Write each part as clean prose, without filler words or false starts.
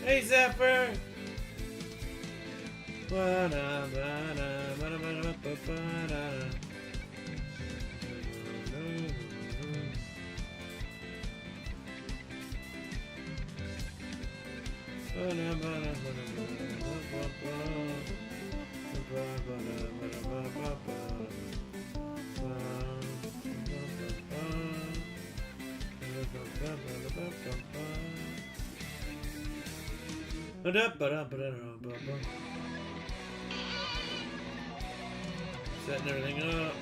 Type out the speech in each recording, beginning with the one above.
Hey, Zephyr! Setting everything up.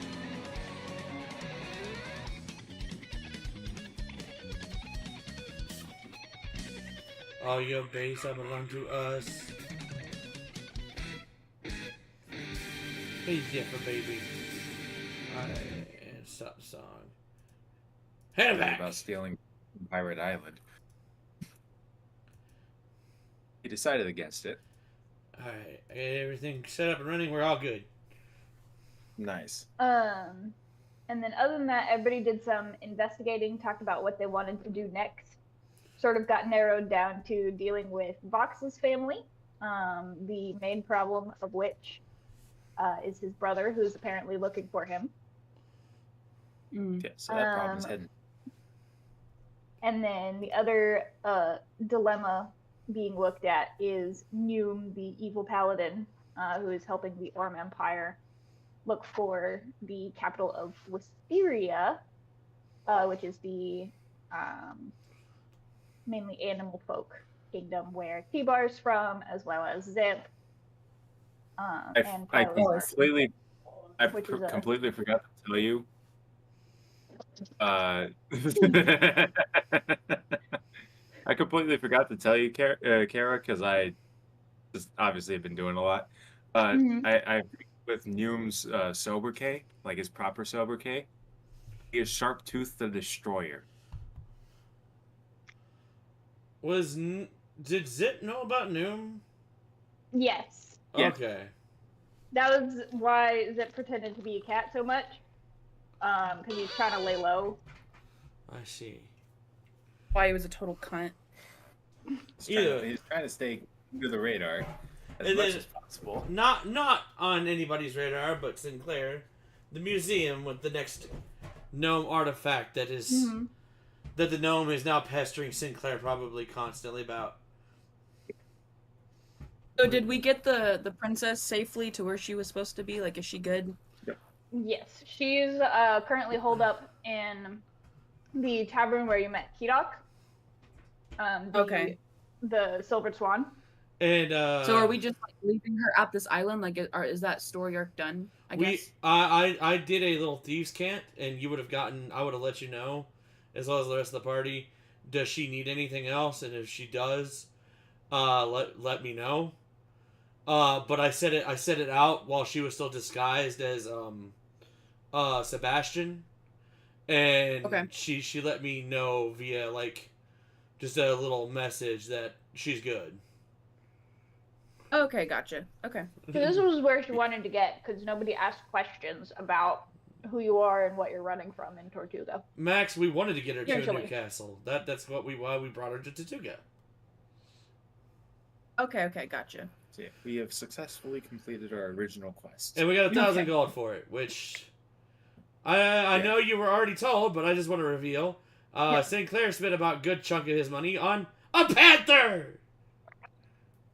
All your base that belong to us. Hey, Zephyr, baby. Alright, and stop the song. Head back! About stealing Pirate Island. He decided against it. Alright, I got everything set up and running. We're all good. Nice. And then other than that, everybody did some investigating, talked about what they wanted to do next. Sort of got narrowed down to dealing with Vox's family, the main problem of which is his brother, who's apparently looking for him. Yeah, so that problem's hidden. And then the other dilemma being looked at is Nume, the evil paladin, who is helping the Orm Empire look for the capital of Wisteria, which is the mainly animal folk kingdom where T-Bar's from, as well as Zip. And I Kylo's completely forgot to tell you. I completely forgot to tell you, Kara, because I just obviously have been doing a lot. I with Nume's sobriquet, like his proper sobriquet, he is Sharptooth the Destroyer. Did Zip know about Noom? Yes. Yeah. Okay. That was why Zip pretended to be a cat so much. Because he's trying to lay I see. Why he was a total cunt. He's trying to stay under the radar as much as possible. Not on anybody's radar, but Sinclair, the museum with the next gnome artifact that is that the gnome is now pestering Sinclair probably constantly about. So did we get the princess safely to where she was supposed to be? Like, is she good? Yes, she's currently holed up in the tavern where you met Kidok. Okay. The Silver Swan. And so are we just like leaving her at this island? Like, is that story arc done? I guess. I did a little thieves' cant, and you would have gotten. I would have let you know, as well as the rest of the party. Does she need anything else? And if she does, let me know. But I said it out while she was still disguised as Sebastian, and she let me know via like just a little message that she's good. Okay, gotcha. Okay. So this was where she wanted to get, because nobody asked questions about who you are and what you're running from in Tortuga. Max, we wanted to get her to a new castle. That's why we brought her to Tortuga. Okay, gotcha. So yeah, we have successfully completed our original quest. And we got 1,000 gold for it, which I know you were already told, but I just want to reveal. Sinclair spent about a good chunk of his money on a panther!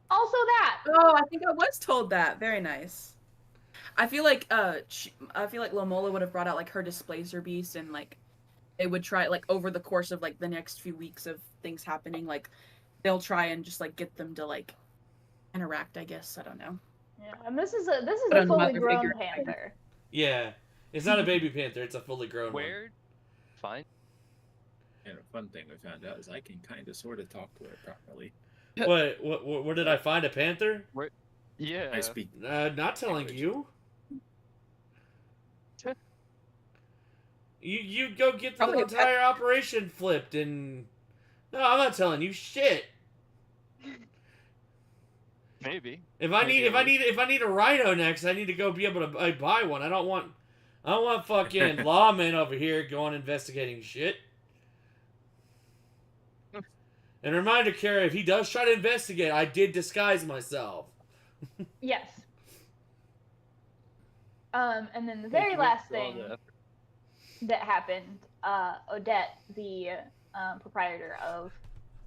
Also that! Oh, I think I was told that. Very nice. I feel like Lomola would have brought out like her displacer beast, and like they would try like over the course of like the next few weeks of things happening, like they'll try and just like get them to like interact, I guess. I don't know. Yeah, and this is a fully grown panther. Yeah. It's not a baby panther, it's a fully grown one. Fine. And a fun thing we found out is I can kind of sort of talk to her properly. Where did I find a panther? Yeah. I speak. Not telling you. You go get the entire operation flipped and... No, I'm not telling you shit. Maybe. If I need a rhino next, I need to go be able to buy one. I don't want fucking lawmen over here going investigating shit. And reminder, Kara, if he does try to investigate, I did disguise myself. Yes. And then the Thank very you last for all thing the effort. that happened, Odette, the proprietor of,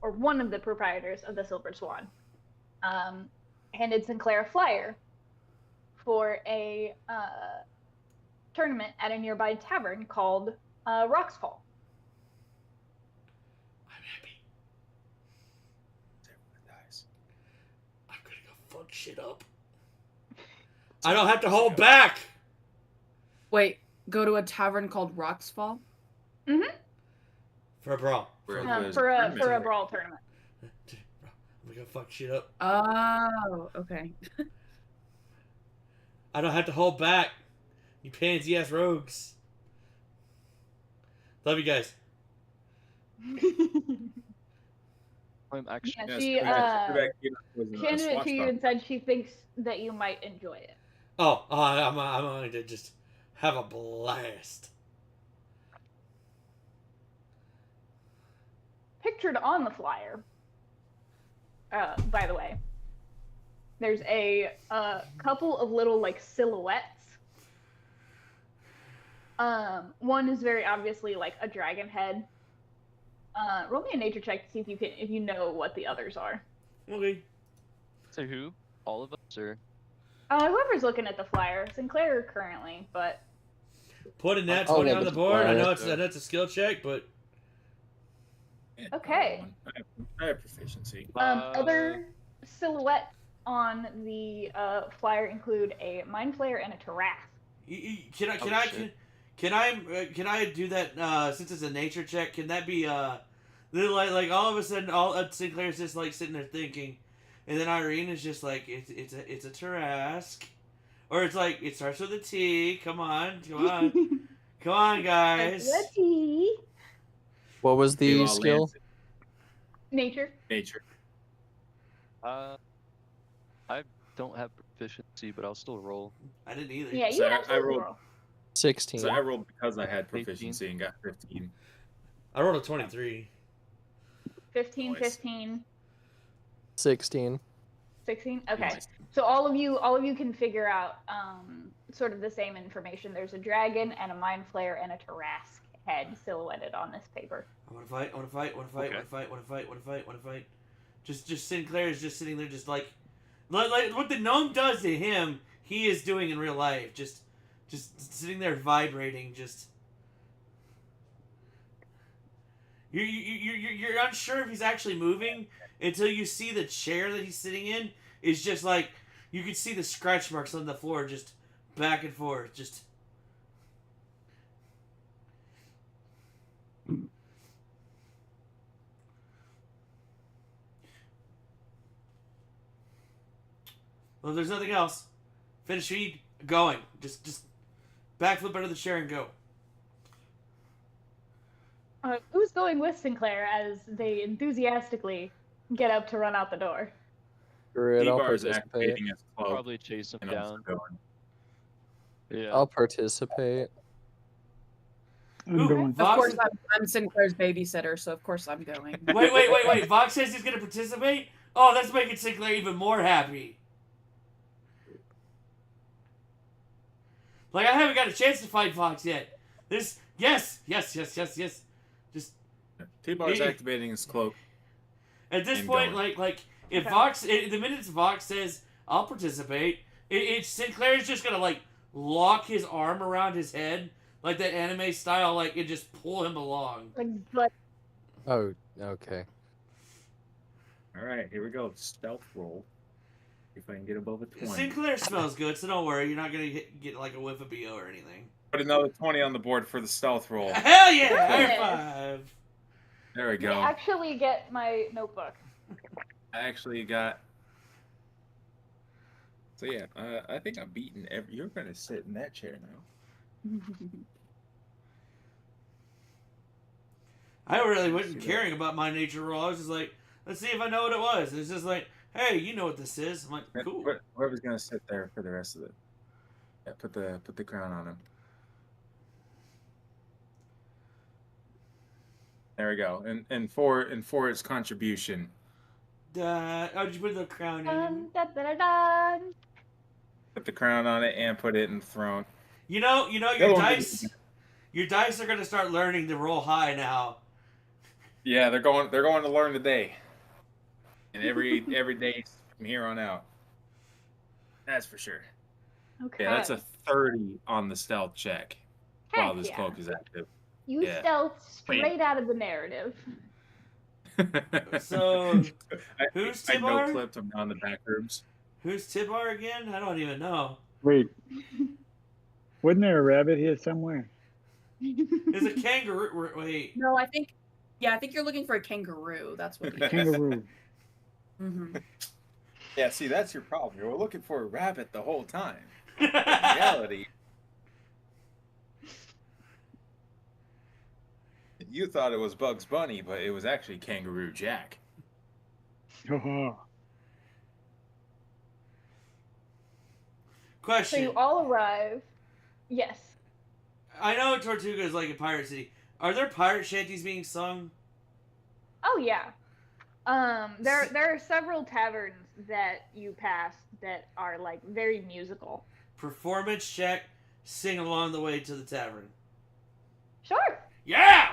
or one of the proprietors of the Silver Swan, handed Sinclair a flyer for a tournament at a nearby tavern called Roxfall. I'm happy. Nice. I'm gonna go fuck shit up. I don't have to hold back. Wait, go to a tavern called Roxfall? For a brawl. Where For there's a brawl tournament. I'm gonna fuck shit up. Oh, okay. I don't have to hold back. You pansy ass rogues. Love you guys. I'm actually. Yeah, she handed it to you and said she thinks that you might enjoy it. Oh, I'm going to just have a blast. Pictured on the flyer, by the way, there's a couple of little like silhouettes. One is very obviously like a dragon head. Roll me a nature check to see if you know what the others are. Okay. Say who? All of us, or? Whoever's looking at the flyer, Sinclair currently, but Put a nat I'll 20 look on the at the board. I flyer. know it's a skill check, but Okay. I have proficiency. other silhouettes on the flyer include a mind flayer and a Tarrasque. can I Oh, shit. can I do that since it's a nature check? Can that be like all of a sudden all Sinclair's just like sitting there thinking, and then Irene is just like it's a Tarrasque, or it's like it starts with a T. Come on, guys. Ready? What was You the all skill? lands in Nature. Nature. I don't have proficiency, but I'll still roll. I didn't either. Yeah, you So I absolutely rolled- roll. 16. So I rolled because I had 18. proficiency and got 15. I rolled a 23. 15, Nice. 15, 16. 16. Okay. Nice. So all of you can figure out sort of the same information. There's a dragon and a mind flayer and a Tarrasque head silhouetted on this paper. I want to fight. Want to fight. Just Sinclair is just sitting there, just like what the gnome does to him, he is doing in real life. Just sitting there vibrating. Just you're unsure if he's actually moving until you see the chair that he's sitting in is just like you can see the scratch marks on the floor, just back and forth, just. Well, if there's nothing else, finish feed, going. Just backflip under the chair and go. Who's going with Sinclair as they enthusiastically get up to run out the door? Great, I'll D-bar is participate. activating his I'll cloak. probably chase him and also down. going. Yeah. I'll participate. Ooh, going. Of Vox, course, I'm Sinclair's babysitter, so of course I'm going. wait. Vox says he's gonna participate? Oh, that's making Sinclair even more happy. Like, I haven't got a chance to fight Vox yet. This, yes. Just, T-bar is activating his cloak. at this And point, going. like, if Okay. the minute Vox says, I'll participate, it's Sinclair's just gonna, like, lock his arm around his head, like that anime style, like, and just pull him along. But Oh, okay. All right, here we go. Stealth roll. If I can get above a 20. Sinclair smells good, so don't worry, you're not gonna get like, a whiff of BO or anything. Put another 20 on the board for the stealth roll. Hell yeah! Goodness. High five! There we I go. actually get my notebook. I actually got. So yeah, I think I'm beating every. You're gonna sit in that chair now. I really wasn't caring about my nature roll. I was just like, let's see if I know what it was. And it's just like, hey, you know what this is. I'm like, cool. Whoever's gonna sit there for the rest of it. Yeah, put the crown on him. There we go. And for its contribution. Oh, did you put the crown in? Dun, dun, dun, dun, dun. Put the crown on it and put it in the throne. You know, The your other one dice. Your dice are gonna start learning to roll high now. Yeah, they're going to learn today. And every day from here on out. That's for sure. Okay. Yeah, that's a 30 on the stealth check while Heck this yeah. cloak is active. You yeah. stealth straight out of the narrative. So, I who's no Tibar? clipped him down the back rooms. Who's Tibar again? I don't even know. Wait. Wasn't there a rabbit here somewhere? Is a kangaroo? Wait. No, I think you're looking for a kangaroo. That's what it is. Kangaroo. Mm-hmm. Yeah, see, that's your problem. You were looking for a rabbit the whole time. In reality, you thought it was Bugs Bunny, but it was actually Kangaroo Jack. Oh, So Question. you all arrive. Yes. I know Tortuga is like a pirate city. Are there pirate shanties being sung? Oh yeah. There are several taverns that you pass that are like very musical. Performance check. Sing along the way to the tavern. Sure. Yeah!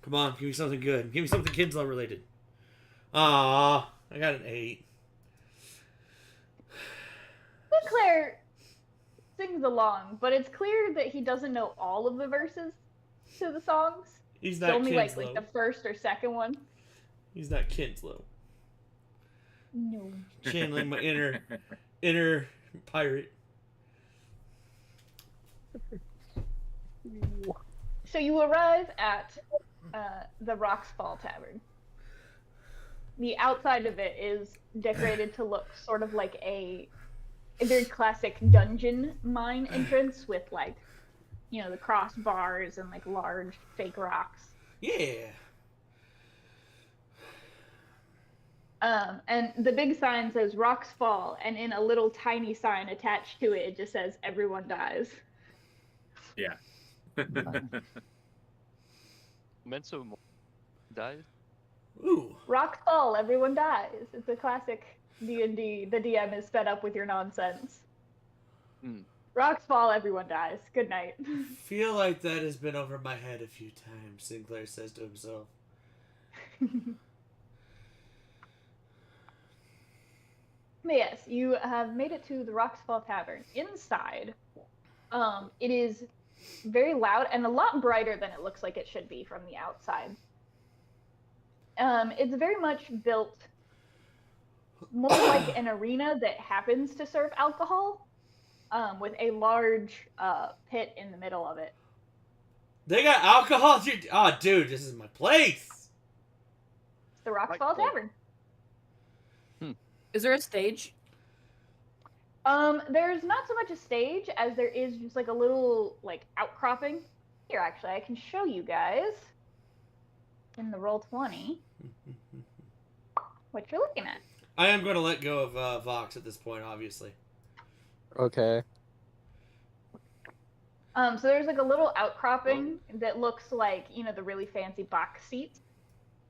Come on, give me something good. Give me something Kinslow related. Ah, I got an 8. Sinclair sings along, but it's clear that he doesn't know all of the verses to the songs. He's It's not only Kinslow. like the first or second one. He's not Kinslow. No. Channeling my inner pirate. So you arrive at the Rocks Fall Tavern. The outside of it is decorated to look sort of like a very classic dungeon mine entrance with like, you know, the crossbars and like large fake rocks. Yeah. And the big sign says Rocks Fall, and in a little tiny sign attached to it, it just says everyone dies. Yeah. Menso dies. Ooh. Rocks Fall, everyone dies. It's a classic D&D. The DM is fed up with your nonsense. Hmm. Rocks fall, everyone dies. Good night. Feel like that has been over my head a few times, Sinclair says to himself. But yes, you have made it to the Rocks Fall Tavern. Inside, it is very loud and a lot brighter than it looks like it should be from the outside. It's very much built more like an arena that happens to serve alcohol, with a large pit in the middle of it. They got alcohol? Oh, dude, this is my place. It's the Rocks Fall Tavern. Is there a stage? There's not so much a stage as there is just like a little like outcropping. Here, actually, I can show you guys in the Roll20 what you're looking at. I am going to let go of Vox at this point, obviously. Okay. So there's like a little outcropping that looks like, you know, the really fancy box seats,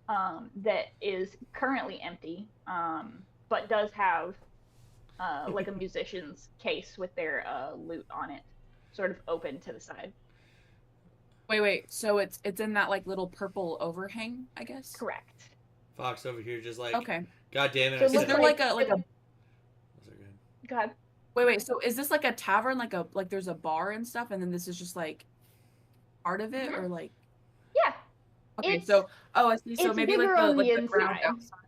that is currently empty, but does have like a musician's case with their lute on it, sort of open to the side. Wait. So it's in that like little purple overhang, I guess. Correct. Fox over here just like, Okay. God damn it. So I it Is said looks there it. like a Those are good. God. wait? So is this like a tavern, like there's a bar and stuff, and then this is just like part of it, or like? Yeah. Okay. It's- So I see. So it's maybe like bigger on the the ground inside. outside.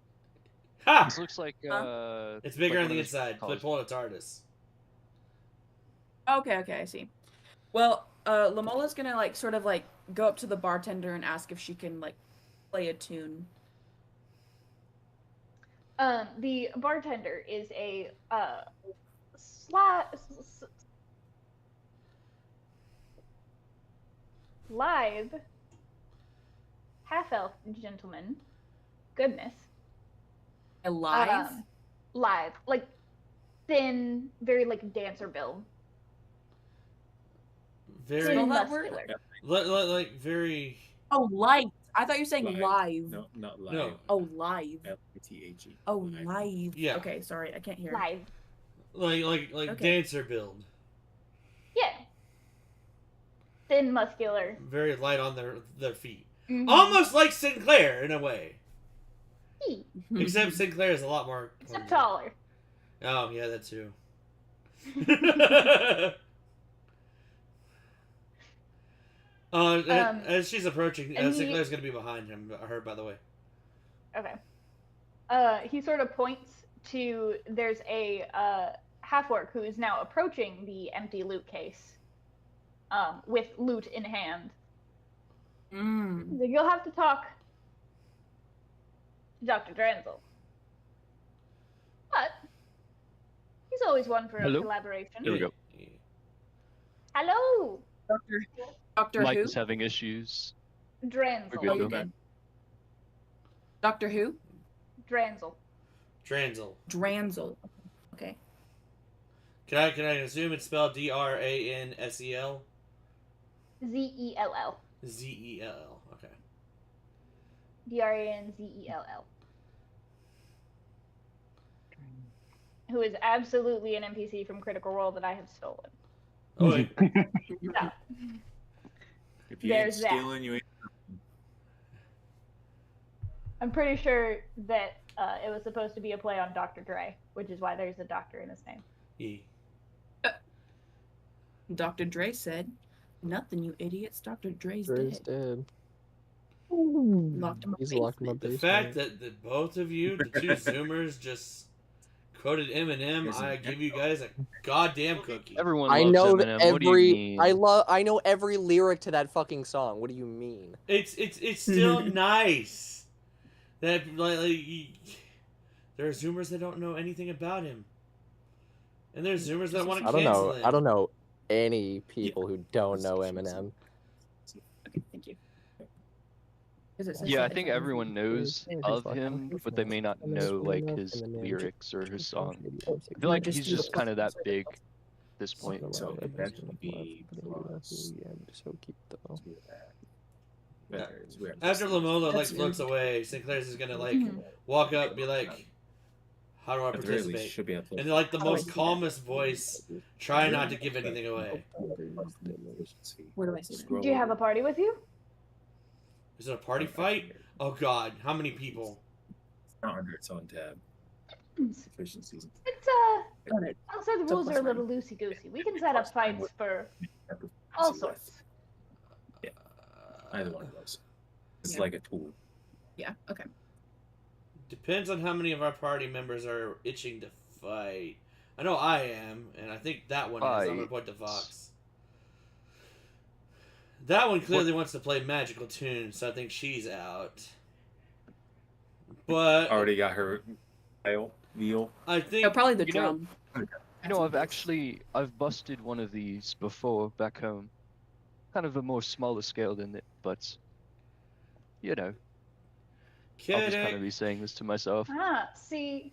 Ha! This looks like It's bigger like on one the of those inside. college- Pull it a TARDIS. Okay, I see. Well, Lamola's gonna like sort of like go up to the bartender and ask if she can like play a tune. The bartender is a live half-elf gentleman. Goodness. Alive? Live, like thin, very like dancer build. Very Spell that word? muscular. like very. Oh, light. I thought you were saying Live. live. No, not live. No. Oh, live. L-I-T-H-E. Oh, live. Yeah. Okay, sorry, I can't hear. Live. Like Okay. dancer build. Yeah. Thin, muscular. Very light on their feet. Mhm. Almost like Sinclair in a way. He, Except Sinclair is a lot more. except clumsy. taller. Oh yeah, that too. As she's approaching, and Sinclair's gonna be behind him. Her, by the way. Okay. He sort of points to there's a half-orc who is now approaching the empty loot case, with loot in hand. Mm. He's like, you'll have to talk to Dr. Dranzel. But he's always one for Hello? a collaboration. Here we go. Hello, Doctor Mike who? is having issues. Dranzel. We're good. Oh, you're Okay. good. Doctor who? Dranzel. Dranzel. Dranzel. Okay. Can I assume it's spelled Dransel? Z-E-L-L. Zell. Okay. D-R-A-N-Z-E-L-L. Who is absolutely an NPC from Critical Role that I have stolen. Oh wait. So, If you There's ain't that. stealing, you ain't. I'm pretty sure that it was supposed to be a play on Dr. Dre, which is why there's a doctor in his name. E. Dr. Dre said, "Nothing, you idiots. Dr. Dre's Dre's dead." dead. Locked him up. He's locked in my The basement. fact that both of you, the two Zoomers, just quoted Eminem, Isn't I it? give you guys a goddamn cookie. Everyone I loves know Eminem. What do you every. mean? I know every lyric to that fucking song. What do you mean? It's still nice that there are Zoomers that don't know anything about him, and there's Zoomers that want to I don't cancel know. him. I don't know any people who don't know Eminem. Okay, thank you. Is it Yeah, I says think that- everyone knows Yeah, of fuck, him, I'm but they may not I'm know like Eminem, his Eminem, lyrics or his song. I I feel like just he's do the just kind of that fucking- big at this point. So it could actually be plus. So keep though. After Lamola That's looks away, Sinclair's is gonna like walk up, and be like, "How do I At the very least, participate?" should be able to. And like the How do I most do that? calmest voice, try not to give anything away. Where do I see that? Do you have a party with you? Is it a party fight? Oh God, how many people? Not under its own tab. Efficiencies. It's Got it. I'll say the So rules plus are a nine. little loosey goosey. We can set up fights for all sorts. Either one of those. It's Yeah. like a tool. Yeah. Okay. Depends on how many of our party members are itching to fight. I know I am, and I think that one is. I'm gonna Fight. point to Fox. That one clearly wants to play magical tunes, so I think she's out. But Already got her wheel. I think Oh, probably the You know- drum. You know, I've busted one of these before back home. Kind of a more smaller scale than it, but you know, I'll just kind of kidding. be saying this to myself. See,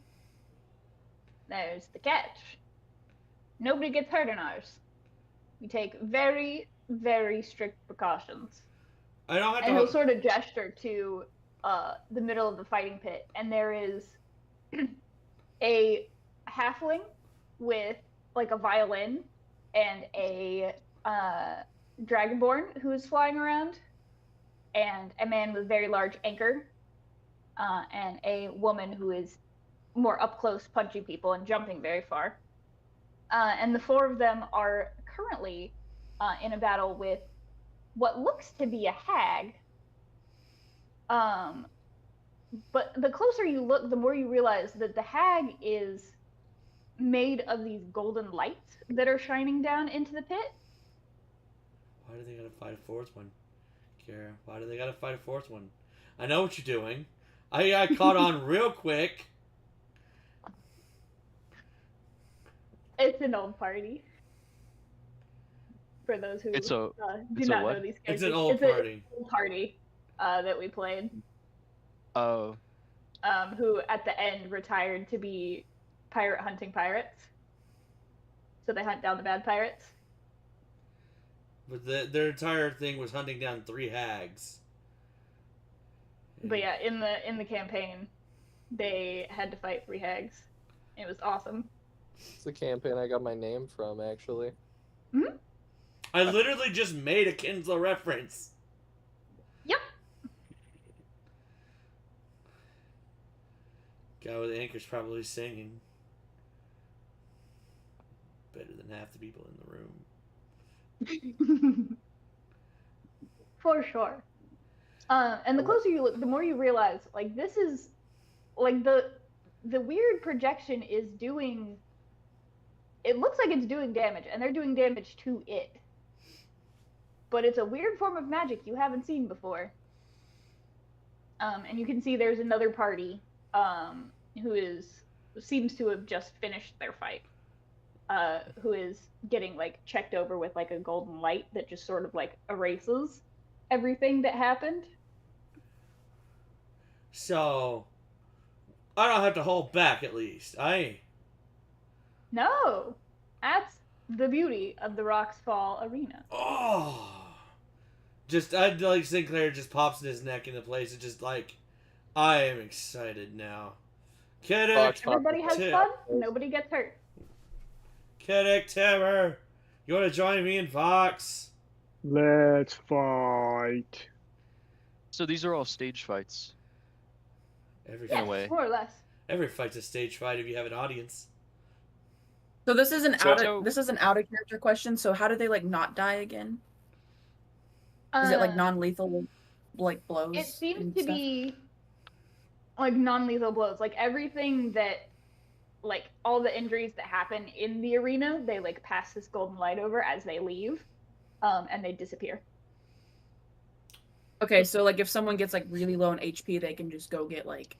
there's the catch. Nobody gets hurt in ours. We take very, very strict precautions. I don't And have he'll to. sort of gesture to the middle of the fighting pit, and there is a halfling with like a violin and a dragonborn who is flying around, and a man with very large anchor, and a woman who is more up close punching people and jumping very far. And the four of them are currently in a battle with what looks to be a hag. But the closer you look, the more you realize that the hag is made of these golden lights that are shining down into the pit. Why do they gotta fight a fourth one, Kara? Why do they gotta fight a fourth one? I know what you're doing. I caught on real quick. It's an old party. For those who It's a do it's a not what? know these It's characters, an old party. An old party that we played. oh Who at the end retired to be pirate hunting pirates. So they hunt down the bad pirates. But their entire thing was hunting down 3 hags. But yeah, in the campaign, they had to fight 3 hags. It was awesome. It's the campaign I got my name from, actually. I literally just made a Kinsler reference. Yep. Guy with the anchor's probably singing. Better than half the people in the room. For sure. And the closer you look, the more you realize, like, this is, like, the weird projection is doing, it looks like it's doing damage, and they're doing damage to it. But it's a weird form of magic you haven't seen before. And you can see there's another party, who seems to have just finished their fight. Who is getting, like, checked over with, like, a golden light that just sort of, like, erases everything that happened. So, I don't have to hold back, at least. No! That's the beauty of the Rocks Fall Arena. Oh! I'd like Sinclair just pops in his neck into place and just, like, I am excited now. Kedic! Everybody has fun, nobody gets hurt. Kedic, Terror! You want to join me and Vox? Let's fight. So these are all stage fights. Every In a Yes, way. more or less. Every fight's a stage fight if you have an audience. So this is an So- out of character question. So how do they like not die again? Is it like non-lethal like blows? It seems and to stuff? be like non-lethal blows. Like everything that, like all the injuries that happen in the arena, they like pass this golden light over as they leave, and they disappear. Okay, so like if someone gets like really low on HP, they can just go get like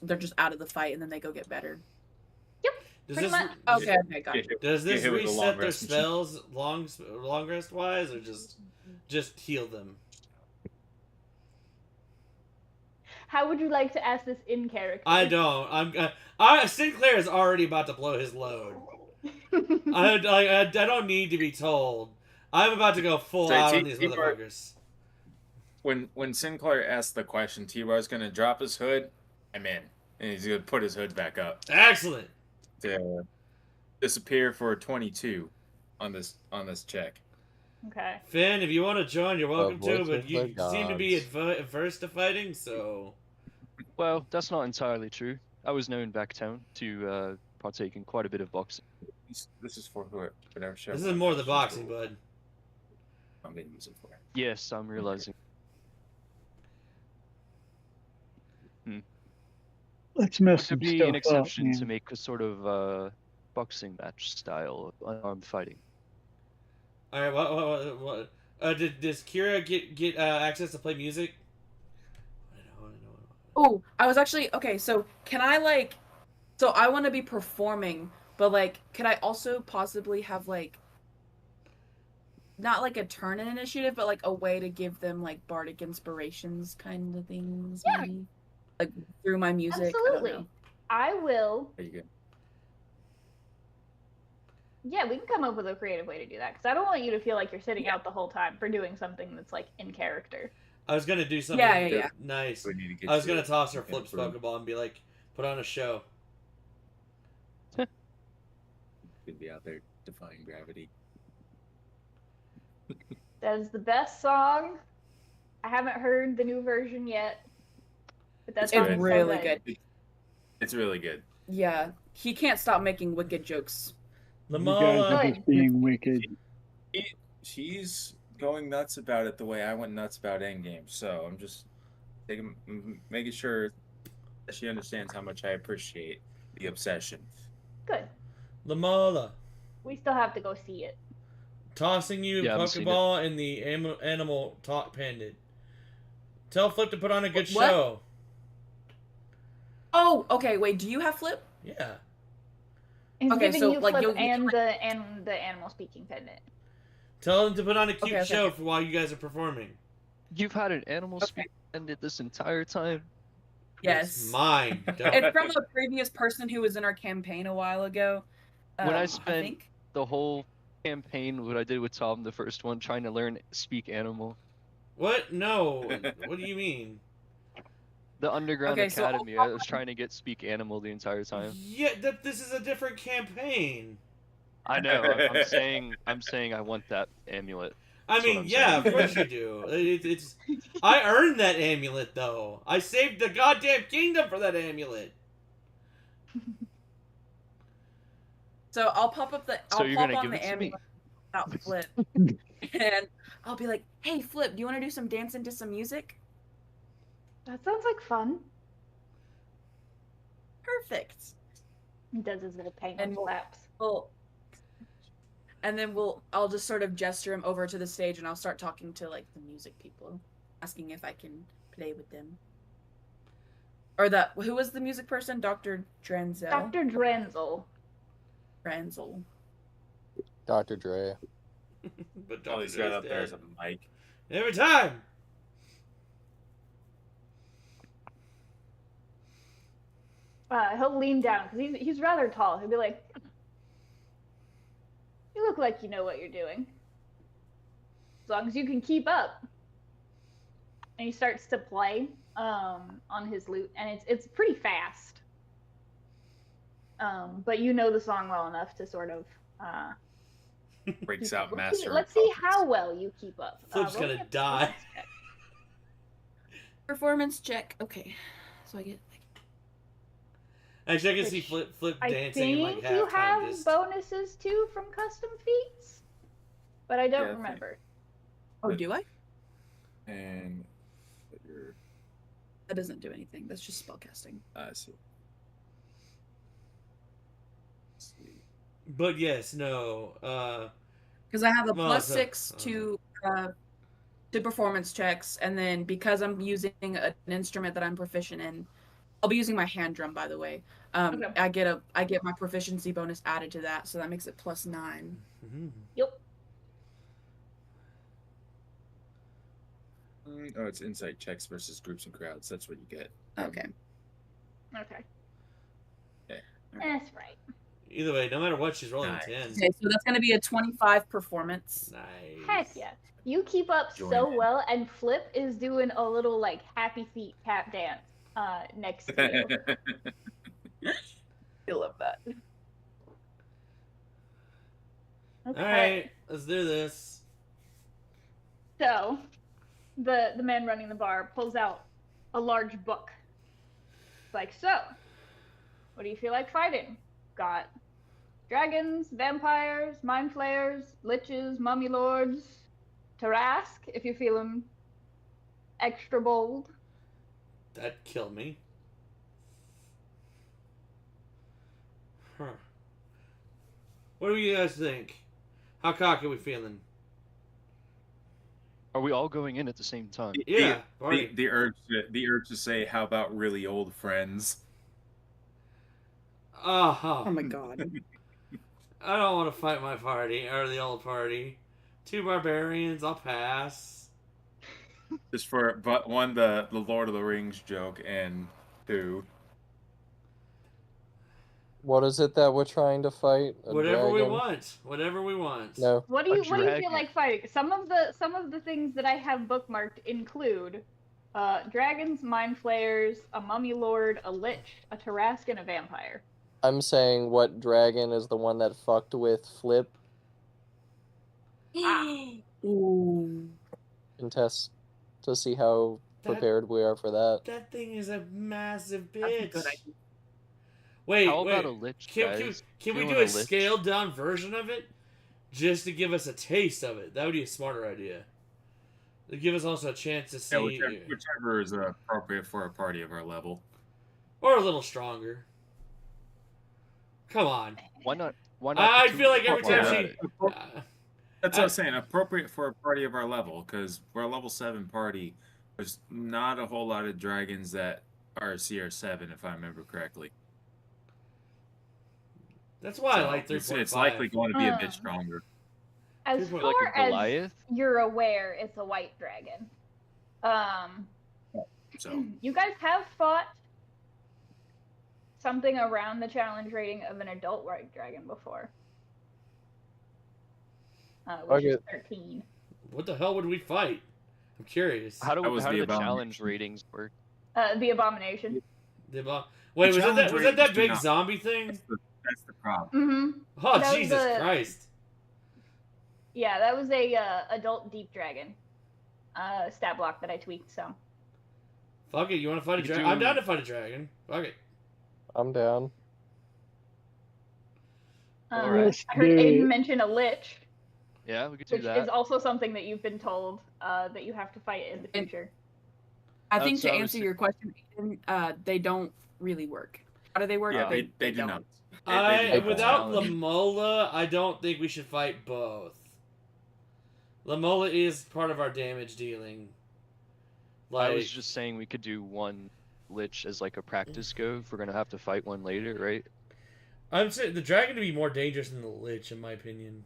they're just out of the fight and then they go get better. Does Pretty this, much. Okay, gotcha. Does this Get hit with a long reset their rest machine. spells long rest wise, or just heal them? How would you like to ask this in character? I don't. Sinclair is already about to blow his load. I don't need to be told. I'm about to go full So, out on these T-Bar- motherfuckers. When Sinclair asked the question, T-Bar's gonna drop his hood. I'm in, and he's gonna put his hood back up Excellent. to disappear for 22 on this check. Okay. Finn, if you want to join, you're welcome to. voice But of you the seem to be gods. averse to fighting, so Well, that's not entirely true. I was known back town to partake in quite a bit of boxing. This is for whatever show. this is more the boxing, bud. I'm gonna use it for. Yes, I'm realizing. Let's mess It some could be stuff an exception up, to man. make a sort of boxing match style unarmed fighting. All right, what? Does Kira get access to play music? I know. Oh, I was actually okay. So can I like? So I want to be performing, but like, could I also possibly have like, not like a turn in initiative, but like a way to give them like bardic inspirations kind of things, Yeah. maybe, like through my music. Absolutely. I don't know. I will. Are you good? Yeah, we can come up with a creative way to do that because I don't want you to feel like you're sitting out the whole time for doing something that's like in character. I was gonna do something Yeah. nice. We need to get I was you gonna a- toss her okay, Flips bro. Pokeball and be like, put on a show. Could be out there defying gravity. That is the best song. I haven't heard the new version yet, but that's It's good. really good. It's really good. Yeah, he can't stop making wicked jokes. You guys Lamala. are just being wicked. She's going nuts about it the way I went nuts about Endgame. So I'm just making sure that she understands how much I appreciate the obsession. Good. Lamala. We still have to go see it. Tossing you Yeah, I a haven't seen Pokeball in the animal talk pendant. Tell Flip to put on a good What? show. Oh, okay. Wait, do you have Flip? Yeah. He's Okay, giving so, you like, Flip you'll- and the animal speaking pendant. Tell him to put on a cute Okay. show for while you guys are performing. You've had an animal Okay. speak ended this entire time. It's Yes. mine. Don't- It's from a previous person who was in our campaign a while ago. When I I spent think. the whole campaign what I did with Tom, the first one, trying to learn speak animal. What? No. What do you mean? The Underground Okay, so Academy. I was trying to get speak animal the entire time. Yeah, this is a different campaign. I know. I'm saying I want that amulet. I That's what mean, I'm yeah, saying. of course you do. It's I earned that amulet though. I saved the goddamn kingdom for that amulet. So I'll pop up the. So I'll you're pop gonna on give the it to me? amulet without Flip, and I'll be like, "Hey, Flip, do you want to do some dancing to some music?" That sounds like fun. Perfect. He does his little And penguin flaps. Well, and then I'll just sort of gesture him over to the stage, and I'll start talking to like the music people, asking if I can play with them. Or who was the music person? Dr. Drenzel. Dr. Drenzel. Drenzel. Dr. Dre. But All Dr. he's got Dre's up there dead. is a mic. Every time. He'll lean down because he's rather tall. He'll be like, "You look like you know what you're doing. As long as you can keep up." And he starts to play on his lute, and it's pretty fast. But you know the song well enough to sort of Breaks keep out up. master. Let's see how well you keep up. Flip's roll me gonna a die. Performance check. Okay. So I get Actually, I can see Which Flip I dancing in think like you halftime. have Just bonuses too from custom feats, but I don't Yeah, I think- remember. Oh, do I? And you're, That doesn't do anything. That's just spellcasting. I see. Let's see. But yes, no. Because I have a Well, plus so- 6 to performance checks, and then because I'm using an instrument that I'm proficient in, I'll be using my hand drum, by the way. Okay. I get my proficiency bonus added to that, so that makes it plus 9. Mhm. Yep. Oh, it's insight checks versus groups and crowds. That's what you get. Okay. Okay. Okay. That's right. Either way, no matter what, she's rolling Nice. a 10. Okay, so that's going to be a 25 performance. Nice. Heck yeah. You keep up Join so in. well, and Flip is doing a little like happy feet tap dance next to you. I love that. Okay. All right, let's do this. So, the man running the bar pulls out a large book. It's like, so, what do you feel like fighting? Got dragons, vampires, mind flayers, liches, mummy lords, Tarask, if you're feeling extra bold. That killed me. Huh. What do you guys think? How cocky are we feeling? Are we all going in at the same time? Yeah, party. the urge to say, "How about really old friends?" Uh-huh. Oh my god. I don't want to fight my party, or the old party. 2 barbarians, I'll pass. Just for but one, the Lord of the Rings joke, and 2. What is it that we're trying to fight? A Whatever we dragon? want. Whatever we want. No. What do you dragon. feel like fighting? Some of the things that I have bookmarked include dragons, mind flayers, a mummy lord, a lich, a Tarask, and a vampire. I'm saying what dragon is the one that fucked with Flip Ooh. and test to see how That- prepared we are for that. That thing is a massive That's a bitch. good idea. Wait, How wait. about a lich, Can guys? we Doing do a a lich? scaled down version of it? Just to give us a taste of it. That would be a smarter idea. To give us also a chance to see. Yeah, whichever is appropriate for a party of our level. Or a little stronger. Come on. Why not? Why not? I the two feel like every while time we're she. at it? That's what I'm saying. Appropriate for a party of our level, because we're a level 7 party. There's not a whole lot of dragons that are CR7, if I remember correctly. That's why I So like 3.5. it's likely going to be a Uh. bit stronger. As People far like a as Goliath? you're aware, it's a white dragon. So You guys have fought something around the challenge rating of an adult white dragon before. which is Okay. 13. What the hell would we fight? I'm curious. How do That was how the do the challenge abomination. ratings work? The Abomination. Wait, The was challenge that ratings do big not- zombie thing? That's the problem. Mm-hmm. Oh, That was Jesus the- Christ. Yeah, that was a adult deep dragon stat block that I tweaked. So Fuck it, you want to fight a You dragon? do- I'm down to fight a dragon. Fuck it. I'm down. Let's I heard do Aiden it. mention a lich, Yeah, we could do which that. is also something that you've been told that you have to fight in the And- future. I think That's to what I was answer saying. your question, Aiden, they don't really work. How do they work? Yeah, they do don't. not. I do without not. Lamola, I don't think we should fight both. Lamola is part of our damage dealing. I Like, was just saying we could do one lich as like a practice go if we're gonna have to fight one later, right? I'm saying the dragon to be more dangerous than the lich, in my opinion.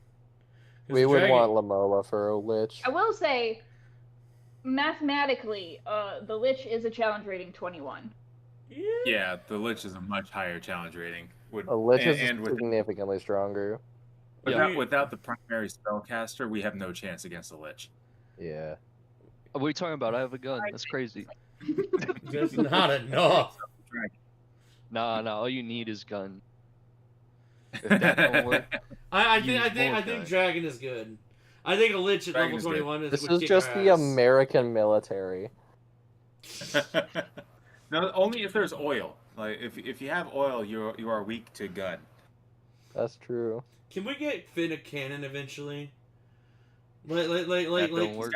'Cause We the would dragon- want Lamola for a lich. I will say, mathematically, the lich is a challenge rating 21. Yeah, the Lich is a much higher challenge rating. A lich and, is and with, significantly stronger. without, Yeah. without the primary spellcaster, we have no chance against the Lich. Yeah. What are you talking about? I have a gun. That's crazy. That's not enough. Nah, all you need is gun. If that don't work, I Use think Mordecai. dragon is good. I think a lich at Dragon level is good. 21 is This would is kick just our the ass. American military. No, only if there's oil. Like if you have oil, you are weak to gun. That's true. Can we get Finn a cannon eventually? Like, that don't work.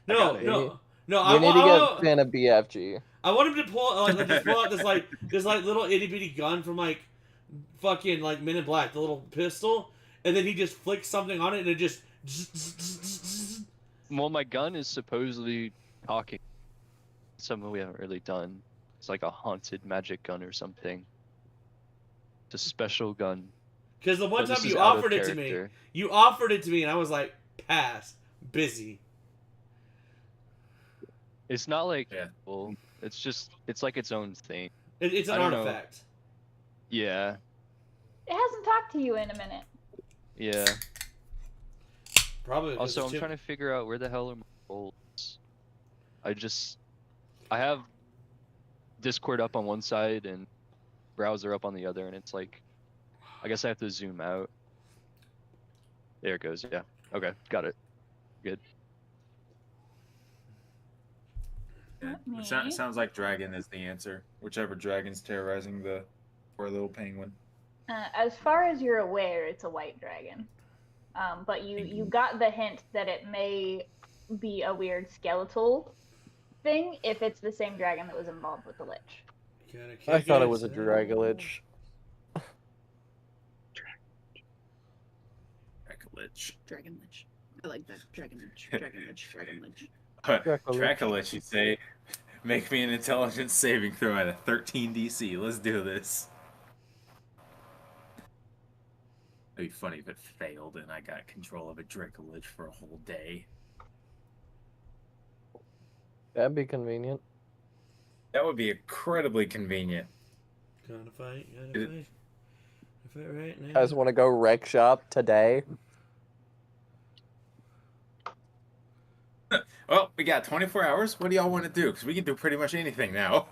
no, got it. no. We need to get Finn a BFG. I want him to pull just pull out this little itty bitty gun from like fucking like Men in Black, the little pistol, and then he just flicks something on it and it just. Well, my gun is supposedly talking. Something we haven't really done. It's like a haunted magic gun or something. It's a special gun. Because the one But this time is you out of offered it to me, character. and I was like, pass, busy. It's not like Yeah. well, it's like its own thing. It's an I don't know. artifact. Yeah, It hasn't talked to you in a minute. yeah. Probably. Also, I'm trying to figure out where the hell are my bolts. I have Discord up on one side and browser up on the other, and it's like, I guess I have to zoom out. There it goes. Yeah. Okay, got it. Good. Yeah. Me. It sounds like dragon is the answer. Whichever dragon's terrorizing the poor little penguin. As far as you're aware, it's a white dragon. But you got the hint that it may be a weird skeletal thing if it's the same dragon that was involved with the lich. I thought it was a Dragolich. Dracolich. Dragon Lich. I like that. Dragon Lich. Dragon Lich. Dragon Lich. Dracolich, you say? Make me an intelligence saving throw at a 13 DC. Let's do this. It'd be funny if it failed and I got control of a Dracolich for a whole day. That'd be convenient. That would be incredibly convenient. Gotta fight, It- gotta fight. Fight right now. You guys want to go wreck shop today? Well, we got 24 hours. What do y'all want to do? Because we can do pretty much anything now.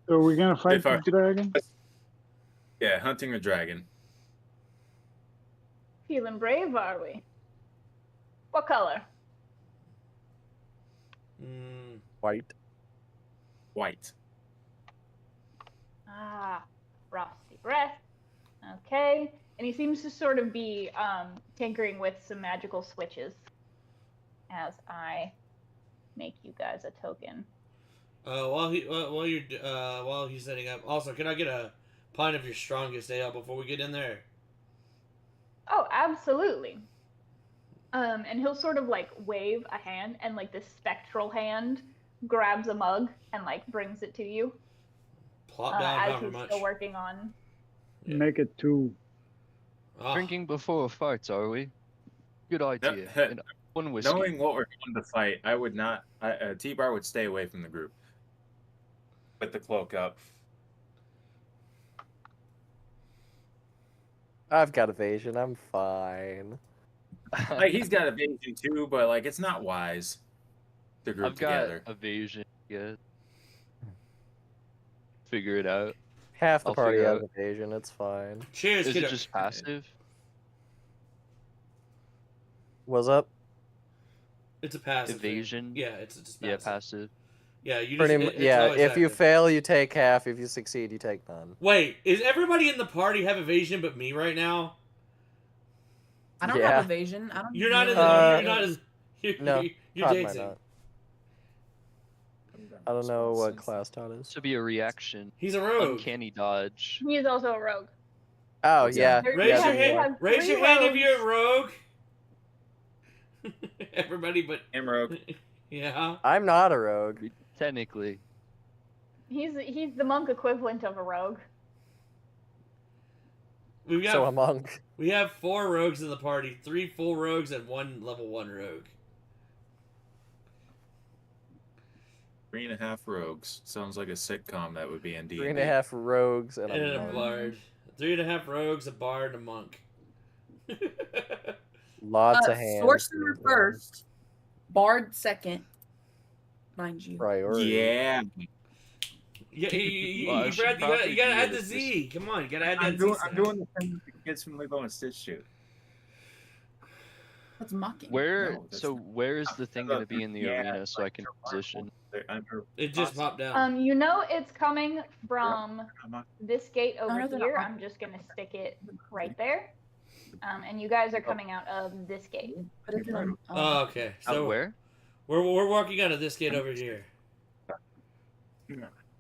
So we're gonna fight If I- the dragon? Yeah, hunting a dragon. Feeling brave, are we? What color? White. White. Ah, frosty breath. Okay. And he seems to sort of be tinkering with some magical switches as I make you guys a token. While he's setting up. Also, can I get a pint of your strongest ale before we get in there? Oh, absolutely. And he'll sort of like wave a hand, and like this spectral hand grabs a mug and like brings it to you. Plop down As however he's much. still working on. Yeah. Make it two. Ah, Drinking before a fight, are we? Good idea. Yep. And one whiskey. Knowing what we're going to fight, I would not. T-Bar would stay away from the group. With the cloak up. I've got evasion. I'm fine. Like he's got evasion too, but like it's not wise to group I've got together. evasion. Yeah. Figure it out. Half the I'll party figure has out. evasion. It's fine. Cheers, Is it kiddo. just passive? What's up? It's a passive thing. Evasion? Yeah, it's just Yeah, passive. passive. Yeah, you just. Pretty It's yeah. always If you active. fail, you take half. If you succeed, you take none. Wait, is everybody in the party have evasion but me right now? I don't Yeah. have evasion. I don't. You're not in the. Uh, you're not as. You're, no, You're Todd might dancing. not. I don't know what class Todd is. This would be a reaction. He's a rogue. Uncanny dodge. He is also a rogue. Oh yeah. There- Raise you your have- hand. you have Raise three your hand if rogues. you're a rogue. Everybody, but Emerald. yeah. I'm not a rogue. Technically. He's the monk equivalent of a rogue. We've got. So a monk. We have 4 rogues in the party. 3 full rogues and 1 level 1 rogue. 3.5 rogues. Sounds like a sitcom that would be in D&D. 3.5 rogues and And a a monk. bard. 3.5 rogues, a bard, and a monk. Lots of hands. Sorcerer first, Bard second, mind you. Priority. Yeah. Yeah, Well, I you should gotta probably add do the this. Z. Come on, you gotta add I'm that doing, Z. I'm doing the thing that the kids from Lilo and Stitch shoot. That's mocking. Where No, that's so not- where is the thing gonna be in the Yeah, arena so I can position? They're under- It just popped down. You know it's coming from I'm not- this gate over no, they're here. not. I'm just gonna stick it right there. And you guys are coming out of this gate. Put it in, Oh, okay. Out So where? we're walking out of this gate over here.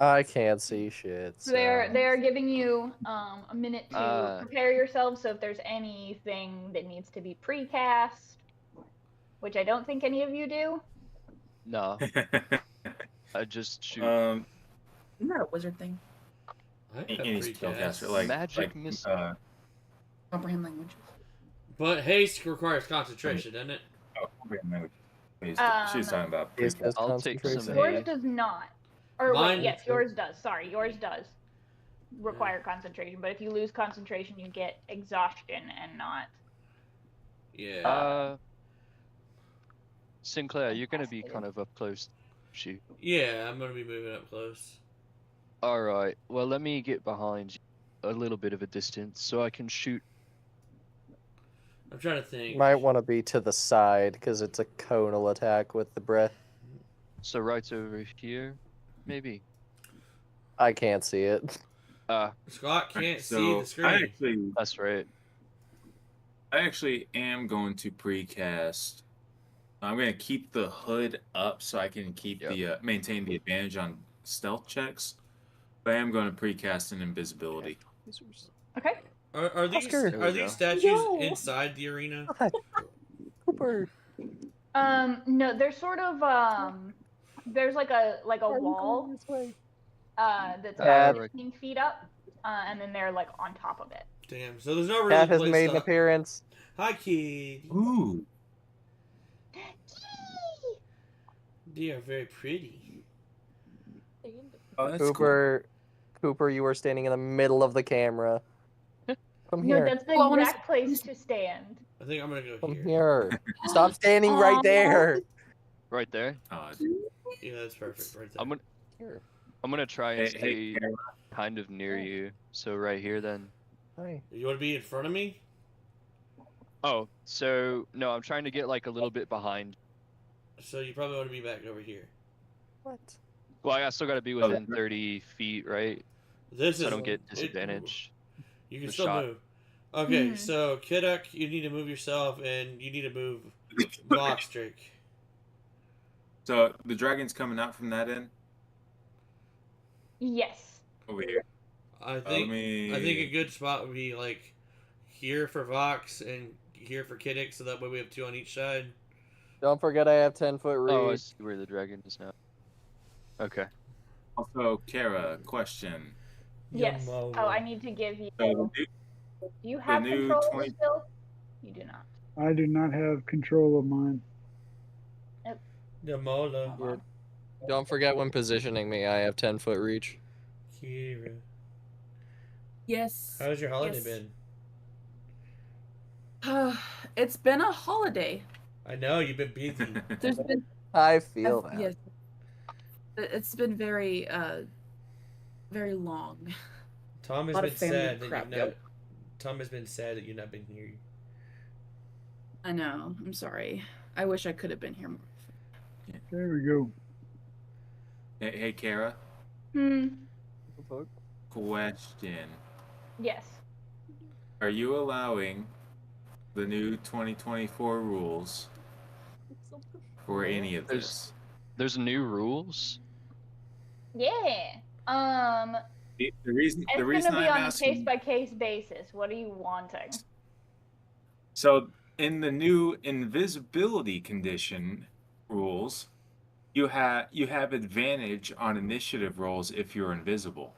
I can't see shit. So they're giving you a minute to Uh. prepare yourselves. So if there's anything that needs to be precast, which I don't think any of you do. No, I just shoot. um, Isn't that a wizard thing? I have any precast. spellcaster like Magic like, missile. Comprehend language. But haste requires concentration, doesn't it? She's talking about Is precast. this I'll take some concentration? Hey. Yours does not. Or Mine- wait, yes, yours does. Sorry, yours does require concentration. But if you lose concentration, you get exhaustion and not. Yeah. Sinclair, you're gonna be kind of up close. Shoot. Yeah, I'm gonna be moving up close. All right. Well, let me get behind you a little bit of a distance so I can shoot. I'm trying to think. Might want to be to the side because it's a conal attack with the breath. So right over here, maybe. I can't see it. Scott can't see So the screen. That's right. I actually am going to precast. I'm going to keep the hood up so I can keep the maintain the advantage on stealth checks. But I am going to precast an invisibility. Okay. Are these Oscar. There we are go. these statues No. inside the arena? Cooper. No, there's sort of there's like a wall This way. that's Cat. about 15 feet up, and then they're like on top of it. Damn. So there's no really Cat has place made an to- appearance. Hi, kid. Ooh. They are very pretty. Oh, that's Cooper, Cooper, you are standing in the middle of the camera. Come No, here. that's the Oh, I wanna exact place to stand. I think I'm gonna go Come here. here. Stop standing right Aw. there. Right there. cool. Yeah, that's perfect. Right there. I'm gonna Here. I'm gonna try and Hey, stay Kara. kind of near you. So right here then. Hi. You want to be in front of me? Oh, so no, I'm trying to get like a little bit behind. So you probably want to be back over here. What? Well, I still got to be Oh, within 30 feet, right? This So is. I don't get it- disadvantage. You can The still shot. move. Okay, Mhm. so Kidduck, you need to move yourself, and you need to move Box Drake. So the dragon's coming out from that end Yes. over here. I Let think me. I think a good spot would be like here for Vox and here for Kidduck, so that way we have 2 on each side. Don't forget I have 10-foot reach. Oh, I see where the dragon is now. Okay. Also, Kara, question. Yes. Yummo. Oh, I need to give you. So Do you have new control 20 still? You do not. I do not have control of mine. The Mola. Yeah. Don't forget when positioning me, I have 10-foot reach. Kira. Yes. How's your holiday Yes. been? It's been a holiday. I know you've been busy. There's been I feel that. yes. It's been very very long. Tom has Lot been of family sad that crap, you've not. Tom has been sad that you've not been here. I know. I'm sorry. I wish I could have been here more. There we go. Hey, Kara. Question. Yes. Are you allowing the new 2024 rules for any of this? There's new rules. Yeah. The reason It's I'm gonna be on a asking. case-by-case basis. What are you wanting? So in the new invisibility condition rules, you have advantage on initiative rolls if you're invisible.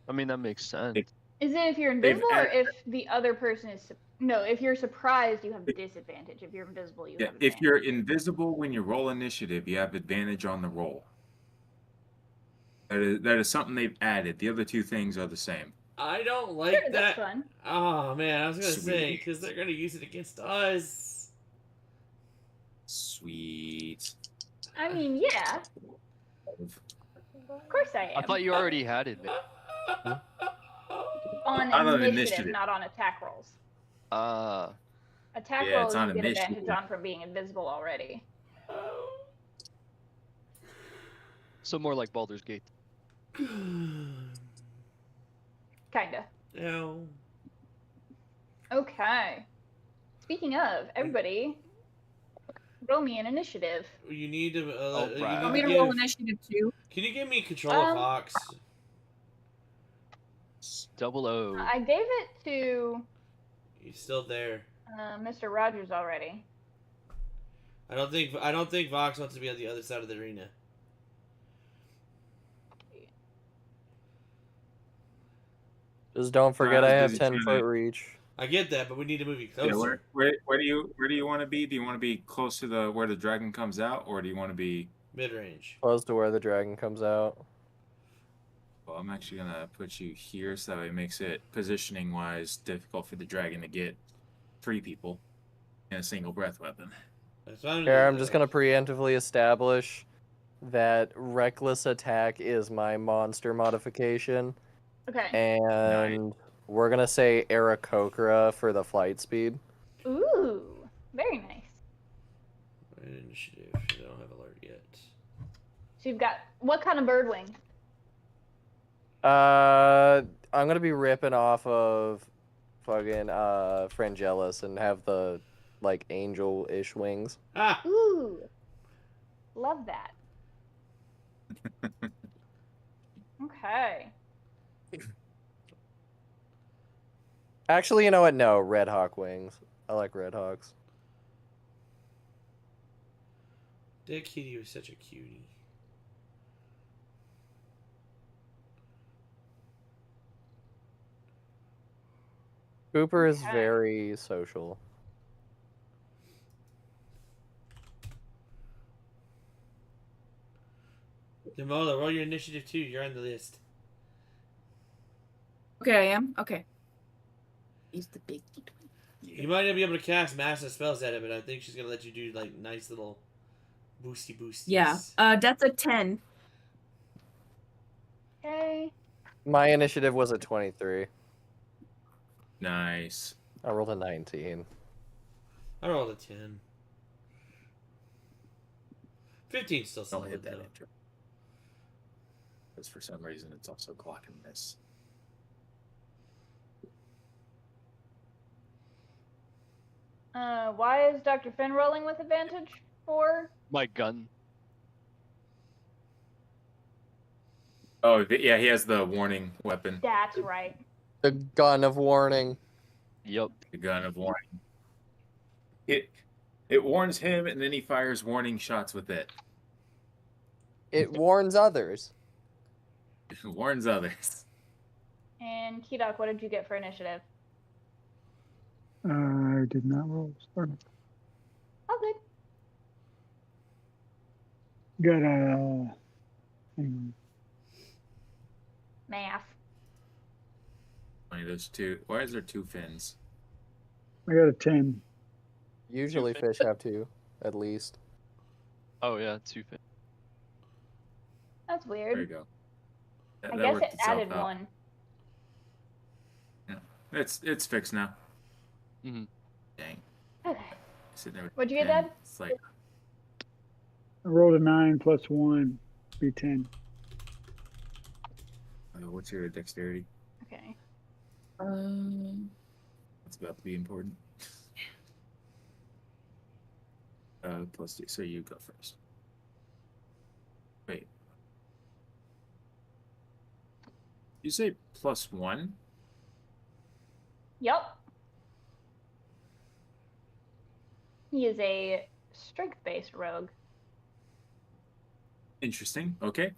I mean, that makes sense. Is it if you're They've invisible or added- if the other person is? No, if you're surprised, you have disadvantage. If you're invisible, you Yeah, have advantage. if you're invisible when you roll initiative, you have advantage on the roll. That is something they've added. The other two things are the same. I don't like Sure, that. that's fun. Oh man, I was gonna say Sweet. because they're gonna use it against us. Sweet. I mean, yeah, of course I am. I thought you already had it. on Not on initiative, initiative. not on attack rolls. Attack Yeah, rolls it's on you get initiative. advantage on from being invisible already. So more like Baldur's Gate. Kinda. No. Okay. Speaking of, everybody, roll me an initiative. You need to. Oh, you right. need Want me to to roll give- initiative too? Can you give me control of Um, Fox? 00. I gave it to He's still there. Mr. Rogers already. I don't think Vox wants to be on the other side of the arena. Just don't forget I Alright, have busy 10 trying foot to- reach. I get that, but we need to move you Yeah, closer. where do you want to be? Do you want to be close to where the dragon comes out, or do you want to be? Mid range. Close to where the dragon comes out. Well, I'm actually gonna put you here, so that way it makes it positioning wise difficult for the dragon to get 3 people in a single breath weapon. That's fine. Here, I'm just going to preemptively establish that reckless attack is my monster modification. Okay. And we're going to say Aarakocra for the flight speed. Ooh, very nice. Initiative. They don't have alert yet. So you've got what kind of bird wing? I'm going to be ripping off of fucking Frangelis and have the like angel-ish wings. Ah! Ooh, love that. Okay. Actually, you know what? No, Red Hawk wings. I like Red Hawks. That kitty was such a cutie. Cooper is Okay. very social. Demola, roll your initiative too. You're on the list. Okay, I am. Okay. He's the big twin. You might not be able to cast massive spells at it, but I think she's gonna let you do like nice little boosty boosties. Yeah. That's a 10. Okay. My initiative was a 23. Nice. I rolled a 19. I rolled a 10. 15 still Don't solid hit that though. intro. Because for some reason it's also clocking this. Why is Dr. Finn rolling with advantage for? My gun. Oh, yeah, he has the warning weapon, That's right. The gun of warning. Yep. the gun of warning. It warns him, and then he fires warning shots with it. It warns others. It warns others. And Kidok, what did you get for initiative? I did not roll. Sorry. Oh, good. Got a. Hang on. Math. funny. There's two. Why is there two fins? I got a 10. Usually fin- fish have two, at least. Oh yeah, 2 fin. That's There you weird. go. I That guess worked it itself added out. one. It's fixed now. Mhm. Dang. Okay. Sitting there with What'd you get, 10. Dad? It's like I rolled a 9 plus 1, be 10. what's your dexterity? Okay. That's about to be important. Plus 2. So you go first. Wait. You say plus 1? Yep. He is a strength-based rogue. Interesting. Okay.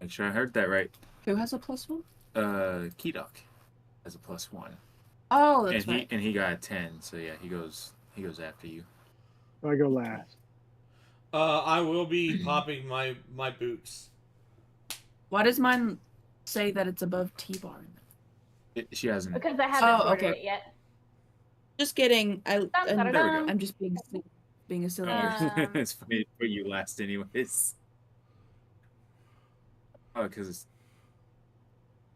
Make sure I heard that right. Who has a +1? Kedok has a plus 1. Oh, And that's right. he got a 10, so yeah, he goes after you. So I go last. I will be popping my boots. Why does mine say that it's above T-bar? She hasn't. Because I haven't Oh, ordered okay. it yet. Just kidding. There we go. I'm just being a silly. Um, it's funny to put you last anyways. Oh, because it's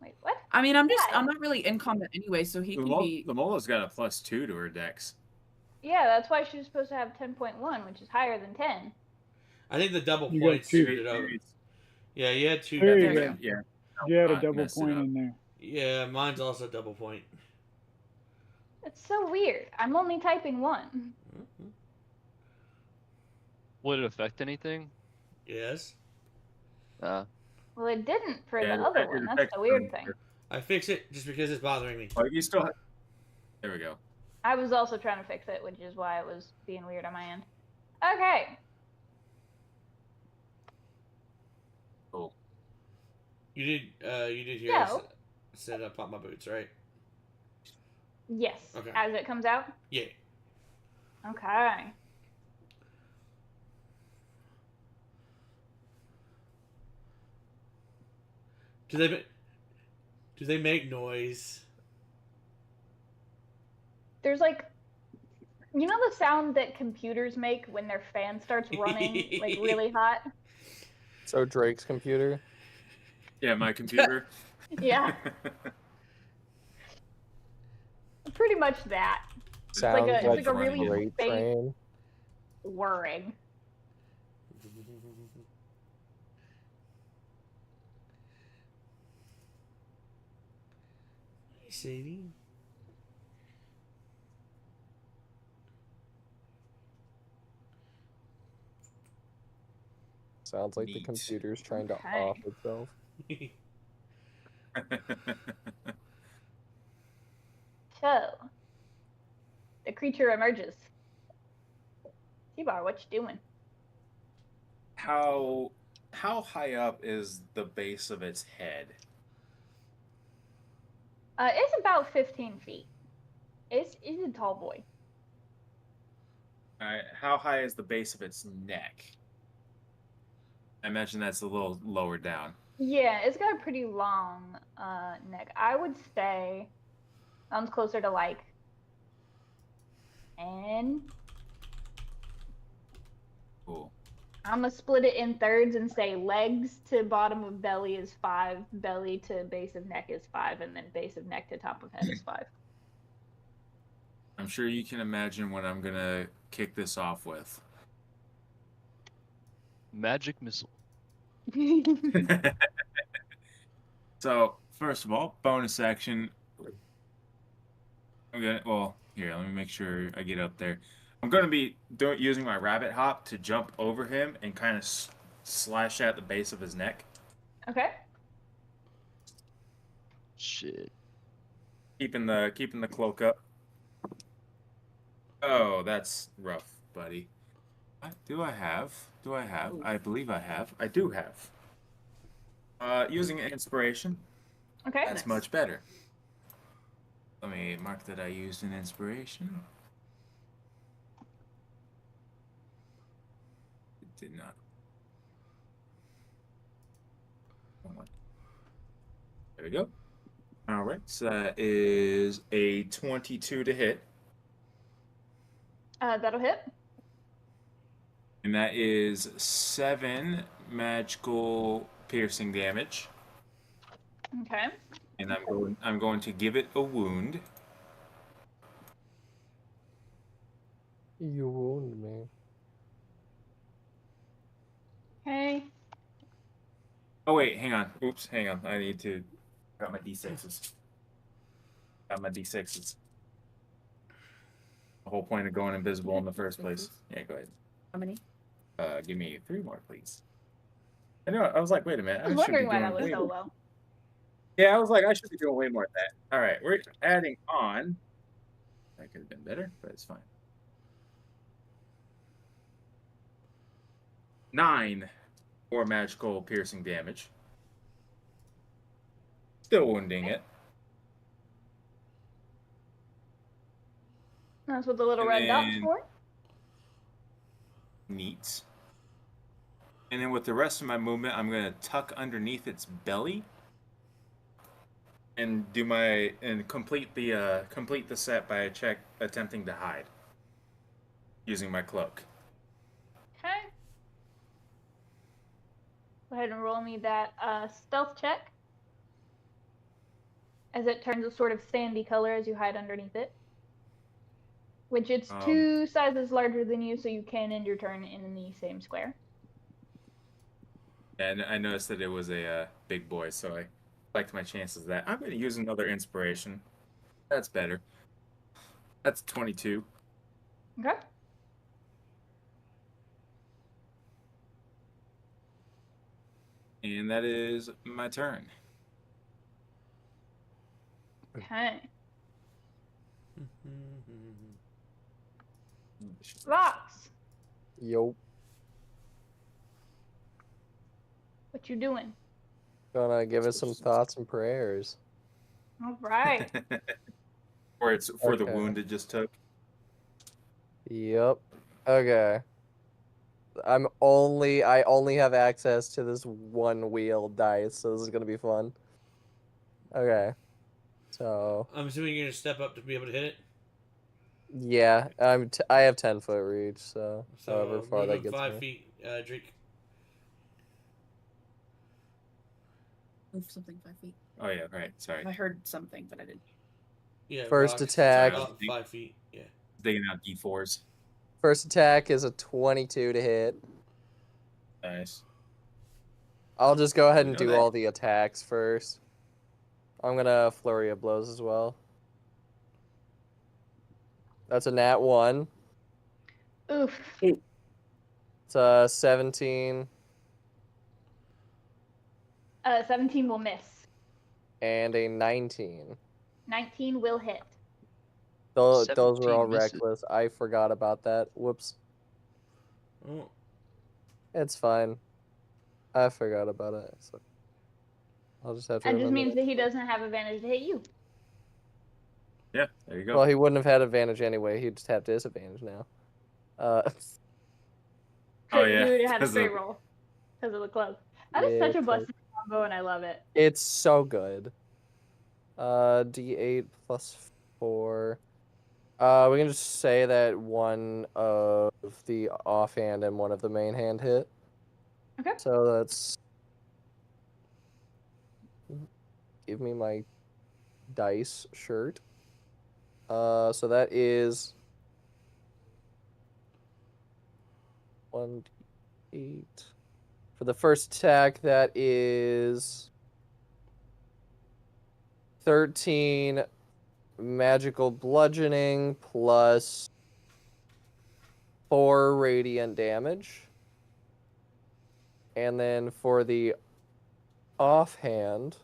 Wait, what? I mean, I'm Yeah. not really in combat anyway, so he can be. Lamola's got a plus 2 to her dex. Yeah, that's why she's supposed to have 10.1, which is higher than 10. I think the double You got points two. screwed it up. Yeah, you had 2 There you double go. points. Yeah. You had a I double messed it point up. in there. Yeah, mine's also double point. It's so weird. I'm only typing 1. Mhm. Would it affect anything? Yes. Well, it didn't for Yeah, the it other affected- one. it That's the affected weird them. thing. I fix it just because it's bothering me. Oh, you still have... There we go. I was also trying to fix it, which is why it was being weird on my end. Okay. Cool. You did hear Yeah. us said pop my boots, right? Yes. Okay. As it comes out? Yeah. Okay. Do they make noise? There's like, you know the sound that computers make when their fan starts running like really hot? So Drake's computer. Yeah, my computer. Yeah, pretty much that. Sounds it's like, like a really a freight faint- train. Whirring. Hey, Sadie. Sounds like the Neat. computer's trying to Okay. off itself. So, the creature emerges. T-Bar, what you doing? How high up is the base of its head? It's about 15 feet. It's a tall boy. Alright, how high is the base of its neck? I imagine that's a little lower down. Yeah, it's got a pretty long neck. I would say sounds closer to like 10. Cool. I'm gonna split it in thirds and say legs to bottom of belly is 5, belly to base of neck is 5, and then base of neck to top of head is 5. I'm sure you can imagine what I'm gonna kick this off with. Magic missile. So, first of all, bonus action. Well, here, let me make sure I get up there. I'm going to be using my rabbit hop to jump over him and kind of slash at the base of his neck. Okay. Shit. Keeping the cloak up. Oh, that's rough, buddy. Do I have? I believe I have. I do have. Using inspiration. Okay. That's much better. Let me mark that I used an inspiration. It did not. There we go. All right, so that is a 22 to hit, That'll hit. and that is 7 magical piercing damage. Okay. And I'm going to give it a wound. You wound me. Okay. Oh wait, hang on. Oops, hang on. I need to got my d6s. Got my d6s. The whole point of going invisible in the first place. Yeah, go ahead. How many? Give me 3 more, please. I know. I was like, wait a minute. I was should be wondering why doing that was way so more. low. Yeah, I was like, I should be doing way more than that. All right, we're adding on. That could have been better, but it's fine. 9 more magical piercing damage. Still wounding it. That's what the little And red dot's then- for. Neat. And then with the rest of my movement, I'm gonna tuck underneath its belly and complete the set by attempting to hide using my cloak. Okay. Go ahead and roll me that stealth check. As it turns a sort of sandy color as you hide underneath it. Which it's 2 sizes larger than you, so you can end your turn in the same square. And I noticed that it was a big boy, so I liked my chances of that. I'm going to use another inspiration. That's better. That's 22. Okay. And that is my turn. Okay. Vox, Yo. what you doing? Gonna give us some thoughts and prayers. All right. Or it's for the Okay. wound it just took. Yep. Okay. I only have access to this one wheel dice, so this is gonna be fun. Okay. So I'm assuming you're gonna step up to be able to hit it. yeah, I have 10-foot reach, so So however far that move gets 5 me. feet, Drake. Move something 5 feet. Oh yeah, right. Sorry. I heard something, but I didn't. Yeah. First Vox, attack. up 5 feet. Yeah. Digging out d4s. First attack is a 22 to hit. Nice. I'll just go ahead You and know do that. all the attacks first. I'm gonna flurry of blows as well. That's a nat 1. Oof. It's a 17 17 will miss. and a 19. 19 will hit. Those were all 17 misses. reckless. I forgot about that. Whoops. Oh. It's fine. I forgot about it. So I'll just have to That just remember means that. that he doesn't have advantage to hit you. Yeah, there you go. Well, he wouldn't have had advantage anyway. He'd just have disadvantage now. Oh, yeah, You would have had a 'cause straight of- roll. Because of the club. That is Yeah, such a club. busted combo, and I love it. It's so good. D8 plus 4. We can just say that one of the offhand and one of the main hand hit. Okay. So that's. Give me my dice shirt. So that is 1d8. For the first attack, that is 13 magical bludgeoning plus 4 radiant damage. And then for the offhand,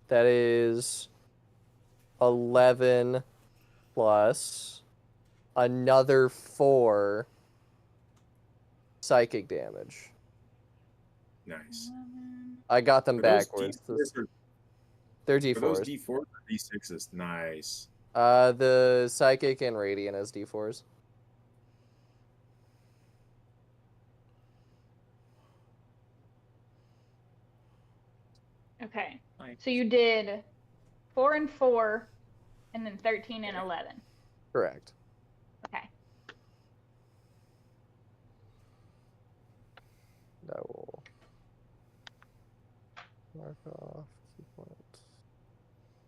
that is 11 plus another 4 psychic damage. Nice. I got them Are those backwards. D4s or- They're Are those D4s. D4s or D6s? Nice. The psychic and radiant as D4s. Okay. Nice. So you did 4 and 4, and then 13 and 11. Correct. Okay. I will mark off key point.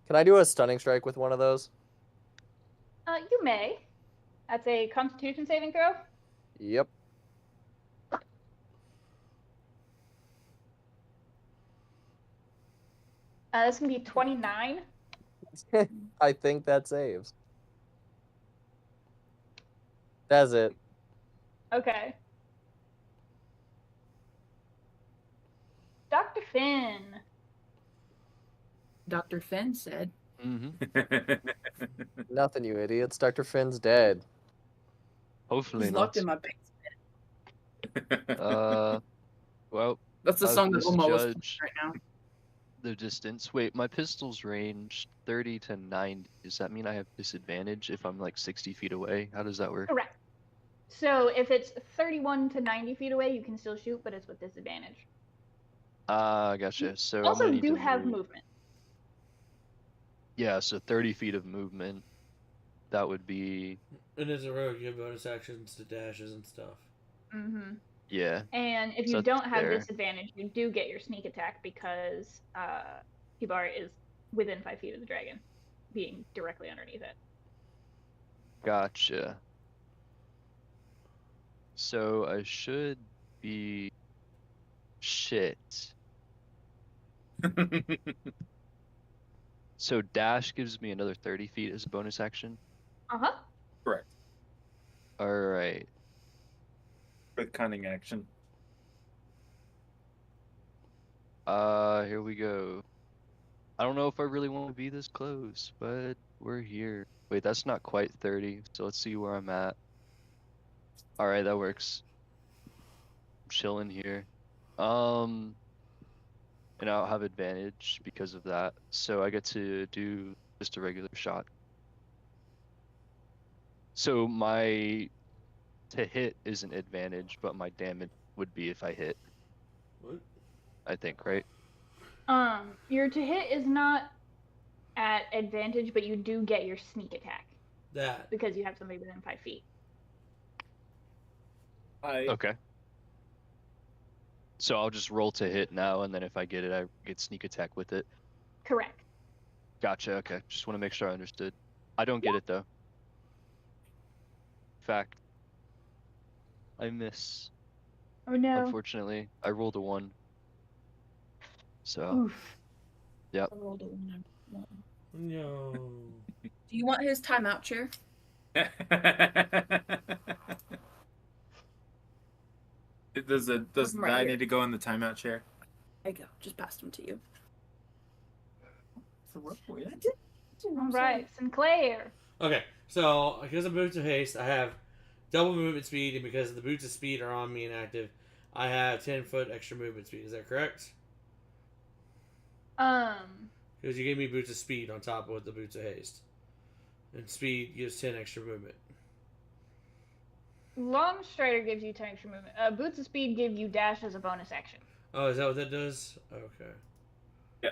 Can I do a stunning strike with one of those? You may. That's a Constitution saving throw. Yep. This can be 29. I think that saves. That's it. Okay. Dr. Finn. Dr. Finn said. Mm-hmm. Nothing, you idiots. Dr. Finn's dead. Hopefully He's not. locked in my basement. Well, That's the I'll song that just Lomo's playing judge right now. the distance. Wait, my pistol's range 30 to 90. Does that mean I have disadvantage if I'm like 60 feet away? How does that work? Correct. So if it's 31 to 90 feet away, you can still shoot, but it's with disadvantage. Gotcha. So I'm Also, gonna need do to have move. movement. Yeah, so 30 feet of movement. That would be, And as a rogue, you have bonus actions to dashes and stuff. Mm-hmm. yeah. And if So you that's don't have fair. disadvantage, you do get your sneak attack because Kibar is within 5 feet of the dragon, being directly underneath it. Gotcha. So I should be shit. So dash gives me another 30 feet as a bonus action. Uh-huh. Correct. All right. With cunning action. Here we go. I don't know if I really want to be this close, but we're here. Wait, that's not quite 30, so let's see where I'm at. All right, that works. I'm chilling here. And I'll have advantage because of that, so I get to do just a regular shot. So my to hit isn't advantage, but my damage would be if I hit. What? I think, right? Your to hit is not at advantage, but you do get your sneak attack That. because you have somebody within 5 feet. Okay. So I'll just roll to hit now, and then if I get it, I get sneak attack with it. Correct. Gotcha, okay. Just want to make sure I understood. I don't get it, though. Fact. I miss. Oh no. Unfortunately, I rolled a 1. So, Oof. yep. I rolled a 1. No. Do you want his timeout chair? Does Right I here. need to go in the timeout chair? There you go. Just passed him to you. All right, Sinclair. Okay, so because of Boots of Haste, I have double movement speed, and because the Boots of Speed are on me and active, I have 10-foot extra movement speed. Is that correct? Because you gave me Boots of Speed on top of the Boots of Haste. And speed gives 10 extra movement. Long Strider gives you 10 extra movement. Boots of Speed give you dash as a bonus action. Oh, is that what that does? Okay. Yeah.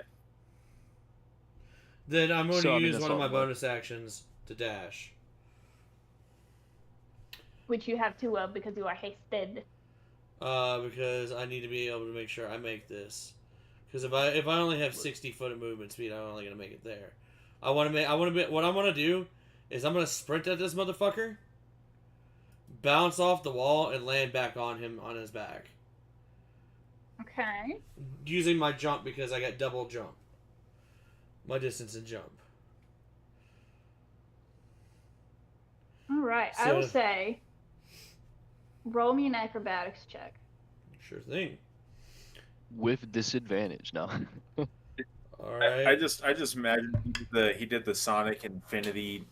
Then I'm going So, to I mean, use that's one of all my one. bonus actions to dash. Which you have 2 of because you are hasted. Because I need to be able to make sure I make this. Because if I only have 60 foot of movement speed, I'm only gonna make it there. What I want to do is I'm gonna sprint at this motherfucker, bounce off the wall, and land back on him on his back. Okay. Using my jump because I got double jump. My distance and jump. All right. I will So- say, roll me an acrobatics check. Sure thing. With disadvantage now. All right. I just imagine he did the Sonic Infinity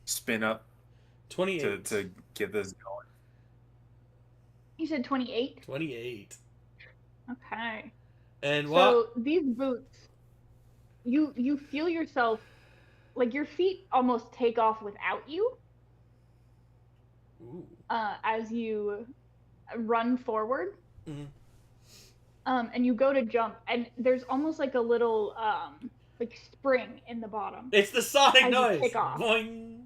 spin up 28. to get this going. You said 28. 28. Okay. And what? So these boots, you feel yourself, like your feet almost take off without you Ooh. as you run forward. Mhm. And you go to jump, and there's almost like a little like spring in the bottom It's the sonic As you noise. kick off. Boing.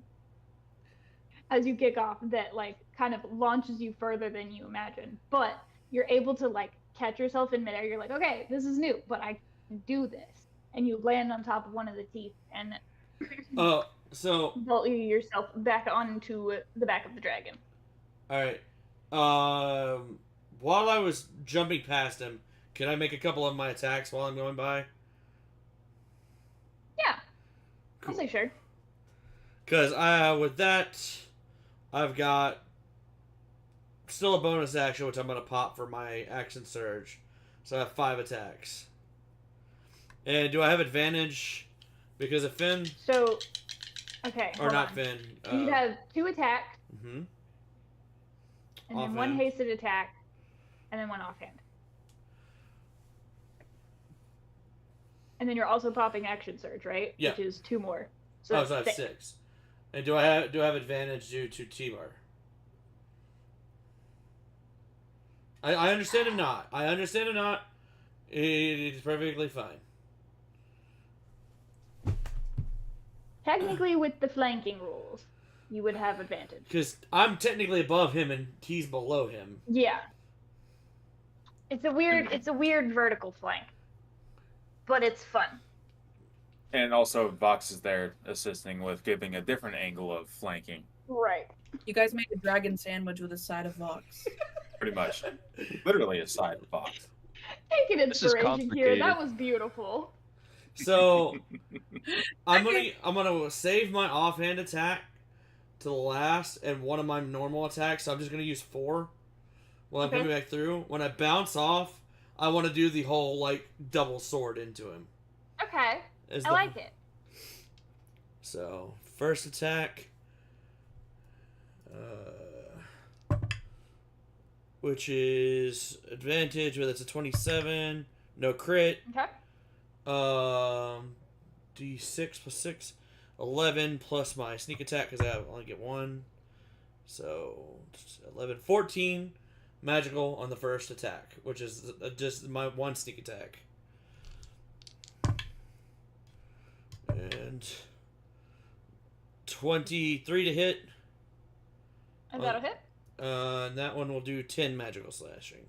as you kick off that like kind of launches you further than you imagine. But you're able to like catch yourself in midair. You're like, okay, this is new, but I can do this. And you land on top of one of the teeth and So vault yourself back onto the back of the dragon. all right. While I was jumping past him, can I make a couple of my attacks while I'm going by? Yeah, Cool. I'll say sure. Because with that, I've got still a bonus action, which I'm going to pop for my action surge. So I have 5 attacks. And do I have advantage because of Finn? So, okay, Or hold not on. Finn? You have 2 attacks, Mm-hmm. and then 1 Offhand. hasted attack, and then 1 offhand. And then you're also popping action surge, right? Yeah. Which is 2 more. So So I have that's 6. And do I have advantage due to T-Bar? I understand it not. I understand it not. It's perfectly fine. Technically, with the flanking rules, you would have advantage. Because I'm technically above him and he's below him. Yeah. It's a weird vertical flank. But it's fun. And also, Vox is there assisting with giving a different angle of flanking. Right. You guys made a dragon sandwich with a side of Vox. Pretty much. Literally a side of Vox. Taking This is inspiration here. That complicated. was beautiful. So I'm gonna save my offhand attack to the last and one of my normal attacks. So I'm just gonna use 4 while I'm Okay. coming back through. When I bounce off, I want to do the whole like double sword into him. Okay. As I like it. So first attack, which is advantage, but it's a 27, no crit. Okay. D6 plus 6, 11 plus my sneak attack because I only get 1. So 11, 14 magical on the first attack, which is just my 1 sneak attack. And 23 to hit. Is that a hit? And that one will do 10 magical slashing.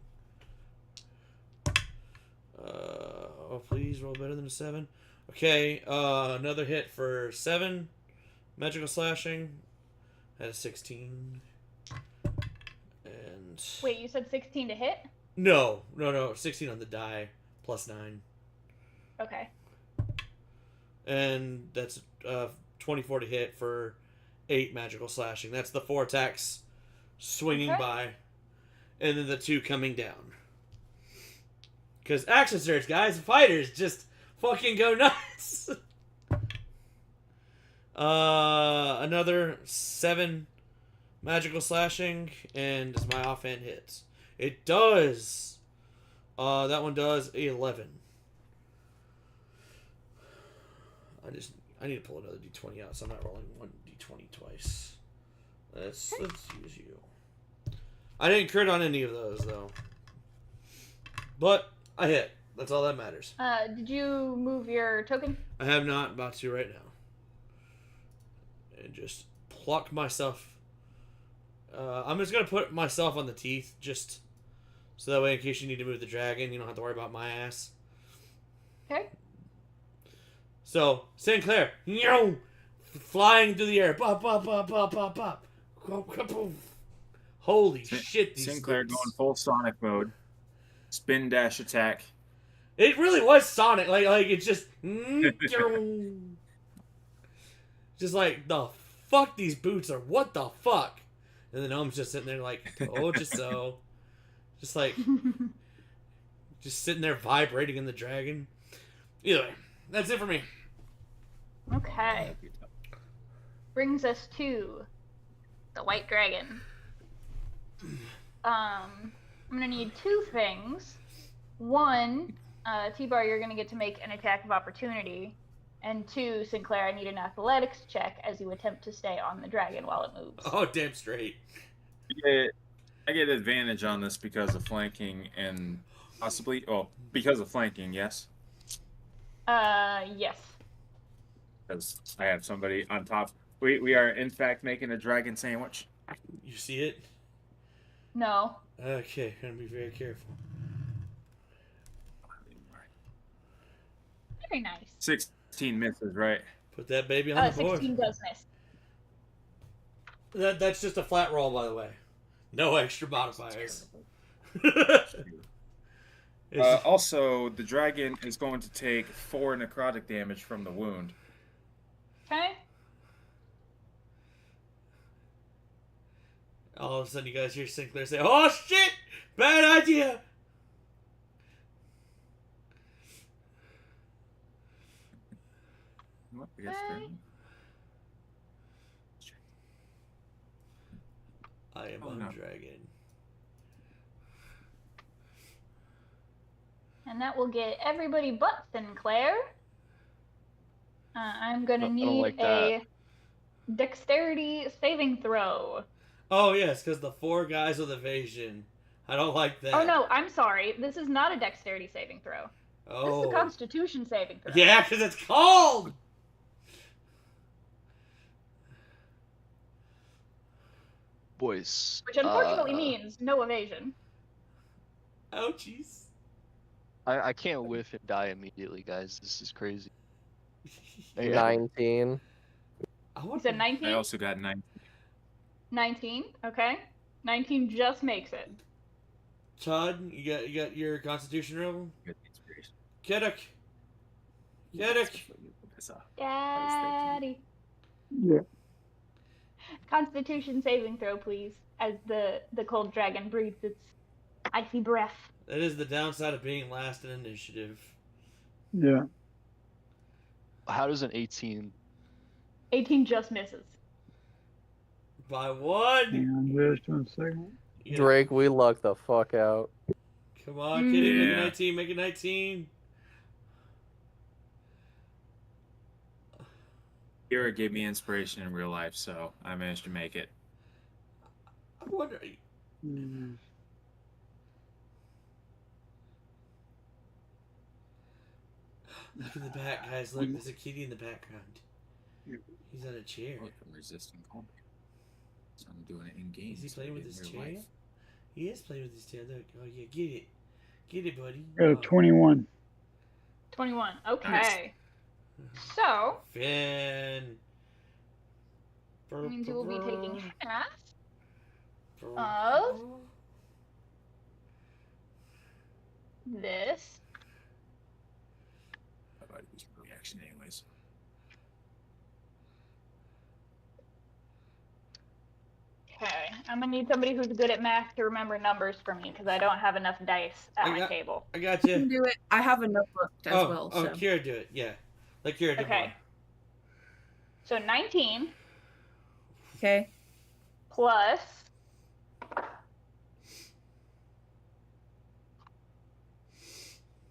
Oh, please roll better than a 7. Okay, another hit for 7 magical slashing. At a 16. And Wait, you said 16 to hit? no, 16 on the die plus 9. Okay. And that's 24 to hit for 8 magical slashing. That's the 4 attacks swinging Okay. by, and then the 2 coming down. Because action surge, guys, fighters just fucking go nuts. Another 7 magical slashing, and as my offhand hits, it does. That one does 11. I need to pull another d20 out, so I'm not rolling 1d20 twice. Let's use you. I didn't crit on any of those though, but I hit. That's all that matters. Did you move your token? I have not, about to right now, and just pluck myself. I'm just gonna put myself on the teeth, just so that way, in case you need to move the dragon, you don't have to worry about my ass. Okay. So, Sinclair, flying through the air. Pop, pop, pop, pop, pop, pop. Holy shit, these Sinclair things. going full Sonic mode. Spin dash attack. It really was Sonic. Like it's just... just like, the fuck these boots are. What the fuck? And the gnome's just sitting there like, oh, just so. Just like, just sitting there vibrating in the dragon. Either way, that's it for me. Okay. Brings us to the white dragon. I'm gonna need 2 things. 1, T-Bar, you're gonna get to make an attack of opportunity. And 2, Sinclair, I need an athletics check as you attempt to stay on the dragon while it moves. Oh, damn straight. I get advantage on this because of flanking and possibly, because of flanking, yes. Yes. because I have somebody on top. We are in fact making a dragon sandwich. You see it? No. Okay, gonna be very careful. Very nice. 16 misses, right? Put that baby on the board. 16 does miss. That's just a flat roll, by the way. No extra modifiers. Also, the dragon is going to take 4 necrotic damage from the wound. Okay. All of a sudden, you guys hear Sinclair say, "Oh shit! Bad idea!" What? I guess Hey. then- I am Oh, on no. dragon. And that will get everybody but Sinclair. I'm gonna I don't need like a dexterity saving throw. Oh yes, because the 4 guys with evasion. I don't like that. Oh no, I'm sorry. This is not a dexterity saving throw. This is Oh. a constitution saving throw. Yeah, because it's cold. Boys. Which unfortunately means no evasion. Ouchies. I can't whiff and die immediately, guys. This is crazy. Hey, 19. I You want said 19? I also got 9. 19, okay. 19 just makes it. Todd, you got your Constitution roll. Good inspiration. Kedek. Kedek. Piss off. Daddy. Yeah. Constitution saving throw, please, as the cold dragon breathes its icy breath. That is the downside of being last in initiative. Yeah. How does an 18? 18 just misses. By 1. Hang on just 1 second. Yeah. Drake, we lucked the fuck out. Come on, kitty. Make it Yeah. 19. Make it 19. Kira gave me inspiration in real life, so I managed to make it. I wonder. Mm. Look in the back, guys. Look, there's a kitty in the background. He's on a chair. Look, I'm resisting combat. So I'm doing it in game. Is he so playing with in his real chair? life. He is playing with his tail. Look. Oh, yeah. Get it. Get it, buddy. Got a Oh. 21. 21. Okay. Nice. So, Finn. that means you will be taking half. Of of- This. I thought it was a reaction anyways. Okay. I'm gonna need somebody who's good at math to remember numbers for me because I don't have enough dice at I my got- table. I got I can you. do it. I have a notebook as Oh, well. oh, So. Kira, do it. Yeah. Let Kira do Okay. more. So 19 Okay. plus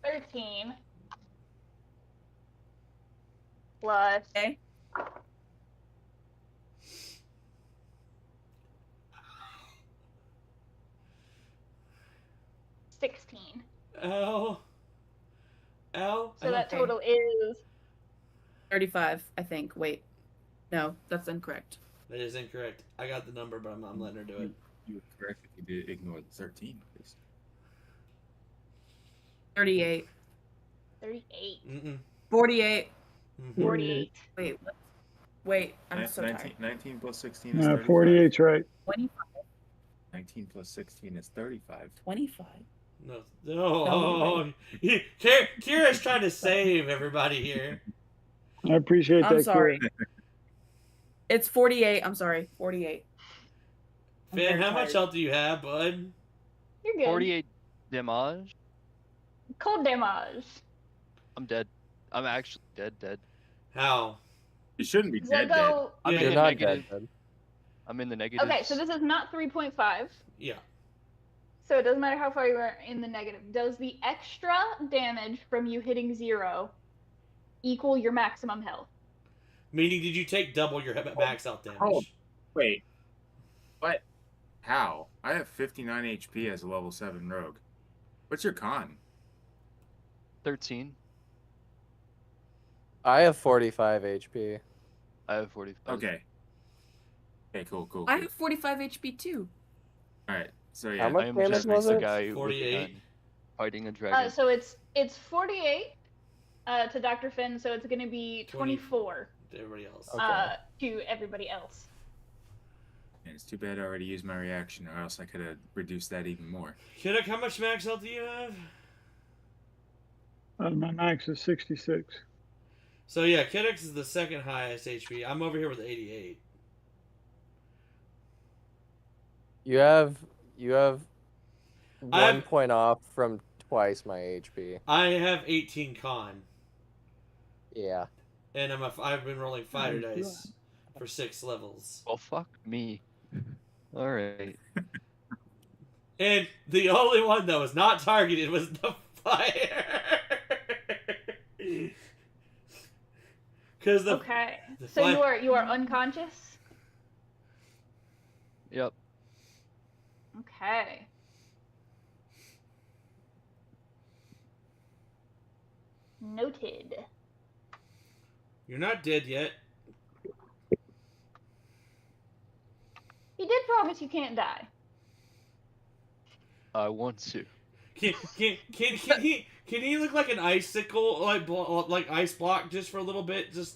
13 plus Okay. 16. Ow. Ow. So that Okay. total is 35, I think. Wait. No, that's incorrect. That is incorrect. I got the number, but I'm letting her do it. You were correct if you did ignore the 13, please. 38. 38. Mm-mm. 48. Mhm. 48. Wait. What? Wait. I'm Ni- so 19, tired. 19 plus 16 is 35. 48's right. 25. 19 plus 16 is 35. 25. No. No. Kira's trying to save everybody here. I appreciate that. I'm Kira. sorry. It's 48. I'm sorry. 48. I'm Finn, very how much tired. health do you have, bud? You're good. 48 damage. Cold damage. I'm dead. I'm actually dead. How? You shouldn't be Does that dead, dead. go? I'm Yeah, in You're the not negative. dead, then. I'm in the negative. Okay, so this is not 3.5. Yeah. So it doesn't matter how far you are in the negative. Does the extra damage from you hitting 0 equal your maximum health? Meaning, did you take double your max health damage? Oh. Wait. What? How? I have 59 HP as a level 7 rogue. What's your con? 13. I have 45 HP. I have 45. Okay. Okay, cool. I have 45 HP too. All right. So How yeah, much I am damage just was the it? guy with the 48. gun fighting a dragon. So it's 48 to Dr. Finn, so it's going to be 24 To everybody else. Okay. to everybody else. and it's too bad I already used my reaction, or else I could have reduced that even more. Kiddock, how much max health do you have? My max is 66. So yeah, Kiddock is the second highest HP. I'm over here with 88. You have I have- 1 point off from twice my HP. I have 18 con, Yeah. and I've been rolling fighter Oh, dice for 6 levels. Well, fuck me. All right. And the only one that was not targeted was the fire. Because Okay. the So fire- you are unconscious? Yep. Okay. Noted. You're not dead yet. He did promise you can't die. I want to. Can he look like an icicle, like ice block, just for a little bit, just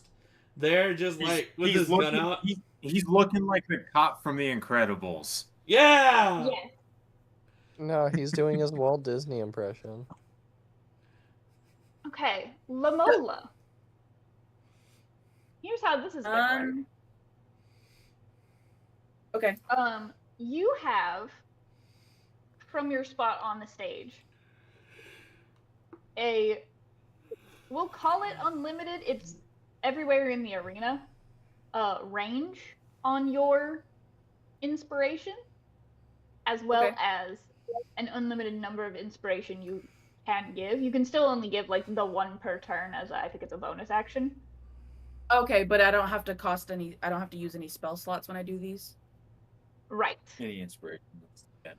there, just like with his gun out? He's looking like the cop from The Incredibles. Yeah. Yes. No, he's doing his Walt Disney impression. Okay. Lamola. Here's how this is gonna Okay. work. You have from your spot on the stage we'll call it unlimited, it's everywhere in the arena, range on your inspiration, as well Okay. as an unlimited number of inspiration you can give. You can still only give like the one per turn, as I think it's a bonus action. Okay, but I don't have to use any spell slots when I do these. Right. Any inspiration?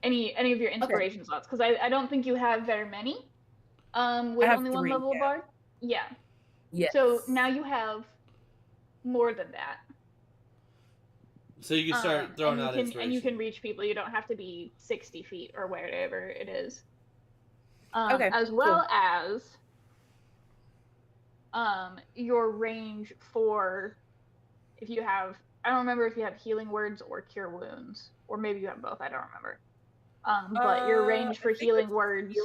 Any of your inspiration slots, because I don't think you have very many. With have only one 3, level of yeah. bard. Yeah. Yes. So now you have more than that. So you can start throwing out inspiration. And you can reach people. You don't have to be 60 feet or wherever it is. Okay, As well as your range for if you have, I don't remember if you have healing words or cure wounds, or maybe you have both. I don't remember. But your range for I think healing it's words.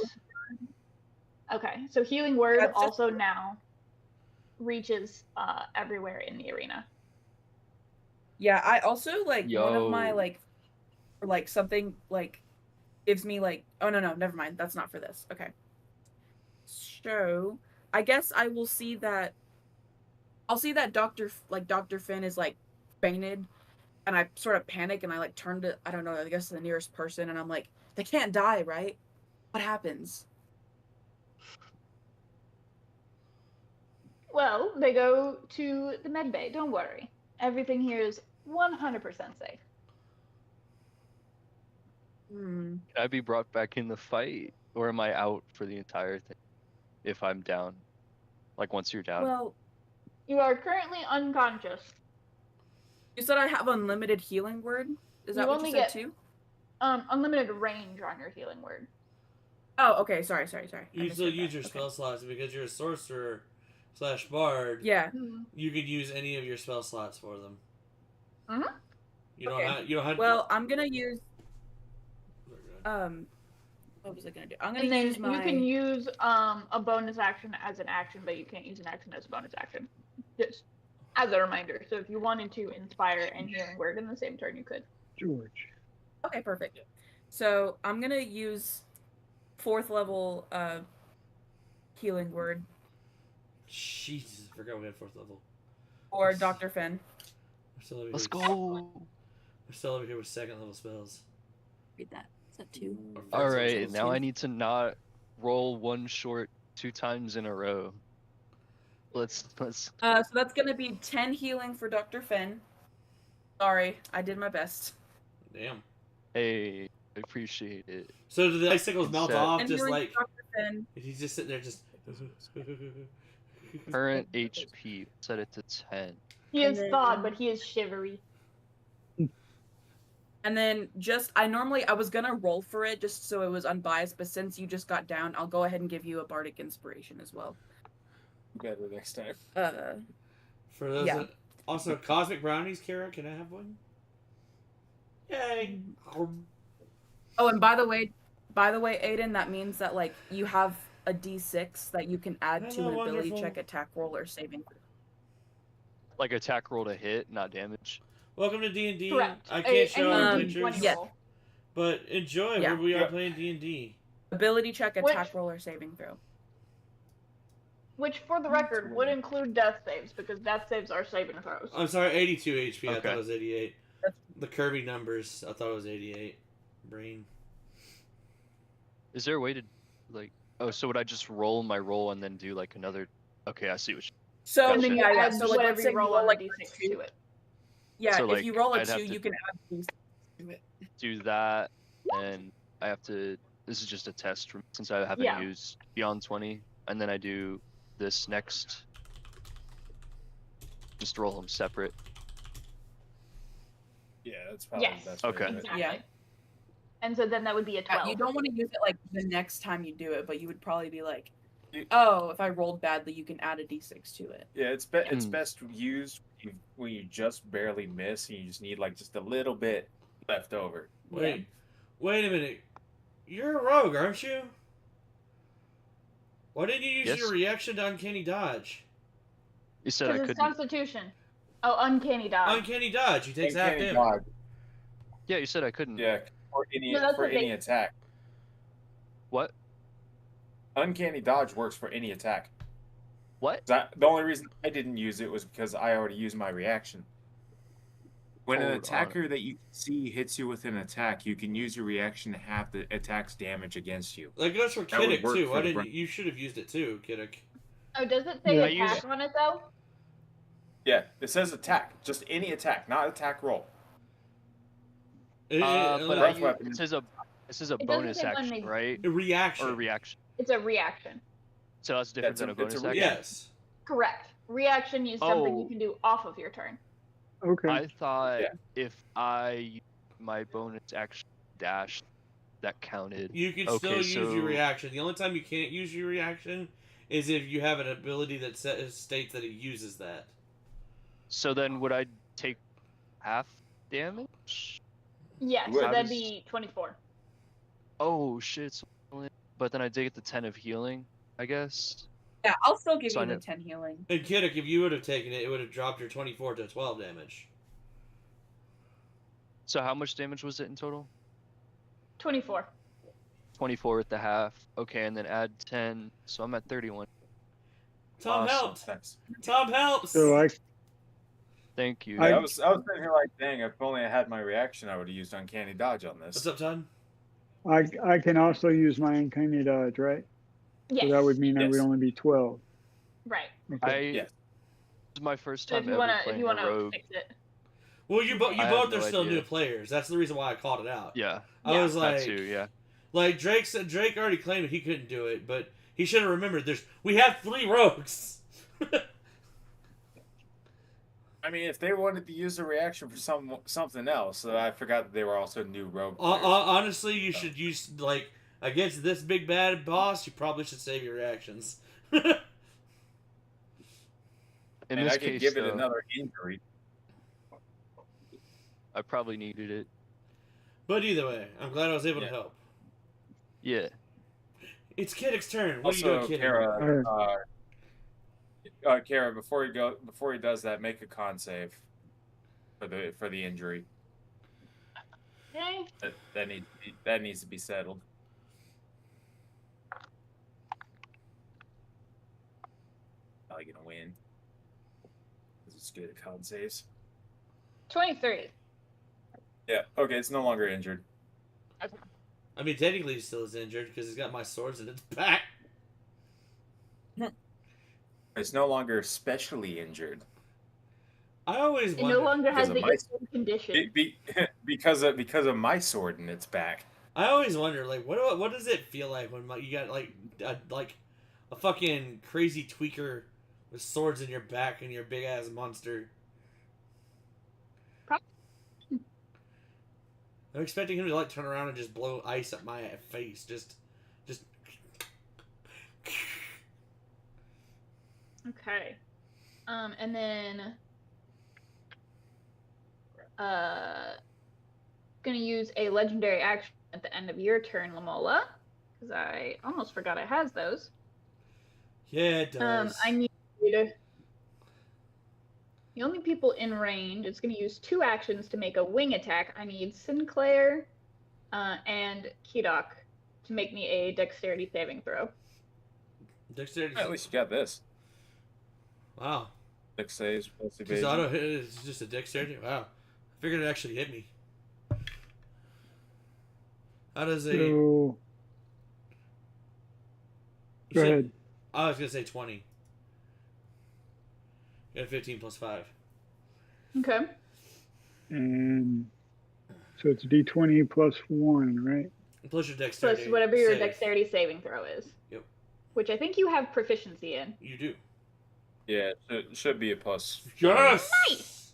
Okay, so healing word That's just- also now reaches everywhere in the arena. Yeah, I also like one of my Yo. Something gives me oh no, never mind. That's not for this. Okay. So I guess I will see that I'll see that Dr. Finn is fainted, and I sort of panic and I turn to, I don't know, I guess the nearest person, and I'm like, they can't die, right? What happens? Well, they go to the med bay. Don't worry. Everything here is 100% safe. Hmm. Can I be brought back in the fight, or am I out for the entire thing if I'm down? Once you're down. Well, You are currently unconscious. you said I have unlimited healing word. Is that You what only you said get- too? Unlimited range on your healing word. Oh, okay. Sorry. I You misheard still use that. your Okay. spell slots, and because you're a sorcerer / bard. Yeah. You could use any of your spell slots for them. Mhm. You don't Okay. have. You don't have. Well, I'm gonna use what was I gonna do? I'm gonna And then use my you can use a bonus action as an action, but you can't use an action as a bonus action. Just as a reminder. So if you wanted to inspire and healing word in the same turn, you could. George. Okay, perfect. So I'm gonna use 4th level healing word Jesus, I forgot we had 4th level. for Yes. Dr. Finn. We're still over Let's here with- go. We're still over here with 2nd level spells. Read that. Is that 2? Or 1st All level right, spells. now I need to not roll one short 2 times in a row. Let's. So that's gonna be 10 healing for Dr. Finn. Sorry, I did my best. Damn. Hey, I appreciate it. So do the icicles melt Set. off? 10 Just healing like for Dr. Finn. he's just sitting there, just. Current HP, set it to 10. He is And then- thawed, but he is shivery. And then I was gonna roll for it just so it was unbiased, but since you just got down, I'll go ahead and give you a bardic inspiration as well. Better next time. For those Yeah. that, also cosmic brownies, Kara, can I have one? Yay! Oh, and by the way, Aiden, that means that like you have a D6 that you can add to Hello, an ability wonderful. check, attack roll, or saving throw. Like attack roll to hit, not damage. Welcome to D&D. Correct. I can't show our Um, pictures, 20 yeah. roll. but enjoy. Yeah. We are Yeah. playing D&D. Ability check, Which- attack roll, or saving throw. Which, for the record, would include death saves, because death saves are saving throws. I'm sorry, 82 HP. I Okay. thought it was 88. That's- The Kirby numbers, I thought it was 88. Brain. Is there a way to, like, oh, so would I just roll my roll and then do like another? Okay, I see what. So And then you yeah, yeah. add So like, whatever let's say you roll roll on like the a d6 two. to it. Yeah, So, if like, you roll a I'd have 2, to- you can add these to it. Do that, and I have to. This is just a test since I haven't Yeah. used Beyond 20, and then I do this next. Just roll them separate. Yeah, that's probably Yes. the best way to Okay. do it. Exactly. Yeah. And so then that would be a 12. You don't want to use it like the next time you do it, but you would probably be like, You- oh, if I rolled badly, you can add a D6 to it. Yeah, it's Hmm. best used when you just barely miss and you just need like just a little bit left over. Wait. Wait a minute. You're a rogue, aren't you? Why didn't you use Yes. your reaction to Uncanny Dodge? You said I Because it's couldn't. Constitution. Oh, Uncanny Dodge. Uncanny Dodge. He takes half Uncanny damage. dodge. Yeah, you said I couldn't. Yeah, for any No, that's for what they- any attack. What? Uncanny dodge works for any attack. What? The only reason I didn't use it was because I already used my reaction. When an Hold on. attacker that you see hits you with an attack, you can use your reaction to have the attack's damage against you. That goes for That would Kiddick work too. for Why the didn't you should have used it too, Kiddick? Oh, does it say Yeah. I use- attack on it, though? Yeah, it says attack, just any attack, not attack roll. It- But it- Breath I weapon. this is a doesn't bonus say when action, they- right? a reaction. Or a reaction. It's a reaction. So that's different That's than a a- it's bonus a action. Yes. Correct. Reaction is something you Oh. can do off of your turn. Okay. I thought Yeah. if I used my bonus action dash, that counted. You can Okay, still use your so- reaction. The only time you can't use your reaction is if you have an ability that states that it uses that. So then would I take half damage? Yes, Well, so that'd does- be 24. Oh shit! But then I did get the 10 of healing, I guess. Yeah, I'll still give So you I the know- 10 healing. And Kiddick, if you would have taken it, it would have dropped your 24 to 12 damage. So how much damage was it in total? 24. 24 with the half. Okay, and then add 10, so I'm at 31. Tom Awesome. helped. Thanks. Tom helps. So I Thank you. I- I was sitting here like, dang, if only I had my reaction, I would have used uncanny dodge on What's this. up, Todd? I can also use my uncanny dodge, right? Yes. So that would mean I would Yes. only be 12. Right. Okay. Yes. This is my first So if time you ever wanna, if playing you a wanna rogue. fix it. Well, you I have both no are still idea. new players. That's the reason why I called it out. Yeah, I Yeah. was like, that too. Yeah. like Drake said. Drake already claimed that he couldn't do it, but he should have remembered. We have 3 rogues. I mean, if they wanted to use the reaction for something else, I forgot that they were also new rogue. players. Honestly, you should use like against this big bad boss. You probably should save your reactions. In and this I could case, give it though, another injury. I probably needed it. But either way, I'm glad I was able Yeah. to help. Yeah. It's Kiddick's turn. What are you Also, doing, Kiddick? Kara, Kara, before he does that, make a con save for the injury. Okay. That needs to be settled. Probably gonna win. 'Cause it's good at con saves. 23. Yeah. Okay, it's no longer injured. I mean, technically, he still is injured because he's got my swords in its back. It's no longer specially injured I always It wonder. no longer has Because the of my- instant condition. because of my sword in its back. I always wonder, like, what does it feel like when you got like a fucking crazy tweaker with swords in your back and your big ass monster. I'm expecting him to like turn around and just blow ice at my face. Just. Okay. And then gonna use a legendary action at the end of your turn, Lamola, because I almost forgot it has those. Yeah, it does. I need you to. The only people in range, it's going to use 2 actions to make a wing attack. I need Sinclair and Kidok to make me a dexterity saving throw. Dexterity. At least you got this. Wow. Dex saves plus Because evasion. auto hit is just a dexterity. Wow. I figured it actually hit me. How does a? So, You go said- ahead. I was gonna say 20. You got 15 plus 5. Okay. And so it's D20 plus 1, right? Plus your dexterity. Plus whatever your save. dexterity saving throw is. Yep. Which I think you have proficiency in. You do. Yeah, it should be a plus. Yes. Nice!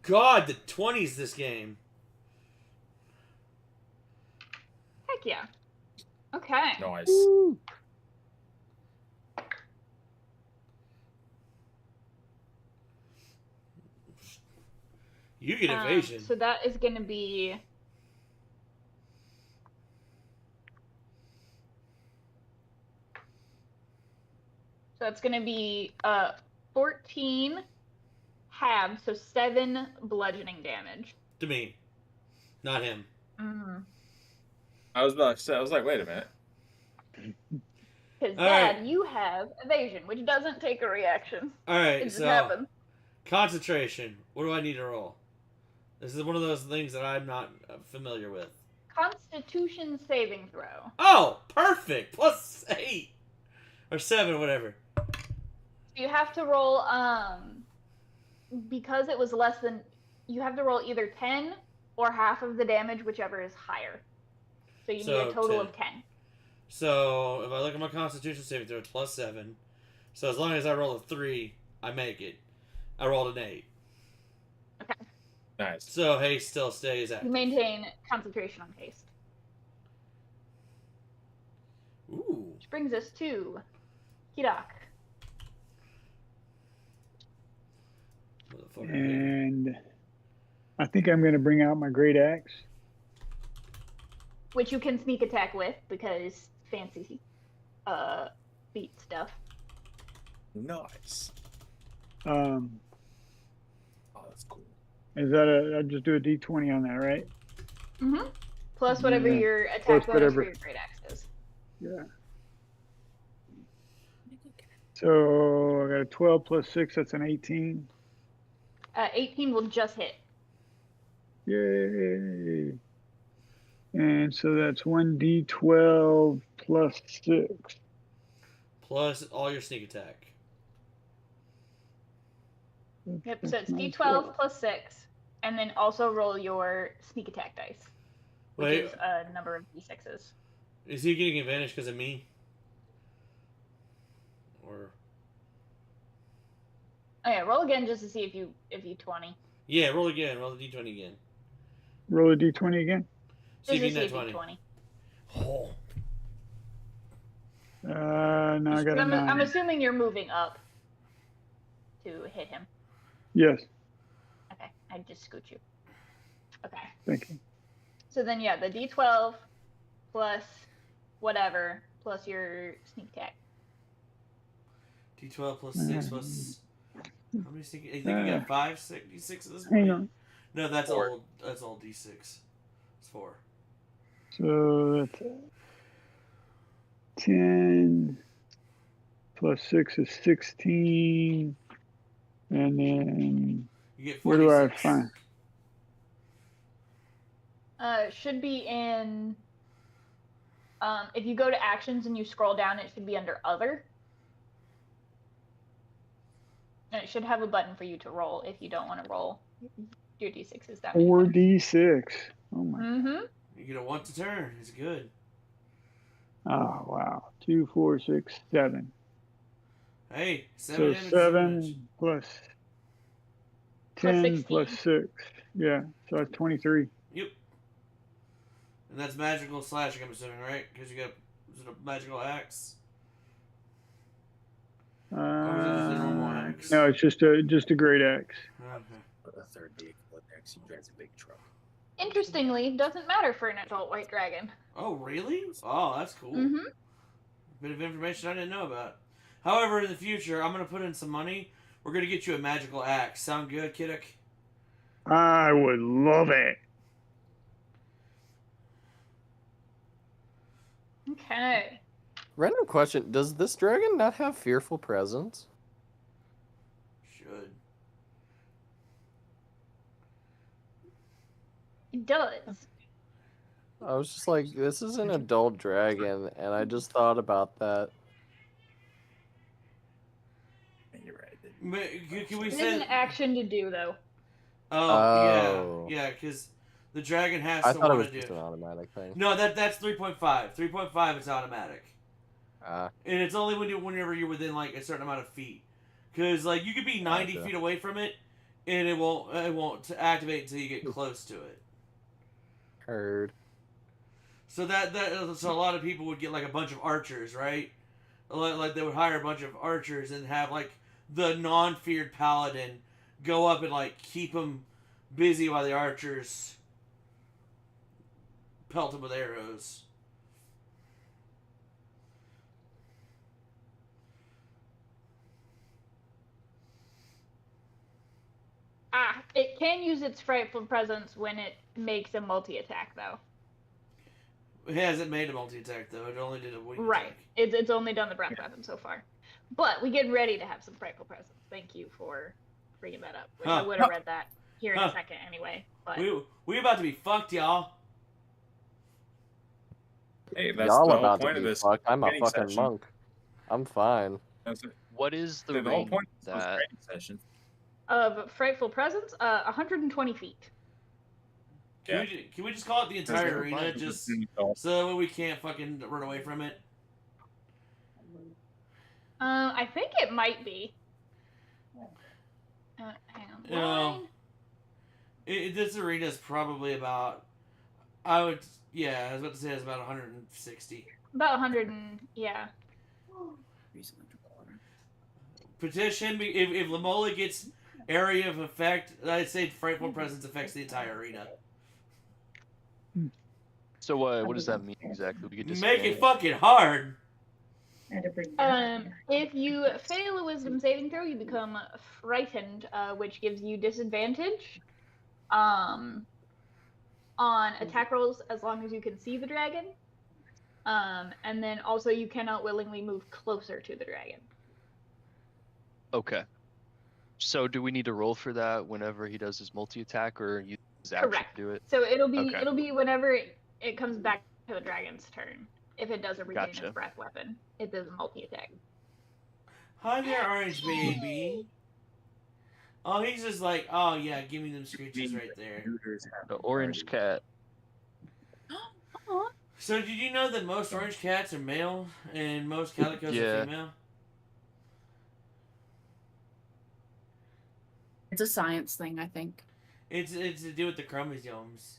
God, the 20s this game. Heck yeah. Okay. Nice. Woo. You get evasion. So that is going to be. So it's going to be 14 halved, so 7 bludgeoning damage. To me, not him. Mm-hmm. I was about to say, I was like, wait a minute. Because All Dad, right. you have evasion, which doesn't take a reaction. All right, It just so happens. concentration. What do I need to roll? This is one of those things that I'm not familiar with. Constitution saving throw. Oh, perfect. Plus 8 or 7, whatever. You have to roll, because it was less than, you have to roll either 10 or half of the damage, whichever is higher. So you need So, a total 10. of 10. So if I look at my Constitution saving throw, it's plus 7. So as long as I roll a 3, I make it. I rolled an 8. Nice. So haste still stays You active. maintain concentration on haste. Ooh. Which brings us to Kidok. Motherfucker. And I think I'm going to bring out my great axe. Which you can sneak attack with, because fancy feat stuff. Nice. Um, Oh, that's cool. is that I just do a D20 on that, right? Mm-hmm. Plus whatever Yeah. your attack Plus bonus whatever. for your great axe is. Yeah. So I got a 12 plus 6, that's an 18. 18 will just hit. Yay. And so that's 1d12 plus 6. Plus all your sneak attack. Yep, so That's it's my D12 12. plus 6, and then also roll your sneak attack dice, which Wait, is a number of D6s. is he getting advantage because of me? Or Oh yeah, roll again just to see if you 20. yeah, roll again. Roll the d20 again. Roll a d20 again. See Just if to you see net if you 20. 20. Oh. No, I got a I'm 9. assuming you're moving up to hit him. Yes, Okay, I just scoot you. Okay, thank you. so then yeah, the D12 plus whatever plus your sneak attack. D12 plus 6 plus. How many sneak? I think you Uh, got 5, 6, D6 at this Hang point. on. No, that's 4. old. That's old D6. It's 4. So that's 10 plus 6 is 16. And then You get 46. where do I find? Should be in. If you go to actions and you scroll down, it should be under other. And it should have a button for you to roll if you don't want to roll your d6s that many times. 4d6. Oh my. Mm-hmm. You get a 1 to turn. It's good. Oh wow. 2, 4, 6, 7. Hey, So 7 damage. 7 plus Plus 10 plus 16. 6. Yeah, so that's 23. Yep. And that's magical slashing, I'm assuming, right? Because you got is it a magical axe? Or is it just a normal axe? No, it's just a great axe. Okay. A third vehicle in there because he drives a big truck. Interestingly, doesn't matter for an adult white dragon. Oh, really? Oh, that's cool. Mm-hmm. Bit of information I didn't know about. However, in the future, I'm going to put in some money. We're going to get you a magical axe. Sound good, Kiddick? I would love it. Okay. Random question: does this dragon not have fearful presence? Should. It does. I was just like, this is an adult dragon, and I just thought about that. You're right. But can we It is say... an action to do, though. Oh, yeah, because the dragon has I to thought it want was to do just an automatic thing. No, that's 3.5. 3.5 is automatic. Ah, And it's only whenever you're within, like, a certain amount of feet. Because, like, you could be 90 Gotcha. feet away from it, and it won't activate until you get close to it. heard. So so a lot of people would get like a bunch of archers, right? Like they would hire a bunch of archers and have like the non-feared paladin go up and like keep them busy while the archers pelt them with arrows. It can use its frightful presence when it makes a multi-attack, though. It hasn't made a multi-attack though. It only did a wing Right. attack. It's only done the breath weapon so far. But we get ready to have some frightful presence. Thank you for bringing that up. Which I Huh. would have read that here in Huh. a second anyway. But We about to be fucked, y'all. Hey, that's Y'all the whole about to point of be this. fucked. I'm a training fucking session. monk. I'm fine. That's it. What is the The whole range point of this that? training session. of frightful presence, 120 feet. Yeah. Can we just call it the entire Never arena, mind. just so that way we can't fucking run away from it? I think it might be. Hang on. No. Line. This arena is probably about. I was about to say it's about 160. About 100 and yeah. Petition, if Lamola gets area of effect, I'd say Frightful Presence affects the entire arena. So what does that mean exactly? We could Make it fucking hard. If you fail a wisdom saving throw, you become frightened, which gives you disadvantage on attack rolls as long as you can see the dragon. And then also you cannot willingly move closer to the dragon. Okay. So do we need to roll for that whenever he does his multi-attack, or use his action Correct. to do it? So it'll be Okay. whenever it comes back to the dragon's turn. If it doesn't regain Gotcha. its breath weapon, it does a multi-attack. Hi there, Orange Baby. Oh, he's just like, oh yeah, give me them screeches right there. The orange cat. So did you know that most orange cats are male and most calicos Yeah. are female? It's a science thing, I think. It's to do with the chromosomes.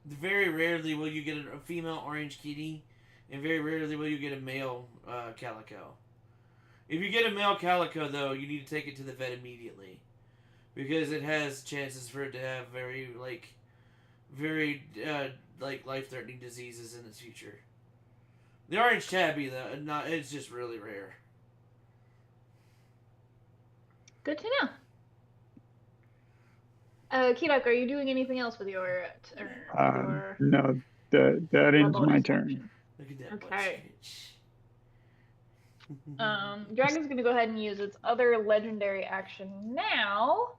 Very rarely will you get a female orange kitty, and very rarely will you get a male calico. If you get a male calico, though, you need to take it to the vet immediately, because it has chances for it to have very life-threatening diseases in its future. The orange tabby, though, it's just really rare. Good to know. Kirak, are you doing anything else with your turn? No, that ends bonus my action? turn. Look at that Okay. butt sketch. Dragon's gonna go ahead and use its other legendary action now.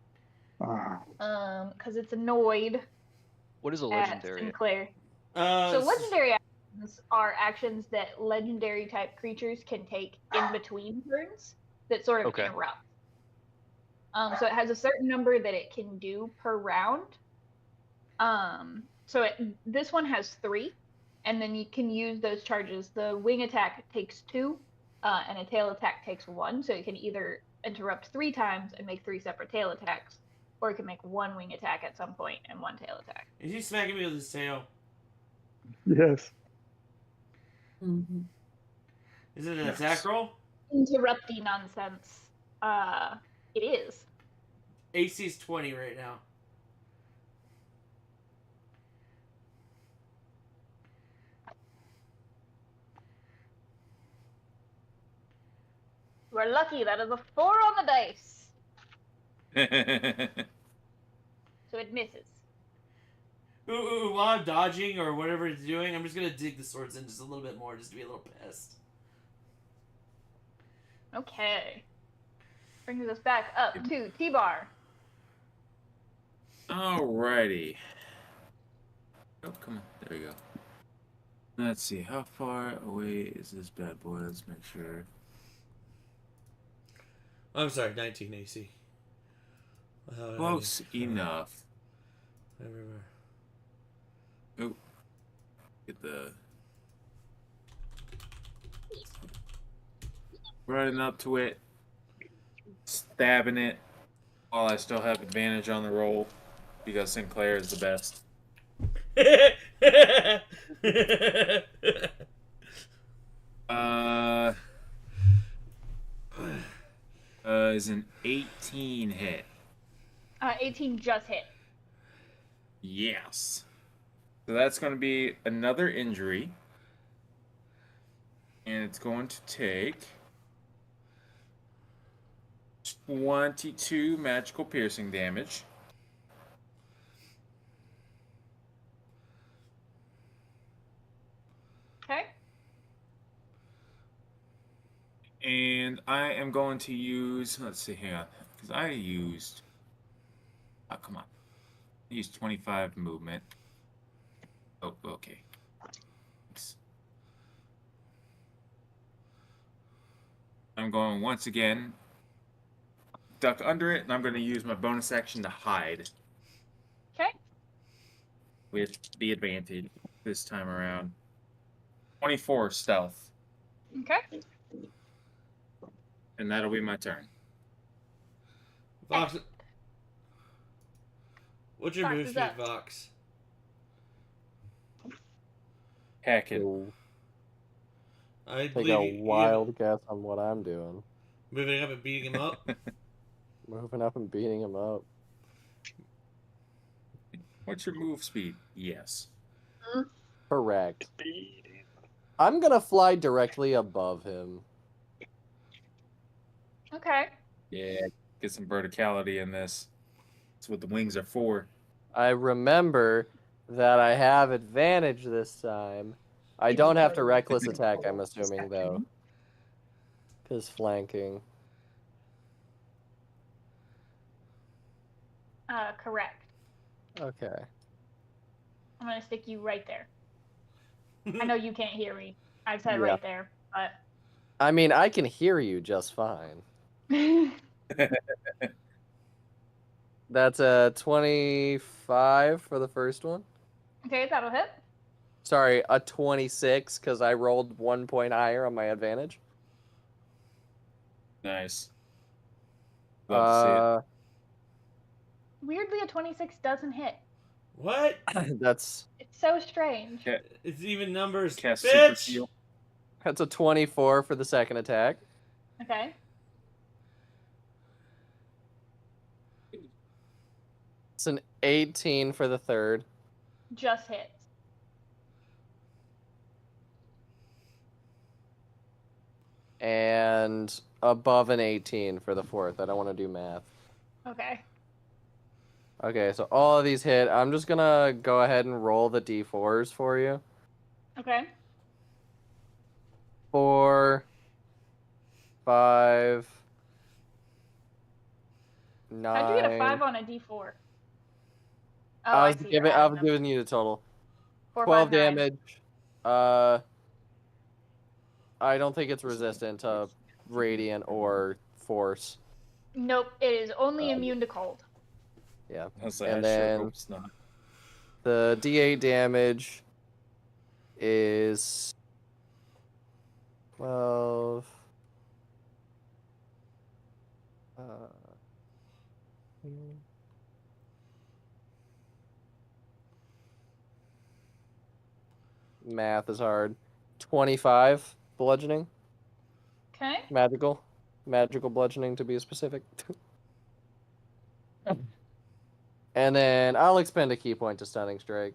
Because it's annoyed What is a at legendary? Sinclair. So So legendary actions are actions that legendary type creatures can take in between turns that sort of Okay. interrupt. So it has a certain number that it can do per round. This one has 3, and then you can use those charges. The wing attack takes 2, and a tail attack takes 1. So you can either interrupt 3 times and make 3 separate tail attacks, or you can make 1 wing attack at some point and 1 tail attack. Is he smacking me with his tail? Yes. Mm-hmm. Is it an attack roll? Interrupty nonsense. It is. AC's 20 right now. You are lucky. That is a 4 on the dice. So it misses. Ooh, while I'm dodging or whatever it's doing, I'm just gonna dig the swords in just a little bit more, just to be a little pissed. Okay. Brings us back up to T-Bar. Alrighty. Oh, come on. There we go. Let's see. How far away is this bad boy? Let's make sure. I'm sorry, 19 AC. Close enough. Everywhere. Oh. Get the... Running up to it. Stabbing it. While I still have advantage on the roll. Because Sinclair is the best. Is an 18 hit. 18 just hit. Yes. So that's going to be another injury. And it's going to take 22 magical piercing damage. Okay. And I am going to use, let's see, hang on, because I used, oh, come on. I used 25 movement. Oh, okay. Thanks. I'm going once again, duck under it, and I'm going to use my bonus action to hide. Okay. With the advantage this time around. 24 stealth. Okay. And that'll be my turn. Vox. What's your Vox move is speed, up. Vox? Heck it. So, I take believe a you wild guess on what I'm doing. moving up and beating him up. Moving up and beating him up. What's your move speed? Yes. Correct. I'm gonna fly directly above him. Okay. Yeah, get some verticality in this. That's what the wings are for. I remember that I have advantage this time. I don't have to reckless attack, I'm assuming, though. Because flanking. Correct. Okay. I'm gonna stick you right there. I know you can't hear me. I said Yeah. right there, but I mean, I can hear you just fine. That's a 25 for the first one. okay, that'll hit. Sorry, a 26 because I rolled 1 point higher on my advantage. Nice. Love Weirdly, a 26 doesn't hit. What? That's It's so strange. Yeah. It's even numbers. Cast super Bitch! seal. that's a 24 for the second attack. Okay. It's an 18 for the third. Just hits. And above an 18 for the fourth. I don't want to do math. Okay. Okay, so all of these hit. I'm just gonna go ahead and roll the d4s for you. Okay. 4, 5, 9. How'd you get a 5 on a d4? Oh, I was see, giving. you're I adding was them. giving you the total. 4, 12 5, 9. damage. I don't think it's resistant to radiant or force. Nope, it is only immune to cold. Yeah. I was like, And I sure then- hope it's not. The D8 damage is 12, hmm. Math is hard. 25 bludgeoning. Okay. Magical bludgeoning to be specific. And then I'll expend a key point to stunning strike.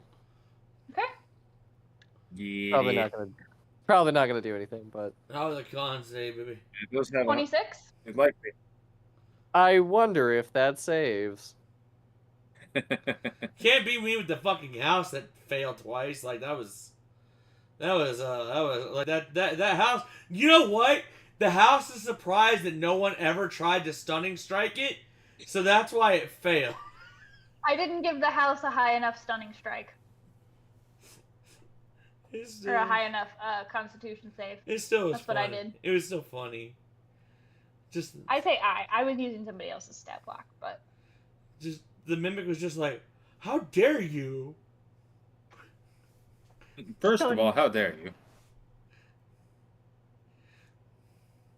Okay. Yeah. Probably not gonna do anything, but How the con say, baby? It does have 26. It's likely. I wonder if that saves. Can't beat me with the fucking house that failed twice. Like that was like that house. You know what? The house is surprised that no one ever tried to stunning strike it, so that's why it failed. I didn't give the house a high enough stunning strike. Or a high enough constitution save. It still was That's what I funny. did. It was still funny. Just I say I was using somebody else's stat block, but the mimic was just like, "How dare you?" First of all, how dare you?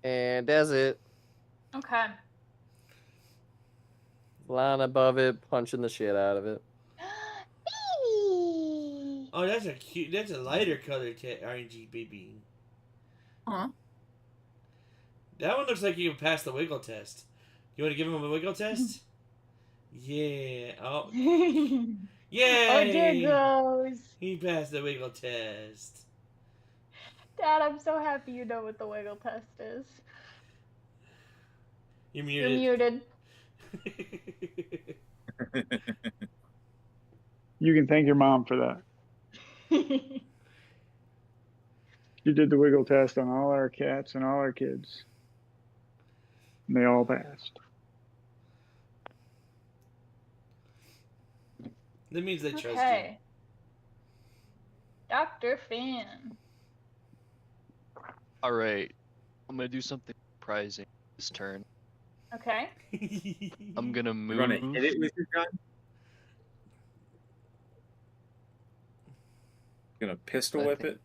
And that's it. okay. Flying above it, punching the shit out of it. Oh, that's a lighter color RNG, baby. Huh? That one looks like you can pass the wiggle test. You want to give him a wiggle test? Yeah. Oh. Yay! Oh, there goes. He passed the wiggle test. Dad, I'm so happy you know what the wiggle test is. You're You're muted. muted. You can thank your mom for that. She did the wiggle test on all our cats and all our kids. And they all passed. That means they trust you. Okay. Dr. Finn. All right, I'm gonna do something surprising this turn. Okay. I'm gonna You're move. gonna hit it with your gun? Gonna pistol whip it?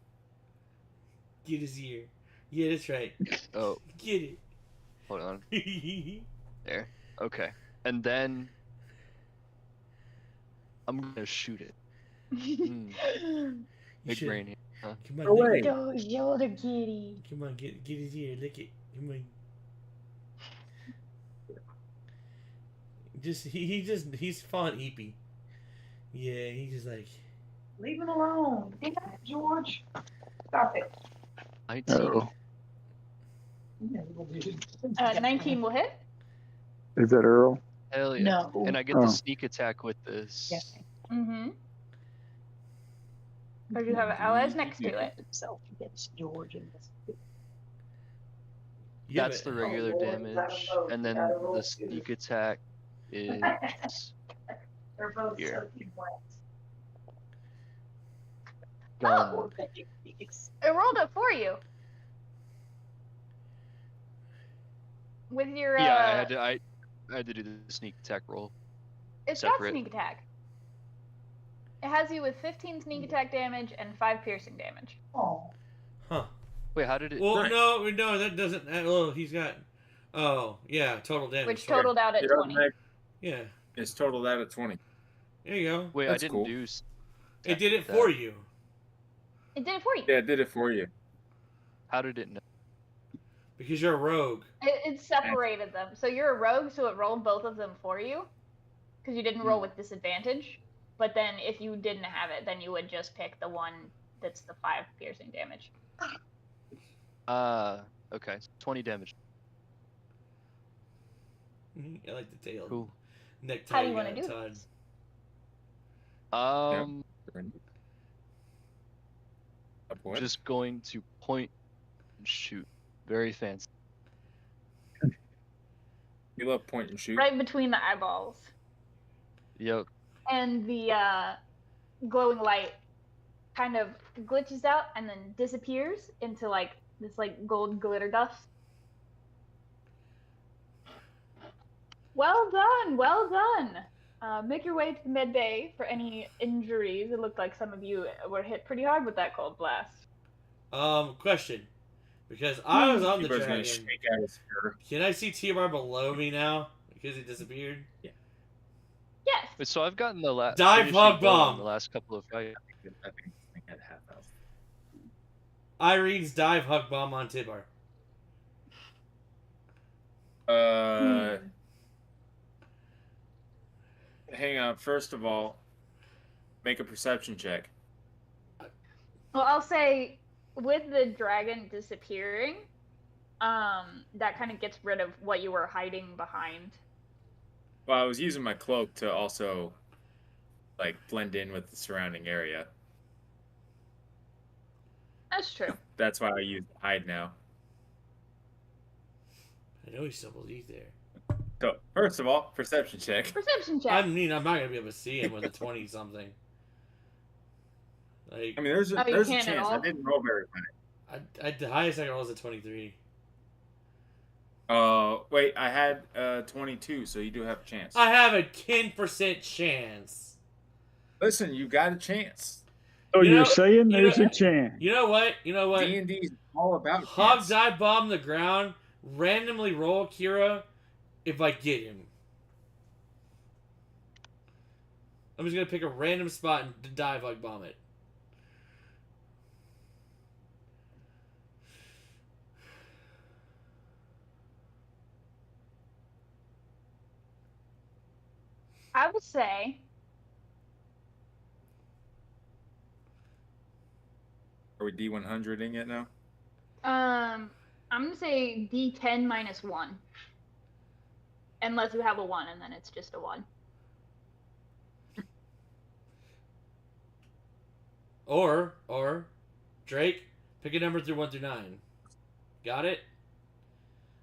Get his ear. Yeah, that's right. Oh, Get it. Hold on. There. Okay. And then I'm gonna shoot it. Big should. brain here. Huh? Come on, Away. lick it. Go, shoulder kitty. Come on, get his ear, lick it. Come on. He's fun, Eepy. Yeah, he's just like. Leave him alone. Damn it, George. Stop it. 19. 19 will hit. Is that Earl? Hell yeah. No. And I get Oh. the sneak attack with this. Yes. Mm-hmm. Or you have allies next to it. Himself against George and this. Yeah, That's the but- regular Lord, damage. gotta vote, And then gotta the vote, sneak attack is. They're both Here. soaking wet. Done. Oh, thank you. It's- It rolled it for you. With your Yeah, I had to do the sneak attack roll. it's separate. got sneak attack. It has you with 15 sneak attack damage and 5 piercing damage. Oh, Huh. Wait, how did it? Well, Right. no, that doesn't. Oh, he's got. Oh, yeah, total damage. Which sorry. totaled out at It 20. Yeah, It's totaled out at 20. there you go. Wait, That's I didn't cool. do. It did it that. for you It did it for you. Yeah, it did it for you. How did it know? because you're a rogue. It separated them. So you're a rogue, so it rolled both of them for you. Because you didn't roll with disadvantage. But then if you didn't have it, then you would just pick the one that's the 5 piercing damage. Okay, 20 damage. I like the tail. Cool. Necktie. How do you want got to do Todd. this? A point. Just going to point and shoot. Very fancy. You love point and shoot. Right between the eyeballs. Yep. And the glowing light kind of glitches out and then disappears into like this like gold glitter dust. Well done, well done. Make your way to the med bay for any injuries. It looked like some of you were hit pretty hard with that cold blast. Question: Because I was on the T-Bar's gonna dragon. shake out his fur. Can I see T-Bar below me now? Because he disappeared? Yes. Wait, so I've gotten the last Dive hug bomb. the last couple of fights. I think at half health. Irene's dive hug bomb on T-Bar. Hang on. First of all, make a perception check. Well, I'll say with the dragon disappearing, that kind of gets rid of what you were hiding behind. Well, I was using my cloak to also, like, blend in with the surrounding area. That's true. That's why I use hide now. I know he's still below there. So, first of all, perception check. Perception check. I mean, I'm not going to be able to see him with a 20-something. Like, I mean, there's a, Oh, you there's a can't at chance. I all? didn't roll very high. the highest I can roll is a 23. Wait, I had 22, so you do have a chance. I have a 10% chance. Listen, you got a chance. So You you're know- saying you there's know- a chance. You know what? You know what? D&D's all about Hug, chance. dive, bomb the ground, randomly roll Kira if I get him. I'm just going to pick a random spot and dive like bomb it. I would say Are we D100ing it now? I'm gonna say D10 minus 1. Unless you have a 1 and then it's just a 1. Or, Drake, pick a number through 1 through 9. Got it?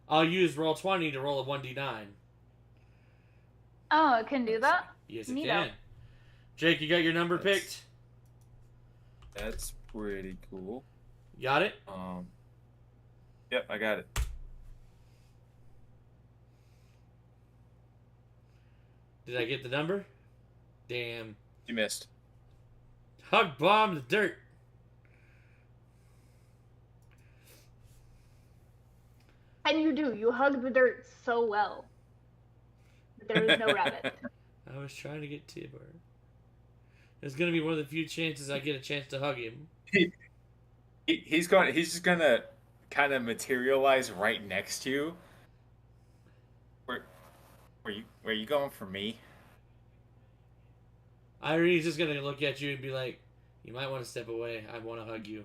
I'll use roll 20 to roll a 1d9. Oh, it can do that? Yes, it Neato. can. Jake, you got your number That's- picked? That's pretty cool. Got it? Yep, I got it. Did I get the number? Damn. You missed. Hug bomb the dirt. And you do. You hug the dirt so well. But there is no rabbit. I was trying to get T-Bar. It's gonna be one of the few chances I get a chance to hug him. He's just gonna kind of materialize right next to you. Where you going for me? Irene's just gonna look at you and be like, "You might want to step away. I want to hug you."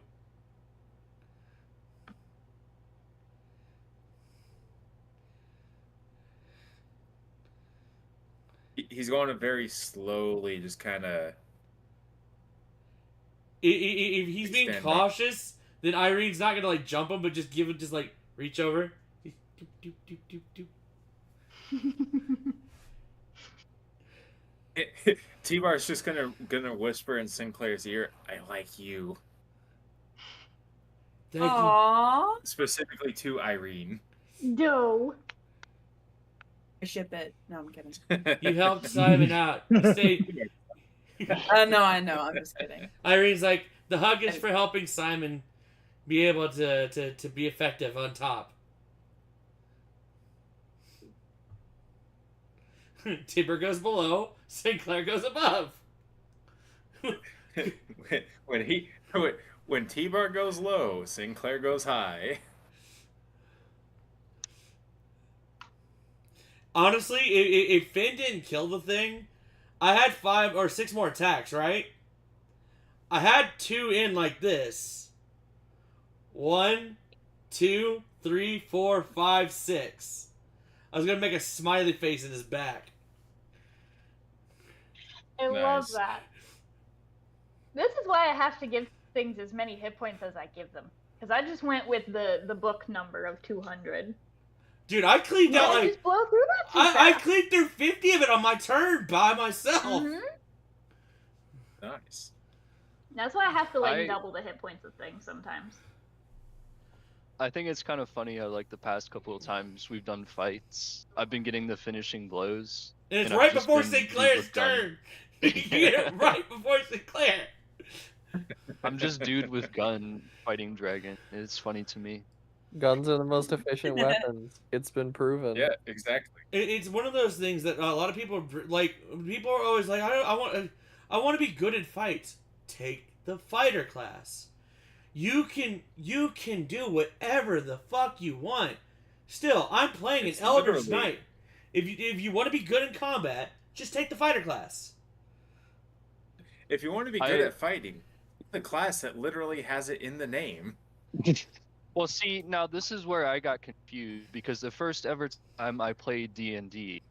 He's going to very slowly, just kind of. If he's being Stand cautious, then Irene's not gonna like jump him, but just give him just like reach over. Doop, doop, doop, doop, doop. T-Bar's just gonna whisper in Sinclair's ear, "I like you," Thank you. Aww. specifically to Irene. No. I ship it. No, I'm kidding. You helped Simon out. You stayed. No, I know. I'm just kidding. Irene's like, the hug is for helping Simon be able to be effective on top. Timber goes below, Sinclair goes above. when T-Bar goes low, Sinclair goes high. Honestly, if Finn didn't kill the thing, I had 5 or 6 more attacks, right? I had 2 in like this. 1, 2, 3, 4, 5, 6. I was gonna make a smiley face in his back. I love Nice. that. This is why I have to give things as many hit points as I give them. Because I just went with the book number of 200. Dude, I cleaned out I like just blow through that too I fast. cleaned through 50 of it on my turn by myself. Mhm. Nice. That's why I have to I- double the hit points of things sometimes. I think it's kind of funny how like the past couple of times we've done fights, I've been getting the finishing blows. And it's And I've right just before been Sinclair's with gun. turn. You get it right before Sinclair. I'm just dude with gun fighting dragon. It's funny to me. Guns are the most efficient weapons. It's been proven. Yeah, exactly. It's one of those things that a lot of people like. People are always like, I want to be good in fights. Take the fighter class. You can do whatever the fuck you want. Still, I'm playing an Elder's literally- Knight. If you want to be good in combat, just take the fighter class. If you want to be good at fighting, the class that literally has it in the name. Well, see, now this is where I got confused because the first ever time I played D&D,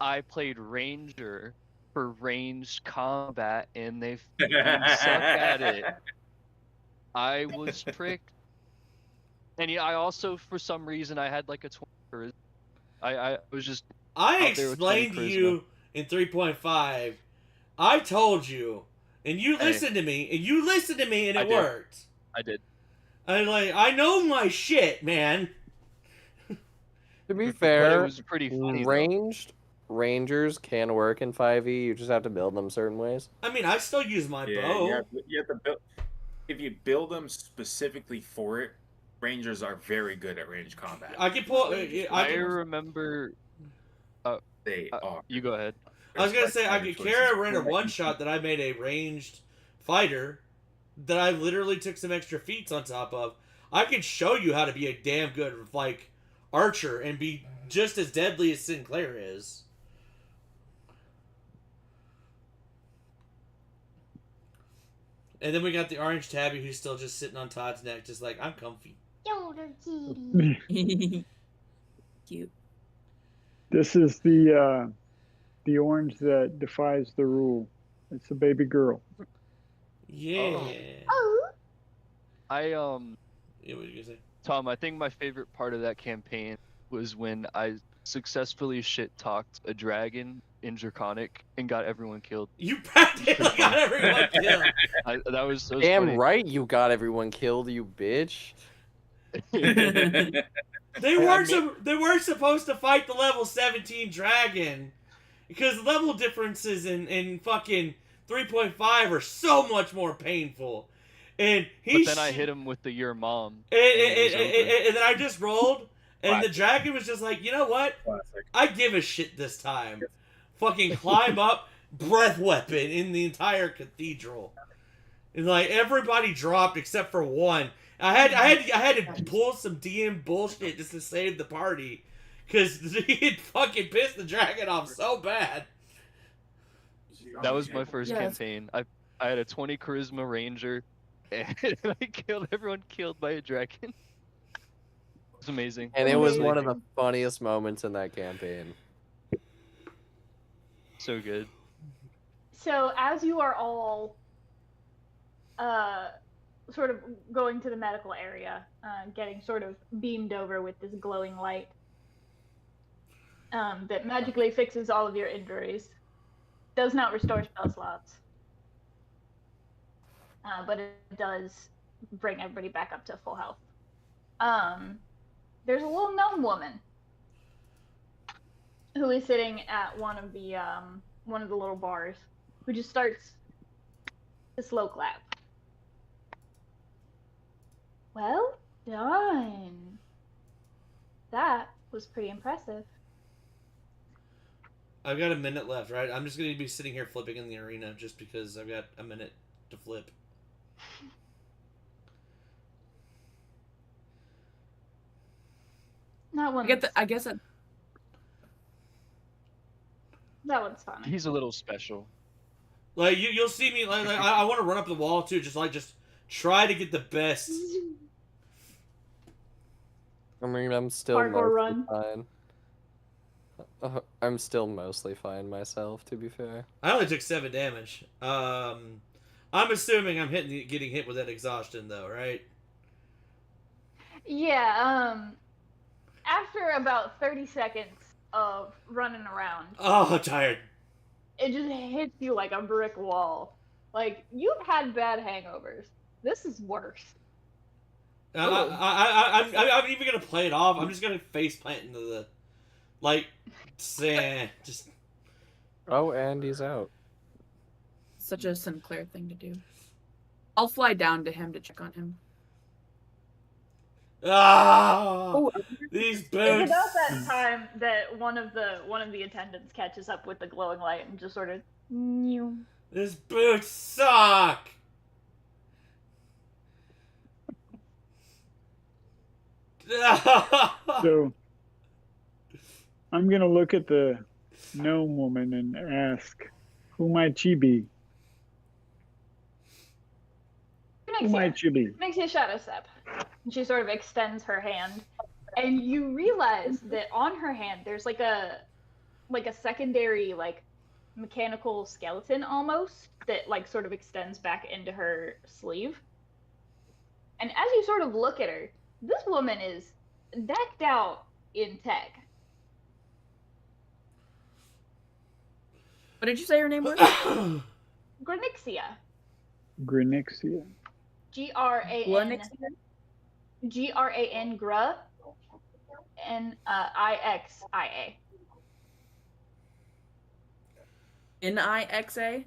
I played Ranger for ranged combat, and they fucking suck at it. I was tricked. And yeah, I also, for some reason, I had like a 20 charisma. I was just I out there with 20 explained to charisma. you in 3.5. I told you, and you Hey. listened to me, and it I did. worked. I did. I know my shit, man. To be But it fair, was pretty funny, though. ranged rangers can work in 5e. You just have to build them certain ways. I mean, I still use my Yeah, bow. you have to build. If you build them specifically for it, Rangers are very good at range combat. I can pull. I remember. They are. You go ahead. I was gonna say, Respect fighter Kara choices. ran a one shot that I made a ranged fighter that I literally took some extra feats on top of. I can show you how to be a damn good like archer and be just as deadly as Sinclair is. And then we got the orange tabby who's still just sitting on Todd's neck, just like, I'm comfy. Yoder kitty. Cute. This is the orange that defies the rule. It's a baby girl. Yeah. Oh. I Yeah, what were you gonna say? Tom, I think my favorite part of that campaign was when I successfully shit-talked a dragon in Draconic and got everyone killed. You practically got everyone killed. That was Damn funny. right you got everyone killed, you bitch. They weren't supposed to fight the level 17 dragon because level differences in fucking 3.5 are so much more painful. And But then I hit him with the your mom. and then I just rolled, and the dragon was just like, you know what? Classic. I give a shit this time. Fucking climb up, breath weapon in the entire cathedral, and like everybody dropped except for one. I had to pull some DM bullshit just to save the party, because he had fucking pissed the dragon off so bad. That was my first Yes. campaign. I had a 20 charisma ranger, and I killed everyone killed by a dragon. It was amazing. And it was one of Amazing. the funniest moments in that campaign. So good. So as you are all sort of going to the medical area, getting sort of beamed over with this glowing light that magically fixes all of your injuries, does not restore spell slots, but it does bring everybody back up to full health. There's a little gnome woman who is sitting at one of the little bars, who just starts to slow clap. Well done. That was pretty impressive. I've got a minute left, right? I'm just gonna be sitting here flipping in the arena just because I've got a minute to flip. That one. I guess that That one's fun. He's a little special. Like you'll see me like I want to run up the wall too, just try to get the best. I mean, I'm still Parkour mostly run. fine. I'm still mostly fine myself, to be fair. I only took 7 damage. I'm assuming I'm getting hit with that exhaustion though, right? Yeah. After about 30 seconds of running around, Oh, I'm tired. it just hits you like a brick wall. Like, you've had bad hangovers. This is worse. I'm even gonna play it off. I'm just gonna face plant into the sand. Just Oh, and he's out. such a Sinclair thing to do. I'll fly down to him to check on him. Ah, Oh, these It's boots. about that time that one of the attendants catches up with the glowing light and just sort of new. These boots suck. So I'm gonna look at the gnome woman and ask, "Who might she be? Who might she be?" Makes you a shadow step. And she sort of extends her hand, and you realize that on her hand there's like a secondary like mechanical skeleton almost that like sort of extends back into her sleeve. And as you sort of look at her, this woman is decked out in tech. what did you say her name was? Granixia. Granixia. Gran Gra and Ixia. Nixa.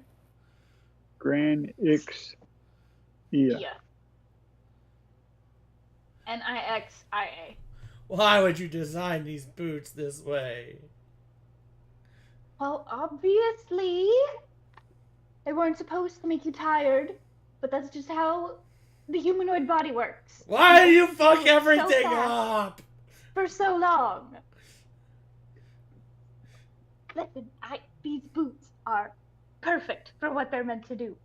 Granixia. Yeah. Nixia. Why would you design these boots this way? Well, obviously, they weren't supposed to make you tired, but that's just how the humanoid body works. Why do you So fuck fast everything up? for so long. Listen, these boots are perfect for what they're meant to do.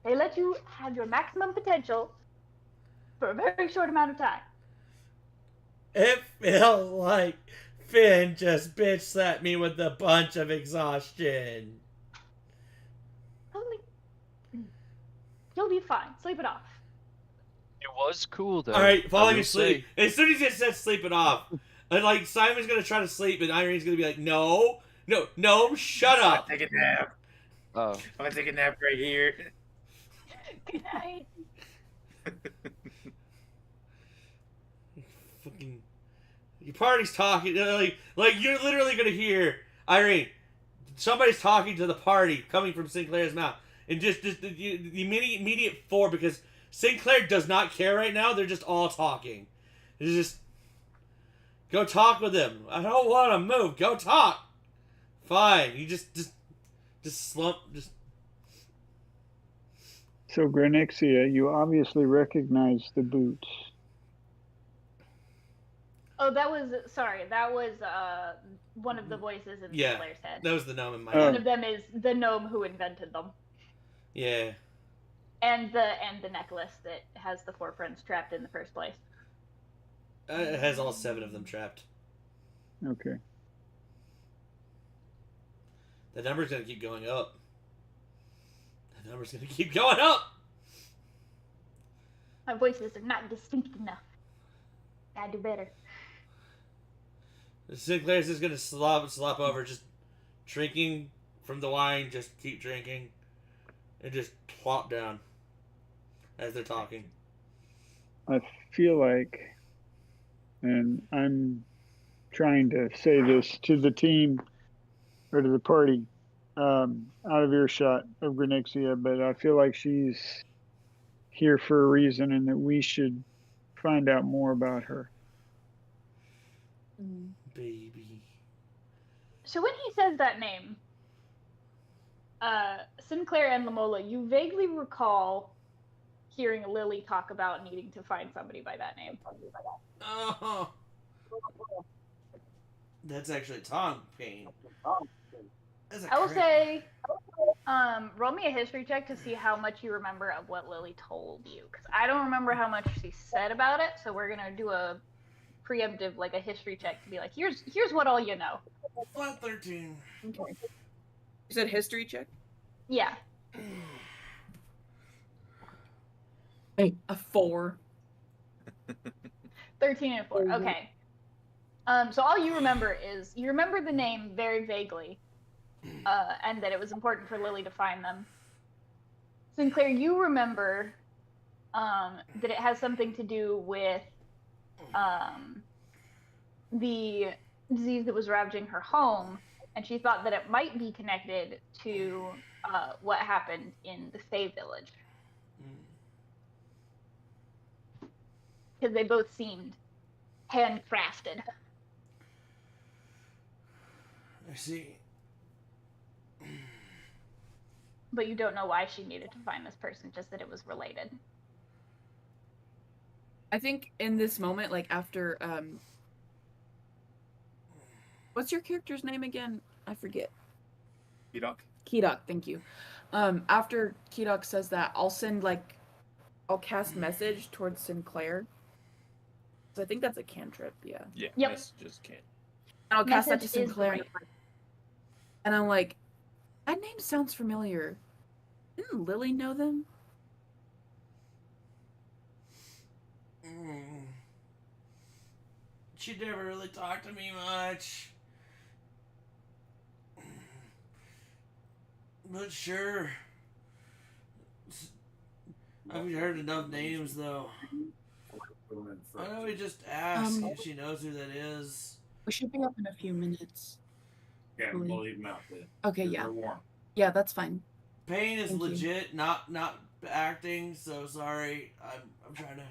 They let you have your maximum potential for a very short amount of time. It feels like Finn just bitch slapped me with a bunch of exhaustion. You'll be fine. Sleep it off. It was cool though. Alright, I falling will asleep. say. As soon as you said sleep it off, and like Simon's gonna try to sleep, and Irene's gonna be like, no, shut I'm up. gonna take a nap. Oh, I'm gonna take a nap right here. Good night. Fucking, your party's talking. Like you're literally gonna hear Irene. Somebody's talking to the party coming from Sinclair's mouth, and just the immediate four because Sinclair does not care right now. They're just all talking. It's just go talk with him. I don't want to move. Go talk. Fine. You just slump. Just So Granixia, you obviously recognize the boots. Oh, that was one of the voices in Yeah. Sinclair's head. that was the gnome in my Oh. One head. of them is the gnome who invented them, Yeah. and the necklace that has the four friends trapped in the first place. It has all 7 of them trapped. Okay. The number's gonna keep going up. The number's gonna keep going up. My voices are not distinct enough. I do better. Sinclair's just gonna slop over, just drinking from the wine. Just keep drinking, and just plop down as they're talking. I feel like, and I'm trying to say this to the team or to the party, out of earshot of Granixia, but I feel like she's here for a reason and that we should find out more about her. Baby. So when he says that name, Sinclair and Lamola, you vaguely recall hearing Lily talk about needing to find somebody by that name. Oh. That's actually tongue pain. I will say, roll me a history check to see how much you remember of what Lily told you, because I don't remember how much she said about it. So we're gonna do a preemptive, like a history check to be like, here's what all you know. Flat 13. Okay. You said history check? Yeah. A 4. 13 and 4. Okay. So all you remember is you remember the name very vaguely, and that it was important for Lily to find them. Sinclair, you remember that it has something to do with the disease that was ravaging her home, and she thought that it might be connected to what happened in the Fae village. because they both seemed handcrafted. I see. But you don't know why she needed to find this person, just that it was related. I think in this moment, like after what's your character's name again? I forget. Kedok. Kedok, thank you. After Kedok says that, I'll cast message towards Sinclair. So I think that's a cantrip, yeah. Yeah. Yep. Messages can't. And I'll cast that to Message is Sinclair. great. And I'm like, that name sounds familiar. Didn't Lily know them? She never really talked to me much. But sure. I've heard enough names, though. Why don't we just ask if she knows who that is? We should be up in a few minutes. Yeah, Really? we'll leave them out then. Okay, They're yeah. warm. Yeah, that's fine. Payne is Thank you. legit, not acting. So sorry. I'm trying to.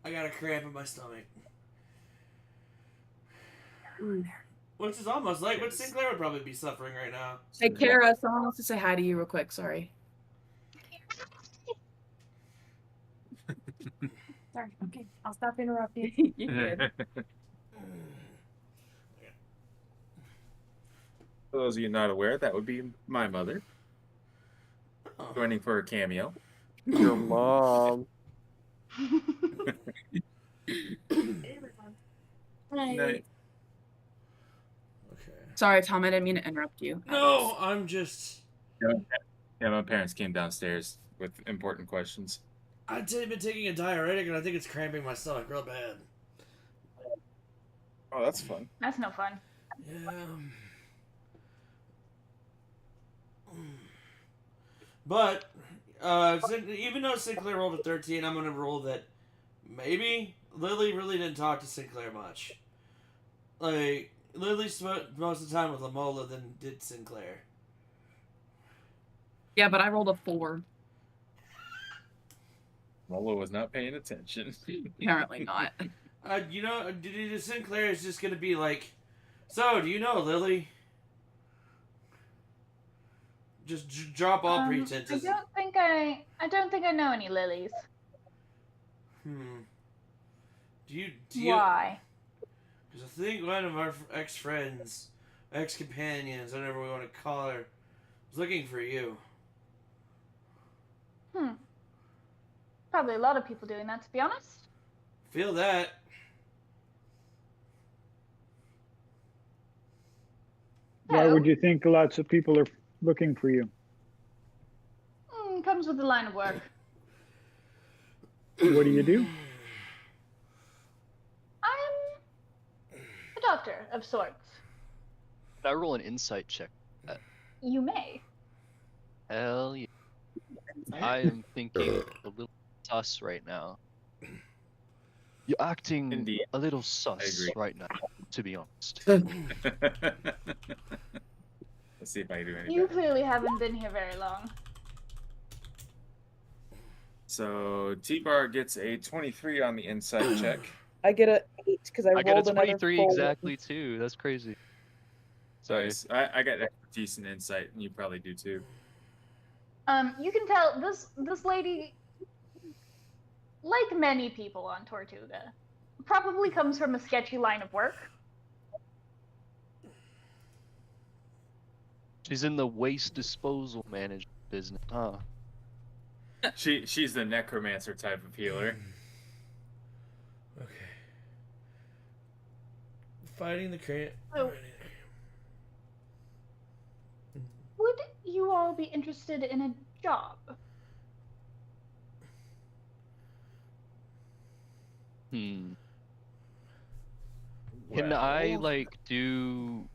I got a cramp in my stomach, which is almost like what Sinclair would probably be suffering right now. Hey, Kara, someone wants to say hi to you real quick. Sorry. Sorry. Okay, I'll stop interrupting. You're good. For those of you not aware, that would be my mother joining for a cameo. Your mom. Hi. Night. Okay. Sorry, Tom. I didn't mean to interrupt you. No, I'm just. Yeah, my parents came downstairs with important questions. I've been taking a diuretic and I think it's cramping my stomach real bad. Oh, that's fun. That's no fun. Yeah. But even though Sinclair rolled a 13, I'm gonna roll that maybe Lily really didn't talk to Sinclair much. Like Lily spent most of the time with Lamola than did Sinclair. Yeah, but I rolled a 4. Molo was not paying attention. Apparently not. Sinclair is just gonna be like, so do you know Lily? Just drop all pretenses. I don't think I know any Lilies. Do you? Why? Because I think one of our ex-friends, ex-companions, whatever we want to call her, was looking for you. Probably a lot of people doing that, to be honest. Feel that. Why would you think lots of people are looking for you? Comes with the line of work. What do you do? I'm a doctor of sorts. Can I roll an insight check? You may. Hell yeah. I am thinking a little sus right now. You're acting Indeed. a little I sus agree. right now, to be honest. Let's see if I can do any You better. clearly haven't been here very long. So T-Bar gets a 23 on the insight check. I get a 8 because I I rolled got a another 23 4. exactly too. That's crazy. Sorry. Nice. I got expertise in insight, and you probably do too. You can tell this lady, like many people on Tortuga, probably comes from a sketchy line of work. She's in the waste disposal management business, huh? She's the necromancer type of healer. Okay. Fighting the cramp. Oh. Would you all be interested in a job? Can I do?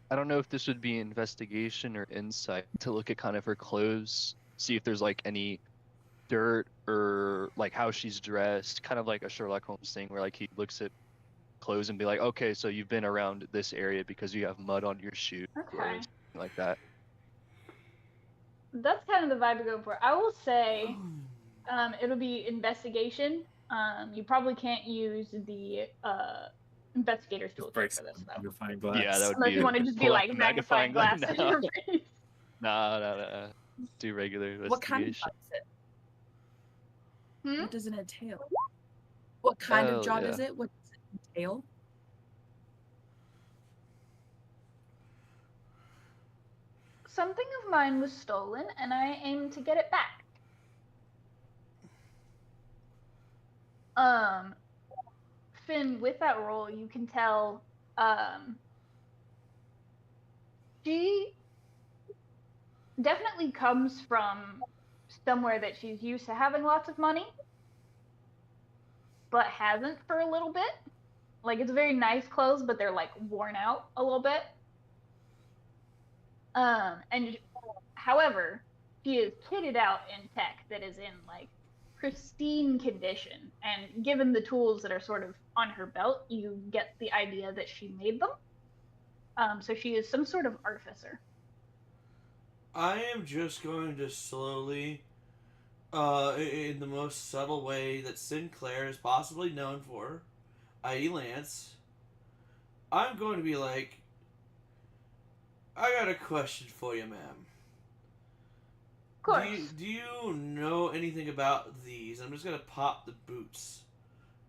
I don't know if this would be investigation or insight to look at kind of her clothes, see if there's like any dirt or like how she's dressed, kind of like a Sherlock Holmes thing where like he looks at clothes and be like, okay, so you've been around this area because you have mud on your shoe or Okay. something like that. That's kind of the vibe we're going for. I will say it'll be investigation You probably can't use the investigator's Just toolkit breaks for this, though. magnifying glass. Yeah, that would Unless be you want to just be pull out like the magnifying glass in No. your face. Nah. Do regular What kind of investigation. job is it? Hmm? What does it entail? What kind Hell of job yeah. is it? What does it entail? Something of mine was stolen, and I aim to get it back. Finn, with that role, you can tell, she definitely comes from somewhere that she's used to having lots of money, but hasn't for a little bit. Like, it's very nice clothes, but they're, like, worn out a little bit. And however, she is kitted out in tech that is in, like, pristine condition. And given the tools that are sort of on her belt, you get the idea that she made them. So she is some sort of artificer. I am just going to slowly, in the most subtle way that Sinclair is possibly known for, i.e. Lance, I'm going to be like, I got a question for you, ma'am. Of course. Do you know anything about these? I'm just going to pop the boots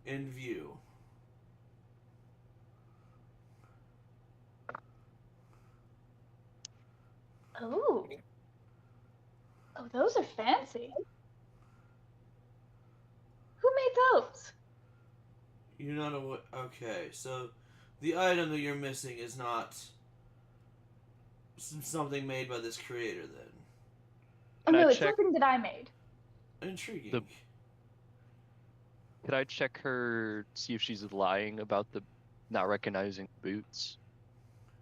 in view. Oh. Oh, those are fancy. Who made those? You know what? Okay, so the item that you're missing is not something made by this creator, then. Oh, Can I no, it's check something that I made. Intriguing. Could I check her, see if she's lying about the not recognizing boots?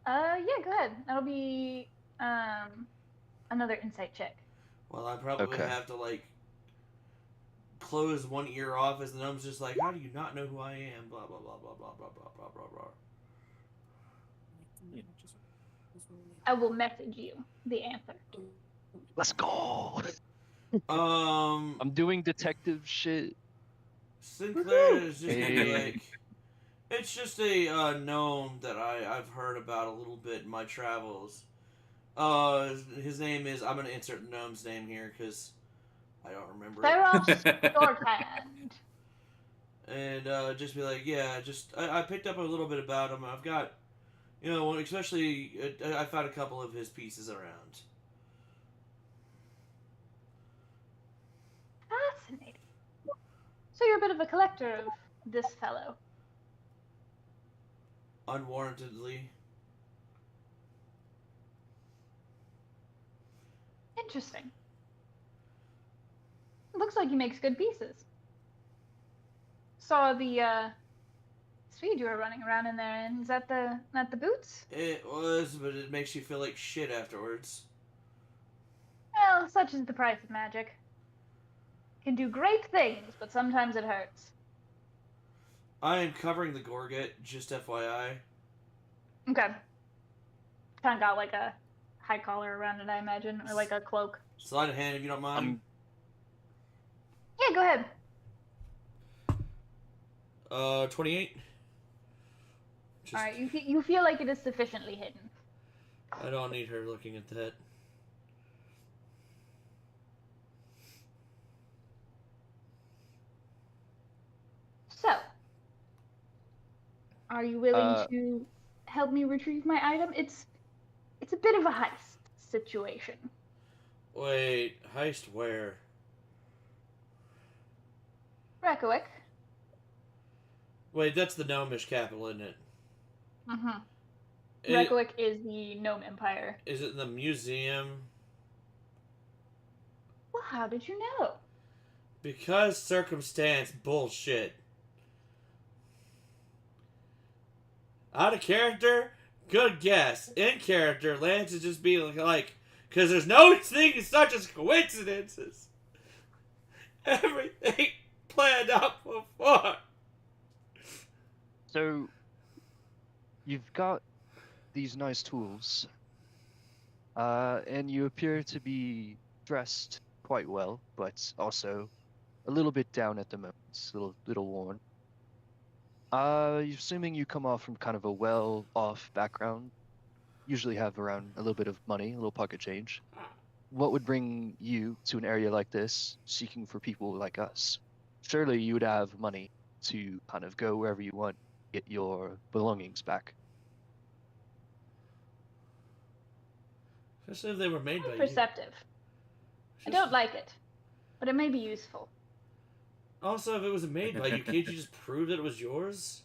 Yeah, go ahead. That'll be another insight check. Well, I probably Okay. have to, like, close one ear off as the gnome's just like, how do you not know who I am? Blah, blah, blah, blah, blah, blah, blah, blah, blah, blah. I will message you the answer. Let's go. Um, I'm doing detective shit. Sinclair is just gonna be Hey. like, it's just a gnome that I've heard about a little bit in my travels. His name is, I'm gonna insert the gnome's name here because I don't remember it. Theros Storkhand. And just be like, yeah, I picked up a little bit about him. I've got, you know, especially I found a couple of his pieces around. Fascinating. So you're a bit of a collector of this fellow. Unwarrantedly. Interesting. Looks like he makes good pieces. Saw the speed you were running around in there, and is that not the boots? It was, but it makes you feel like shit afterwards. Well, such is the price of magic. Can do great things, but sometimes it hurts. I am covering the Gorget, just FYI. Okay. Kind of got like a high collar around it, I imagine, or like a cloak. Slide of hand if you don't mind. Yeah, go ahead. 28. Just, All right, you feel like it is sufficiently hidden. I don't need her looking at that. So, are you willing to help me retrieve my item? It's a bit of a heist situation. Wait, heist where? Reykjavik. Wait, that's the gnomish capital, isn't it? Mm-hmm. It- Reykjavik is the Gnome Empire. Is it in the museum? Well, how did you know? Because circumstance bullshit. Out of character? Good guess. In character, Lance is just being like, because there's no thing as such as coincidences. Everything planned out before. So, you've got these nice tools, and you appear to be dressed quite well, but also a little bit down at the moment. It's a little worn. Assuming you come off from kind of a well-off background, usually have around a little bit of money, a little pocket change. What would bring you to an area like this, seeking for people like us? Surely you would have money to kind of go wherever you want, get your belongings back. Especially if they were made by you. Perceptive. I don't like it, but it may be useful. Also, if it was made by you, can't you just prove that it was yours?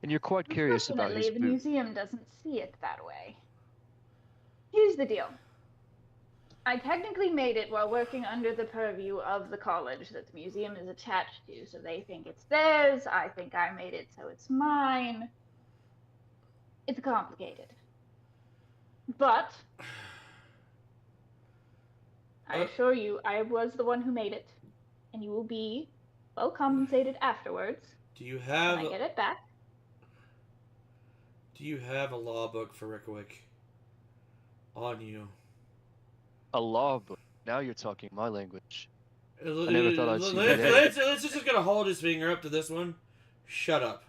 And you're quite curious about his Unfortunately, the boot. museum doesn't see it that way. Here's the deal. I technically made it while working under the purview of the college that the museum is attached to, so they think it's theirs. I think I made it, so it's mine. It's complicated. But I assure you, I was the one who made it, and you will be well compensated afterwards Do you have? when I get it back. Do you have a law book for Rickwick on you? A law book. Now you're talking my language. I never thought I'd see that. Let's just gonna hold his finger up to this one. Shut up.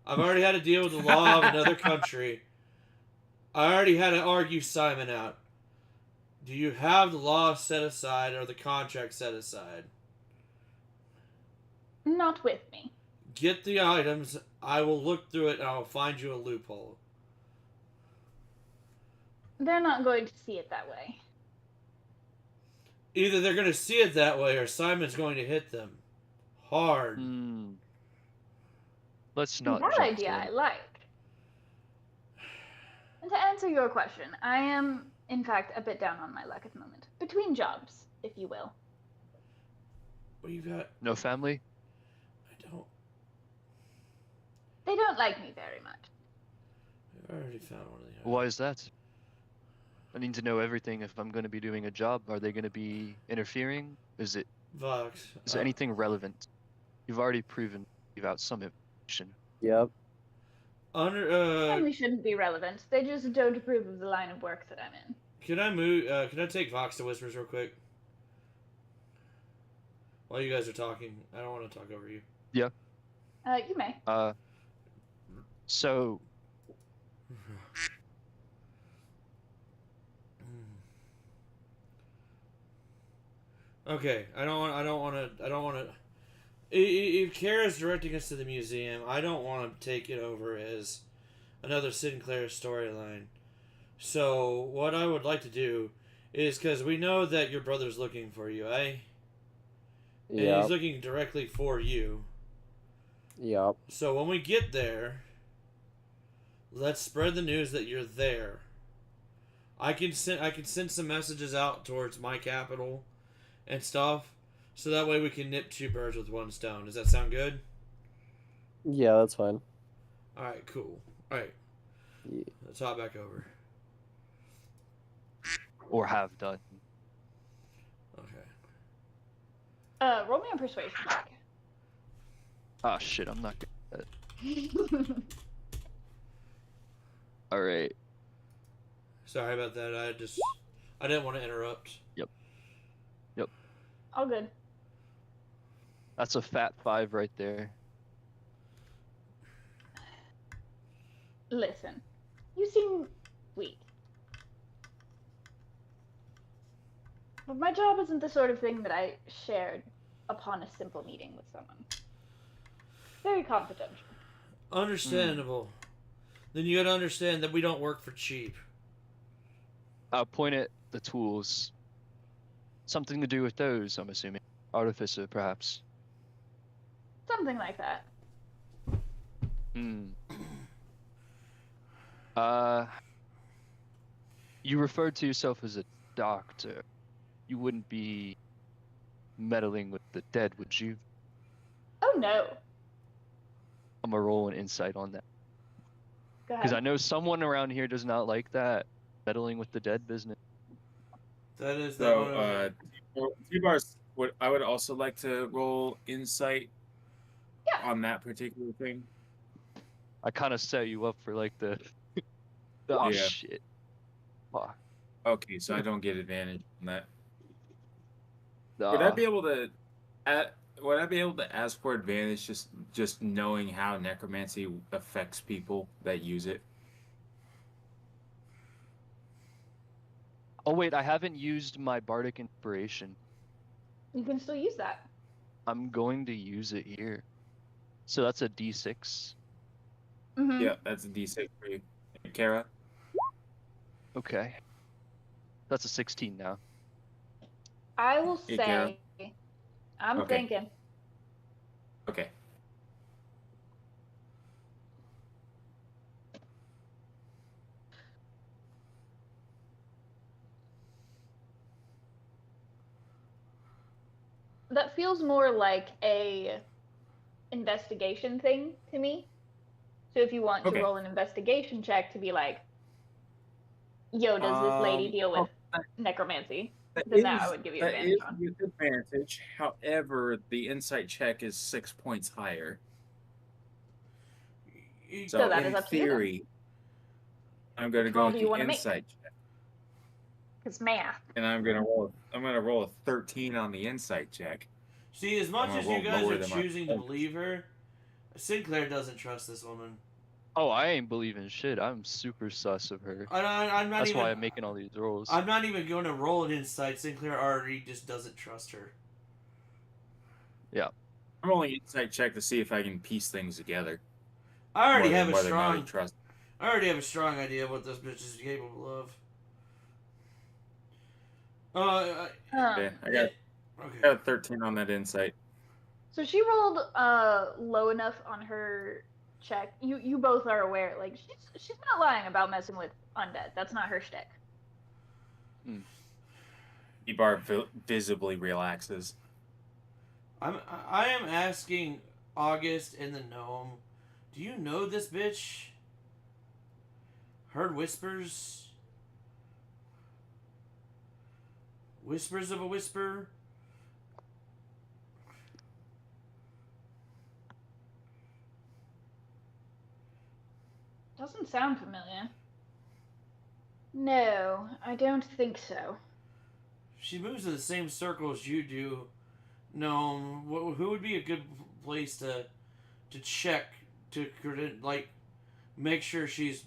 I've already had to deal with the law of another country. I already had to argue Simon out. Do you have the law set aside or the contract set aside? Not with me. Get the items. I will look through it and I will find you a loophole. They're not going to see it that way. Either they're going to see it that way or Simon's going to hit them. Hard. Let's not. That jump idea in. I like. And to answer your question, I am, in fact, a bit down on my luck at the moment. Between jobs, if you will. What you got? No family? I don't. They don't like me very much. I already found one of the Why is that? I need to know everything if I'm going to be doing a job. Are they going to be interfering? Is Vox. there anything relevant? You've already proven you've out some information. Yep. Family shouldn't be relevant. They just don't approve of the line of work that I'm in. Can I move? Can I take Vox to Whispers real quick? While you guys are talking, I don't want to talk over you. Yeah. You may. So Okay, I don't want to. If Kara's directing us to the museum, I don't want to take it over as another Sinclair storyline. So what I would like to do is, because we know that your brother's looking for you, eh? And Yep. he's looking directly for you. Yep. So when we get there, let's spread the news that you're there. I can send some messages out towards my capital and stuff, so that way we can nip two birds with one stone. Does that sound good? Yeah, that's fine. All right, cool. All right, Yeah. let's hop back over. or have done. Okay. Roll me a persuasion check. Ah, shit, I'm not good at that. Alright. Sorry about that. I didn't want to interrupt. All good. That's a fat 5 right there. Listen, you seem weak. But my job isn't the sort of thing that I shared upon a simple meeting with someone. Very confidential. Understandable. Then you gotta understand that we don't work for cheap. I'll point at the tools. Something to do with those, I'm assuming. Artificer, perhaps. Something like that. You referred to yourself as a doctor. You wouldn't be meddling with the dead, would you? Oh no. I'm gonna roll an insight on that. Go Because I ahead. know someone around here does not like that. Meddling with the dead business. That is So, T-Bars, I would also like to roll insight Yeah. on that particular thing. I kind of set you up for like the oh Yeah. shit. Fuck. Okay, so I don't get advantage on that. Would I be able to? Would I be able to ask for advantage just knowing how necromancy affects people that use it? Oh wait, I haven't used my bardic inspiration. You can still use that. I'm going to use it here. So that's a D6. Mm-hmm. Yeah, that's a D6 for you, Kara. Okay. That's a 16 now. I will Hey, Kara. say, I'm Okay. thinking. Okay. That feels more like a investigation thing to me. So if you want to Okay. roll an investigation check to be like, yo, does this lady deal with necromancy? Then that I would give you that advantage is on. with advantage. However, the insight check is 6 points higher. So So that in is up to you then. theory, I'm going to Which go roll with do you the wanna make? insight check, It's math. and I'm going to roll a 13 on the insight check. See, as much I'm as gonna you roll guys lower are than my choosing to focus. believe her, Sinclair doesn't trust this woman. Oh, I ain't believing shit. I'm super sus of her. I'm not That's even. why I'm making all these rolls. I'm not even going to roll an insight. Sinclair already just doesn't trust her. I'm rolling insight check to see if I can piece things together. I already more have than a whether or not he strong. trusts. I already have a strong idea of what this bitch is capable of. Yeah, I got Okay. a 13 on that insight. So she rolled low enough on her check. You both are aware, like she's not lying about messing with undead. That's not her shtick. Ebar visibly relaxes. I am asking August and the gnome. Do you know this bitch? Heard whispers? Whispers of a whisper? Doesn't sound familiar. No, I don't think so. She moves in the same circles you do. Gnome. Who would be a good place to check to like make sure she's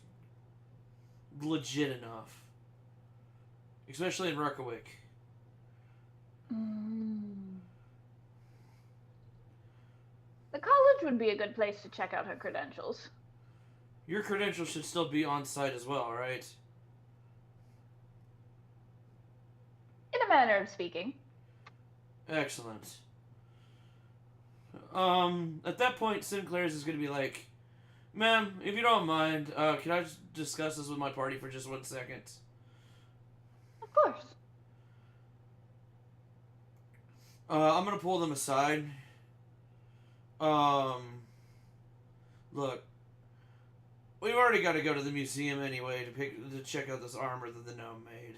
legit enough, especially in Reykjavik. The college would be a good place to check out her credentials. Your credentials should still be on site as well, right? In a manner of speaking. Excellent. At that point, Sinclair's is going to be like, ma'am, if you don't mind, can I just discuss this with my party for just 1 second? Of course. I'm going to pull them aside. Look, we've already got to go to the museum anyway to check out this armor that the gnome made.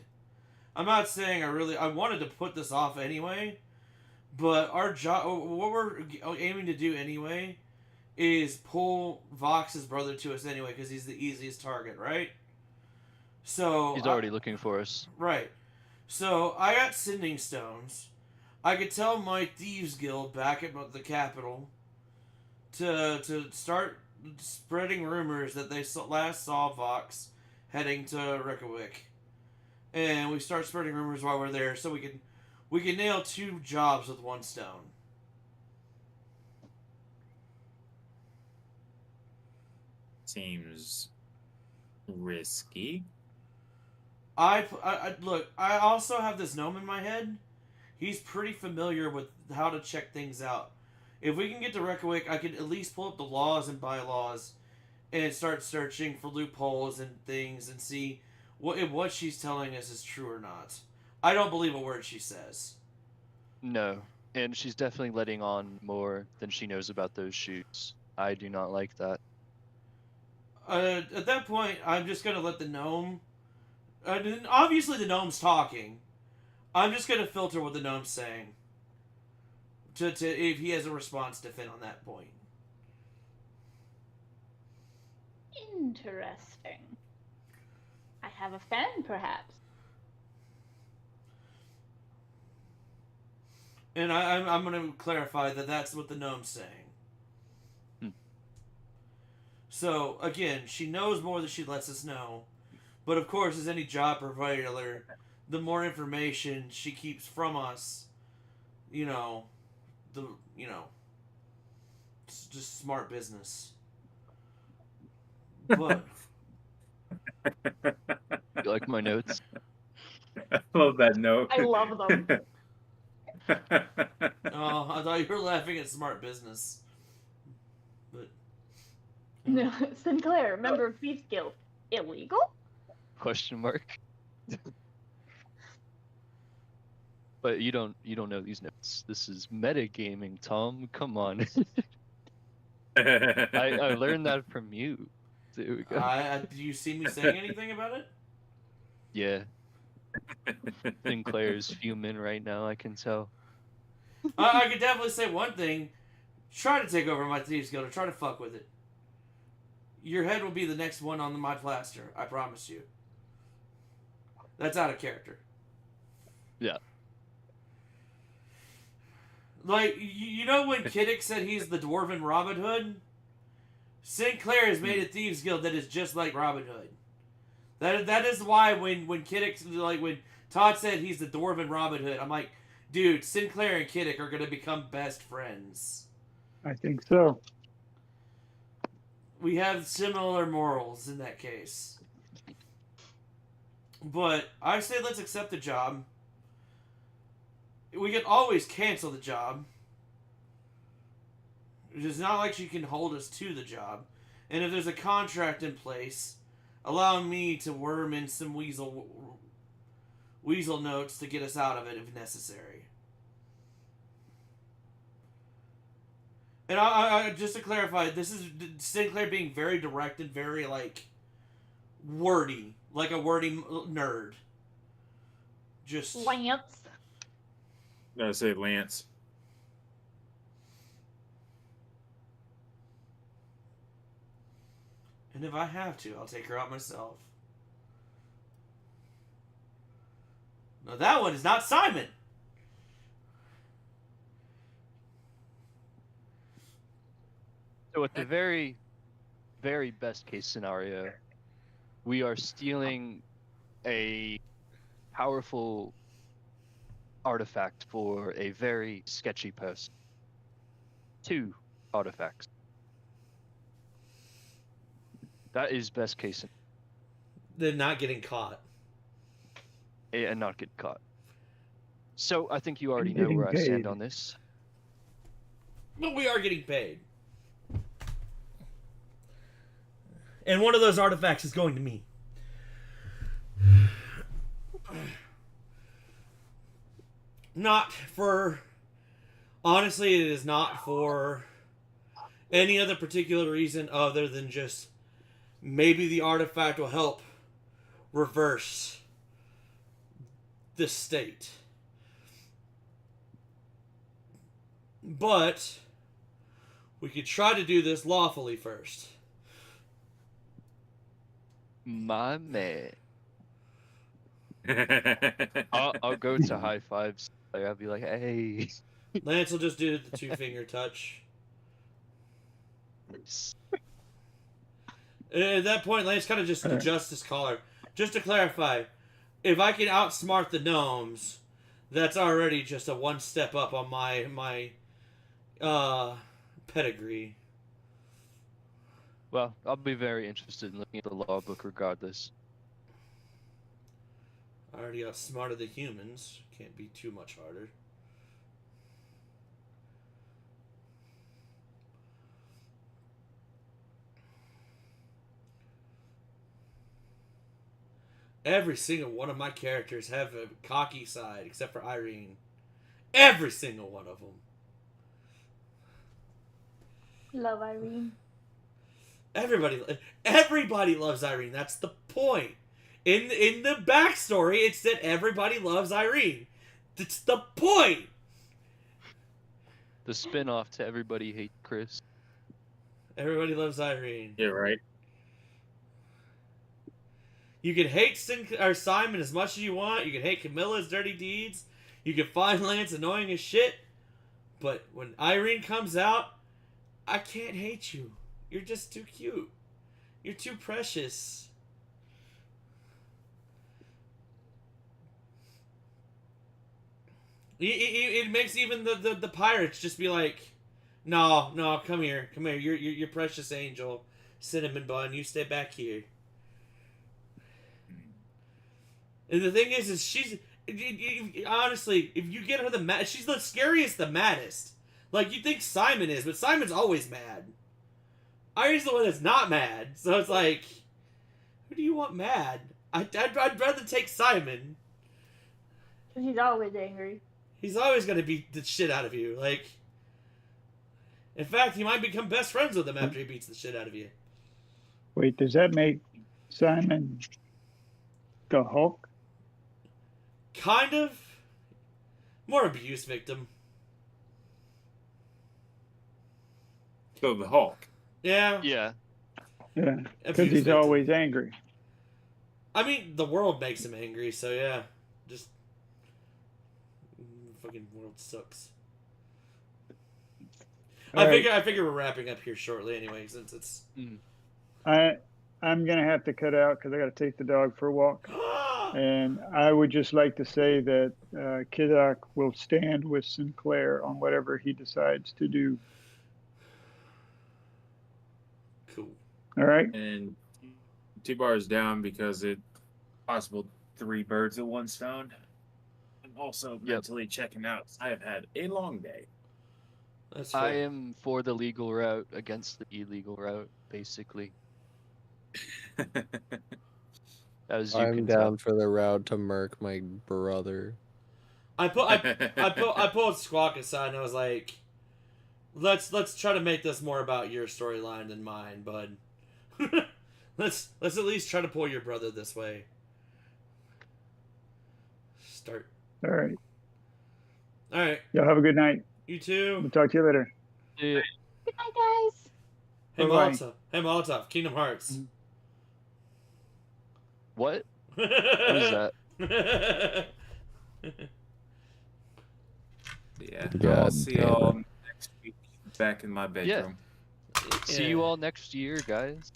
I'm not saying I wanted to put this off anyway, but our job, what we're aiming to do anyway, is pull Vox's brother to us anyway, because he's the easiest target, right? So He's already looking for us. Right. So I got sending stones. I could tell my thieves guild back at the capital to start spreading rumors that they last saw Vox heading to Reykjavik, and we start spreading rumors while we're there, so we can nail 2 jobs with 1 stone. Seems risky. I look. I also have this gnome in my head. He's pretty familiar with how to check things out. If we can get to Reykjavik, I could at least pull up the laws and bylaws and start searching for loopholes and things and see if what she's telling us is true or not. I don't believe a word she says. No. And she's definitely letting on more than she knows about those shoots. I do not like that. At that point, I'm just going to let the gnome... obviously the gnome's talking. I'm just going to filter what the gnome's saying. To if he has a response to Finn on that point. Interesting. I have a fan, perhaps. And I'm going to clarify that that's what the gnome's saying. So, again, she knows more than she lets us know. But, of course, as any job provider, the more information she keeps from us, it's just smart business. But... You like my notes? I love that note. I love them. Oh, I thought you were laughing at smart business. But... No, Sinclair, member of Thieves Guild. Illegal? Question mark. But you don't know these notes. This is metagaming, Tom. Come on. I learned that from you. There we go. Do you see me saying anything about it? Yeah. Sinclair's fuming right now, I can tell. I could definitely say one thing. Try to take over my Thieves Guild or try to fuck with it. Your head will be the next one on my plaster. I promise you. That's out of character. Yeah. Like, you know when Kiddick said he's the Dwarven Robin Hood? Sinclair has made a Thieves Guild that is just like Robin Hood. That is why when Kiddick, like when Todd said he's the Dwarven Robin Hood, I'm like, dude, Sinclair and Kiddick are going to become best friends. I think so. We have similar morals in that case. But I say let's accept the job. We can always cancel the job. It's not like she can hold us to the job. And if there's a contract in place, allow me to worm in some weasel notes to get us out of it if necessary. And I just to clarify, this is Sinclair being very direct and very, like, wordy. Like a wordy nerd. Just... Lance. I say Lance. And if I have to, I'll take her out myself. No, that one is not Simon. So at the very, very best case scenario, we are stealing a powerful artifact for a very sketchy person. 2 artifacts. That is best case. They're not getting caught. And not get caught. So I think you already know where I stand on this. But we are getting paid. And one of those artifacts is going to me. Not for... Honestly, it is not for any other particular reason other than just maybe the artifact will help reverse the state. But we could try to do this lawfully first. My man. I'll go to high fives. Like, I'll be like, hey. Lance will just do the 2-finger touch. At that point, Lance kind of just adjusts his collar. Just to clarify, if I can outsmart the gnomes, that's already just a 1 step up on my pedigree. Well, I'll be very interested in looking at the law book regardless. I already outsmarted the humans. Can't be too much harder. Every single one of my characters have a cocky side, except for Irene. Every single one of them. Love Irene. Everybody loves Irene. That's the point. In the backstory, it's that everybody loves Irene. That's the point. The spin-off to Everybody Hate Chris. Everybody loves Irene. Yeah, right. You can hate Simon as much as you want. You can hate Camilla's dirty deeds. You can find Lance annoying as shit, but when Irene comes out, I can't hate you. You're just too cute. You're too precious. It makes even the pirates just be like, no, come here. You're precious angel, cinnamon bun. You stay back here. And the thing is she's honestly, if you get her she's the scariest, the maddest. Like you think Simon is, but Simon's always mad. Irene's the one that's not mad, so it's like, who do you want mad? I'd rather take Simon. He's always angry. He's always gonna beat the shit out of you. Like, in fact, he might become best friends with him after he beats the shit out of you. Wait, does that make Simon the Hulk? Kind of. More abuse victim. So the Hulk. Yeah. Yeah. Yeah, because Abuse he's victim. always angry. I mean, the world makes him angry, so yeah. Just. Fucking world sucks. All right. I figure we're wrapping up here shortly anyway, since it's. I'm gonna have to cut out because I got to take the dog for a walk. And I would just like to say that Kiddock will stand with Sinclair on whatever he decides to do. Cool. All right. And T-Bar is down because it's possible 3 birds with 1 stone. I'm also mentally checking out. I have had a long day. That's fair. I am for the legal route against the illegal route, basically. As you I'm can down for the route to murk my brother. I pulled Squawk aside and I was like, let's try to make this more about your storyline than mine, bud. let's at least try to pull your brother this way. Start. All right. All right. Y'all have a good night. You too. We'll talk to you later. Yeah. Good night, guys. Hey Bye-bye. Molotov. Hey Molotov. Kingdom Hearts. What? What is that? Yeah. God I'll see damn y'all it. next week back in my bedroom. See you all next year, guys.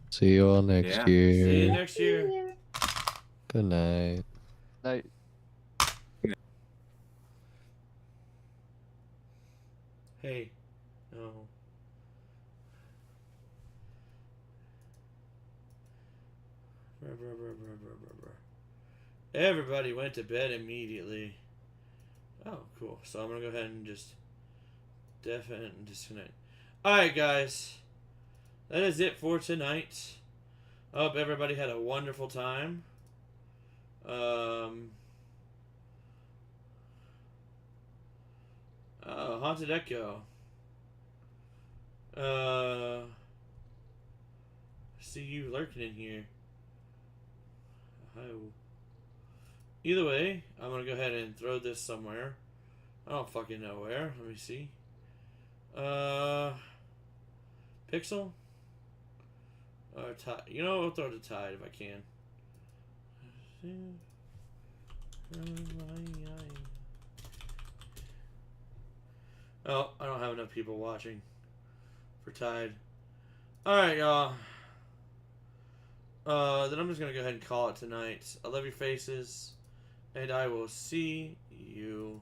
See you all next Yeah. year. See you next year. Good night. Night. Hey. No. Everybody went to bed immediately. Oh, cool. So I'm going to go ahead and just definitely disconnect. Alright, guys. That is it for tonight. I hope everybody had a wonderful time. Haunted Echo. See you lurking in here. Oh. Either way, I'm gonna go ahead and throw this somewhere. I don't fucking know where. Let me see. Pixel? Or Tide. You know, I'll throw the Tide if I can. Oh, I don't have enough people watching for Tide. Alright, y'all. Then I'm just gonna go ahead and call it tonight. I love your faces, and I will see you